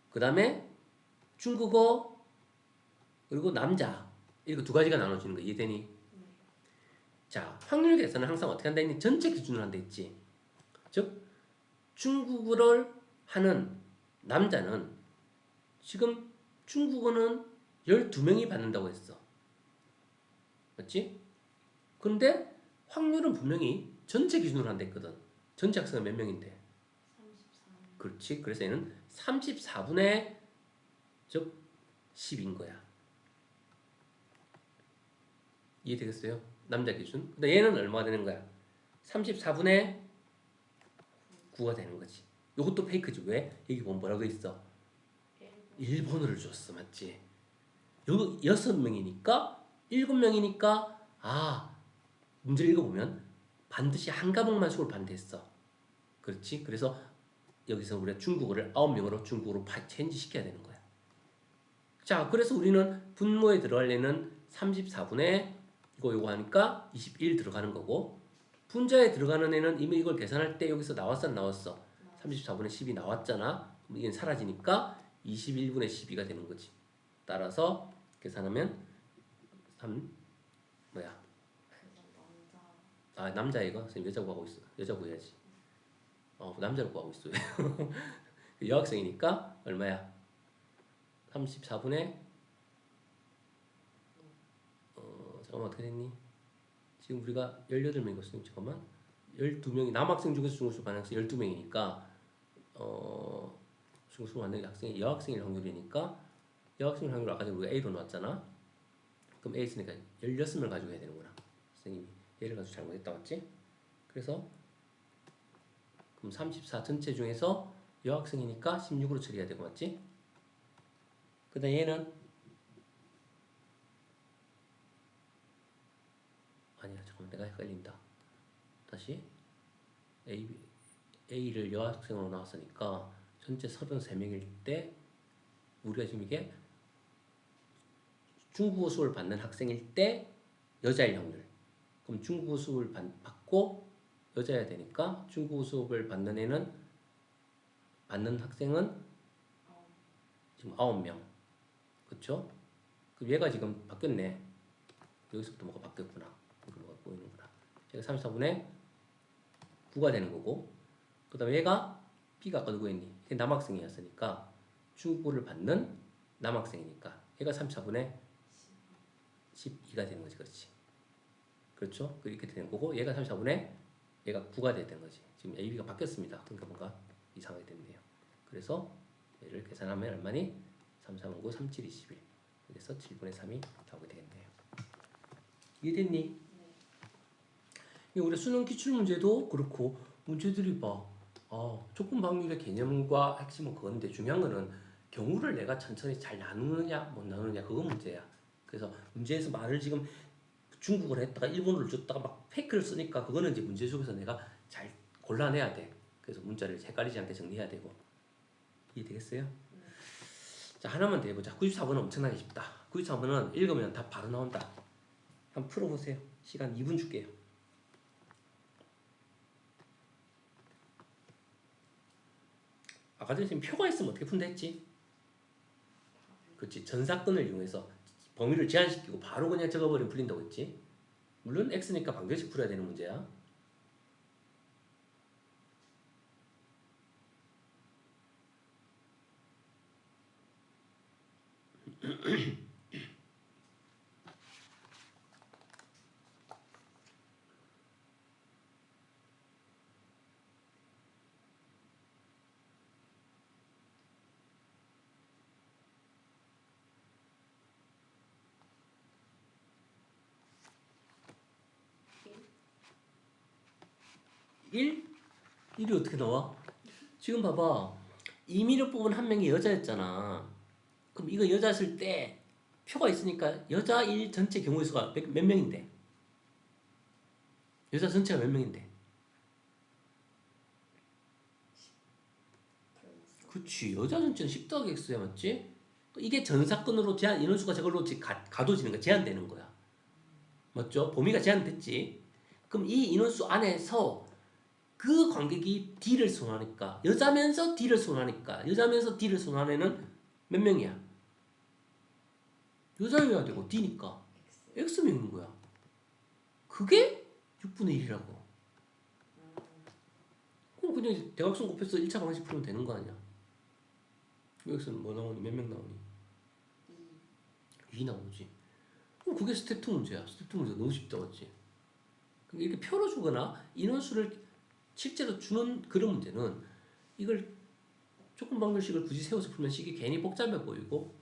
그 다음에 중국어 그리고 남자 이렇게 두 가지가 나눠지는 거 이해되니? 자, 확률 계산은 항상 어떻게 한다 했니? 전체 기준으로 한다 했지. 즉 중국어를 하는 남자는 지금 중국어는 12명이 받는다고 했어. 맞지? 근데 확률은 분명히 전체 기준으로 한다 했거든. 전체 학생은 몇 명인데? 34. 그렇지. 그래서 얘는 34분의 즉 10인 거야. 이해되겠어요? 남자 기준. 근데 얘는 얼마가 되는 거야? 34분의 9가 되는 거지. 이것도 페이크지. 왜? 여기 보면 뭐라고 있어? 일본어를 줬어. 맞지? 여기 6명이니까 7명이니까 문제를 읽어보면 반드시 한 과목만 수업을 반대했어. 그렇지? 그래서 여기서 우리가 중국어를 9명으로 중국어로 체인지 시켜야 되는 거야. 자, 그래서 우리는 분모에 들어가려는 34분의 이거 하니까 21 들어가는 거고 분자에 들어가는 애는 이미 이걸 계산할 때 여기서 나왔어 안 나왔어? 34분의 10이 나왔잖아. 그럼 이게 사라지니까 21분의 12가 되는 거지. 따라서 계산하면 3 뭐야? 남자 이거 선생님 여자 구하고 있어. 여자 구해야지. 남자를 구하고 있어. 여학생이니까 얼마야? 34분의 잠깐만 어떻게 됐니? 지금 우리가 18명이거든요. 잠깐만. 12명이 남학생 중에서 중국수 반응 학생 12명이니까 중국수 반응 학생이 여학생일 확률이니까 여학생일 확률 아까 전에 우리가 A로 놨잖아. 그럼 A 있으니까 16명 가지고 해야 되는구나. 선생님이 얘를 가지고 잘못했다 맞지? 그래서 그럼 34 전체 중에서 여학생이니까 16으로 처리해야 되고 맞지? 그 다음 얘는 아니야 잠깐만 내가 헷갈린다. 다시 A를 여학생으로 나왔으니까 전체 33명일 때 우리가 지금 이게 중국어 수업을 받는 학생일 때 여자일 확률. 그럼 중국어 수업을 받고 여자여야 되니까 중국어 수업을 받는 애는 받는 학생은 지금 9명. 그쵸? 그럼 얘가 지금 바뀌었네. 여기서부터 뭐가 바뀌었구나. 뭐가 보이는구나. 얘가 34분의 9가 되는 거고 그 다음에 얘가 B가 아까 누구였니? 얘 남학생이었으니까 중국어를 받는 남학생이니까 얘가 34분의 12가 되는 거지. 그렇지. 그렇죠? 이렇게 되는 거고 얘가 34분의 얘가 9가 되는 거지. 지금 A, B가 바뀌었습니다. 그러니까 뭔가 이상하게 됐네요. 그래서 얘를 계산하면 얼마니? 3, 3, 9, 3, 7, 21 그래서 7분의 3이 나오게 되겠네요. 이해됐니? 우리 수능 기출문제도 그렇고 문제들이 봐. 조건 방률의 개념과 핵심은 그건데 중요한 거는 경우를 내가 천천히 잘 나누느냐 못 나누느냐 그거 문제야. 그래서 문제에서 말을 지금 중국어를 했다가 일본어를 줬다가 막 페이크를 쓰니까 그거는 이제 문제 속에서 내가 잘 골라내야 돼. 그래서 문자를 헷갈리지 않게 정리해야 되고. 이해되겠어요? 자 하나만 더 해보자. 94번은 엄청나게 쉽다. 94번은 읽으면 답 바로 나온다. 한번 풀어보세요. 시간 2분 줄게요. 아까 전에 지금 표가 있으면 어떻게 푼다 했지? 그렇지. 전 사건을 이용해서 범위를 제한시키고 바로 그냥 적어버리면 풀린다고 했지. 물론 X니까 방정식 풀어야 되는 문제야. 1? 1이 어떻게 나와? 지금 봐봐. 임의로 뽑은 한 명이 여자였잖아. 그럼 이거 여자였을 때 표가 있으니까 여자 1 전체 경우의 수가 몇 명인데? 여자 전체가 몇 명인데? 그치. 여자 전체는 10 더하기 x야, 맞지? 이게 전 사건으로 제한 인원수가 저걸로 가둬지는 거야. 제한되는 거야. 맞죠? 범위가 제한됐지. 그럼 이 인원수 안에서 그 관객이 D를 선호하니까 여자면서 D를 선호하니까 여자면서 D를 선호하는 애는 몇 명이야? 여자여야 되고 D니까 X. X명인 거야. 그게 6분의 1이라고. 그럼 그냥 이제 대각선 곱해서 1차 방식 풀면 되는 거 아니야? 여기서는 뭐 나오니? 몇 명 나오니? 2 나오지. 그럼 그게 스텝 2 문제야. 스텝 2 문제 너무 쉽다, 맞지? 이렇게 표로 주거나 인원수를 실제로 주는 그런 문제는 이걸 조건 방정식을 굳이 세워서 풀면 식이 괜히 복잡해 보이고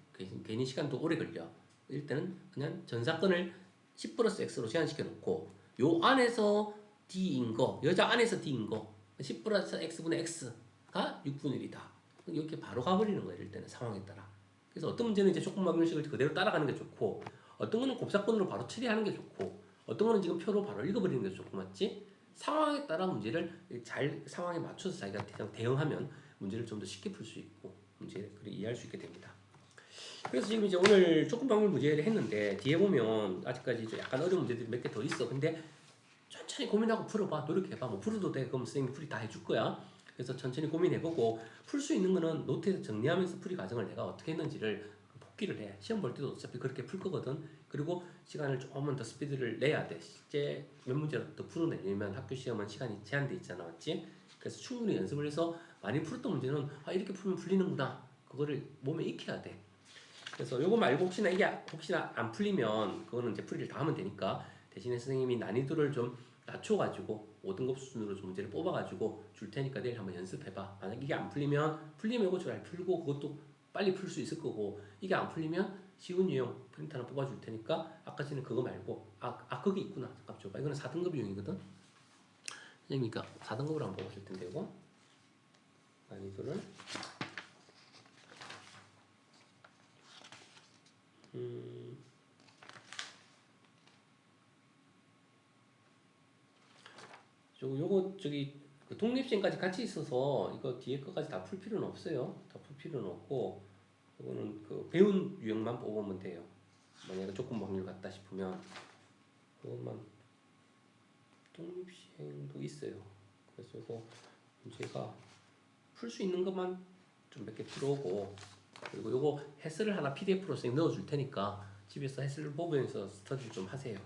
괜히 시간도 오래 걸려. 이럴 때는 그냥 전 사건을 10 플러스 x로 제한시켜 놓고 요 안에서 d인 거, 여자 안에서 d인 거 10 플러스 x분의 x가 6분의 1이다. 이렇게 바로 가버리는 거야. 이럴 때는 상황에 따라. 그래서 어떤 문제는 이제 조건 방정식을 그대로 따라가는 게 좋고 어떤 거는 곱사건으로 바로 처리하는 게 좋고 어떤 거는 지금 표로 바로 읽어버리는 게 좋고, 맞지? 상황에 따라 문제를 잘 상황에 맞춰서 자기가 그냥 대응하면 문제를 좀 더 쉽게 풀 수 있고 문제를 그리 이해할 수 있게 됩니다. 그래서 지금 이제 오늘 조건 방문 문제를 했는데 뒤에 보면 아직까지 좀 약간 어려운 문제들이 몇 개 더 있어. 근데 천천히 고민하고 풀어봐. 노력해봐. 뭐 풀어도 돼. 그럼 선생님이 풀이 다 해줄 거야. 그래서 천천히 고민해보고 풀 수 있는 거는 노트에서 정리하면서 풀이 과정을 내가 어떻게 했는지를 복기를 해. 시험 볼 때도 어차피 그렇게 풀 거거든. 그리고 시간을 조금만 더 스피드를 내야 돼. 실제 몇 문제라도 더 풀어내려면 학교 시험은 시간이 제한돼 있잖아, 맞지? 그래서 충분히 연습을 해서 많이 풀었던 문제는 이렇게 풀면 풀리는구나. 그거를 몸에 익혀야 돼. 그래서 요거 말고 혹시나 안 풀리면 그거는 이제 풀이를 다 하면 되니까 대신에 선생님이 난이도를 좀 낮춰가지고 5등급 수준으로 좀 문제를 뽑아가지고 줄 테니까 내일 한번 연습해봐. 만약 이게 안 풀리면 이거 잘 풀고 그것도 빨리 풀 수 있을 거고 이게 안 풀리면 쉬운 유형 프린트 하나 뽑아줄 테니까 아까 전에 그거 말고 그게 있구나. 잠깐 줘봐. 이거는 4등급 유형이거든. 선생님이니까 4등급으로 한번 뽑아줄 텐데 이거 난이도를 요거 그 독립시행까지 같이 있어서 이거 뒤에 거까지 다 풀 필요는 없어요. 다 풀 필요는 없고 이거는 그 배운 유형만 뽑으면 돼요. 만약에 조건 확률 같다 싶으면 그것만 독립시행도 있어요. 그래서 이거 문제가 풀 수 있는 것만 좀 몇 개 들어오고 그리고 요거 해설을 하나 PDF로 선생님 넣어줄 테니까 집에서 해설을 보면서 스터디를 좀 하세요.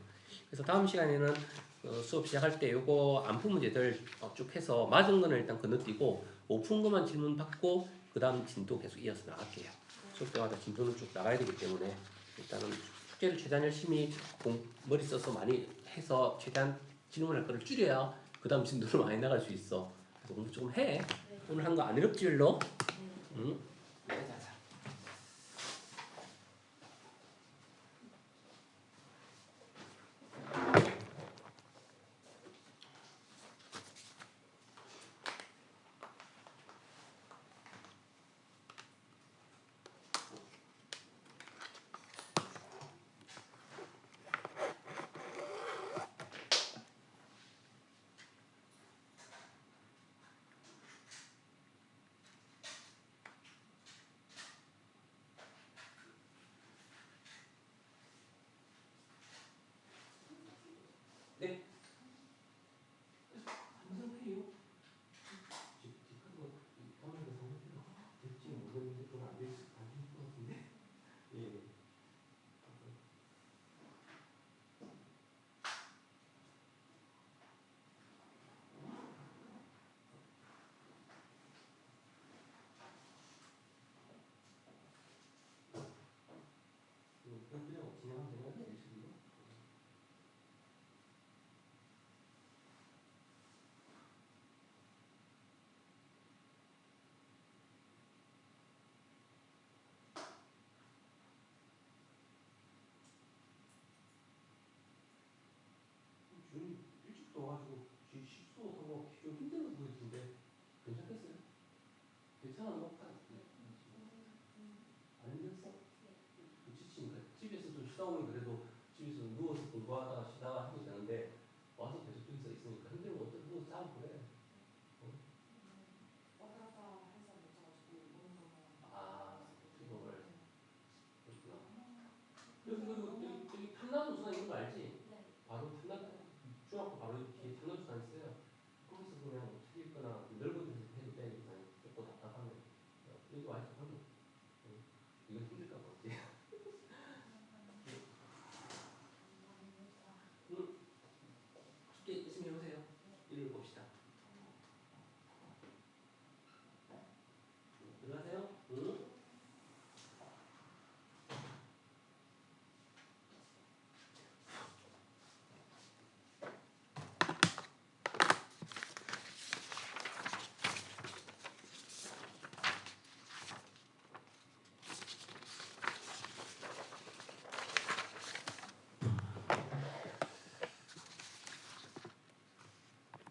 그래서 다음 시간에는 수업 시작할 때 요거 안 푼 문제들 쭉 해서 맞은 거는 일단 건너뛰고 못 푼 것만 질문 받고 그 다음 진도 계속 이어서 나갈게요. 수업 때마다 진도는 쭉 나가야 되기 때문에 일단은 숙제를 최대한 열심히 머리 써서 많이 해서 최대한 질문할 거를 줄여야 그 다음 진도를 많이 나갈 수 있어. 그래서 공부 조금 해. 네. 오늘 한 거 안 어렵지, 일로? 네. 응? 자. 네. 항상 해요. 될지 모르겠는데 그건 안 될지 안될것 같은데. 예. 그냥 진행하면 되나요? 일식으로? 준 일찍 떠가지고 식수하고 기존 괜찮아 뭐 안 됐어? 지치니까 집에서 좀 쉬다 오면 그래도 집에서 누워서 공부하다가 쉬다가 하면 되는데 와서 계속 저기서 있으니까 힘들면 어떤 누워서 자고 그래. 아 이거를 그렇구나. 여기 저기 탐나무수산 있는 거 알지? 바로 탐나 중학교 바로 뒤에 탐나무수산 있어요. 거기서 그냥 뭐 책 읽거나 넓은 데서 해도 돼. 그냥 좁고 답답하면 여기 와서 하면 이거 힘들까 봐.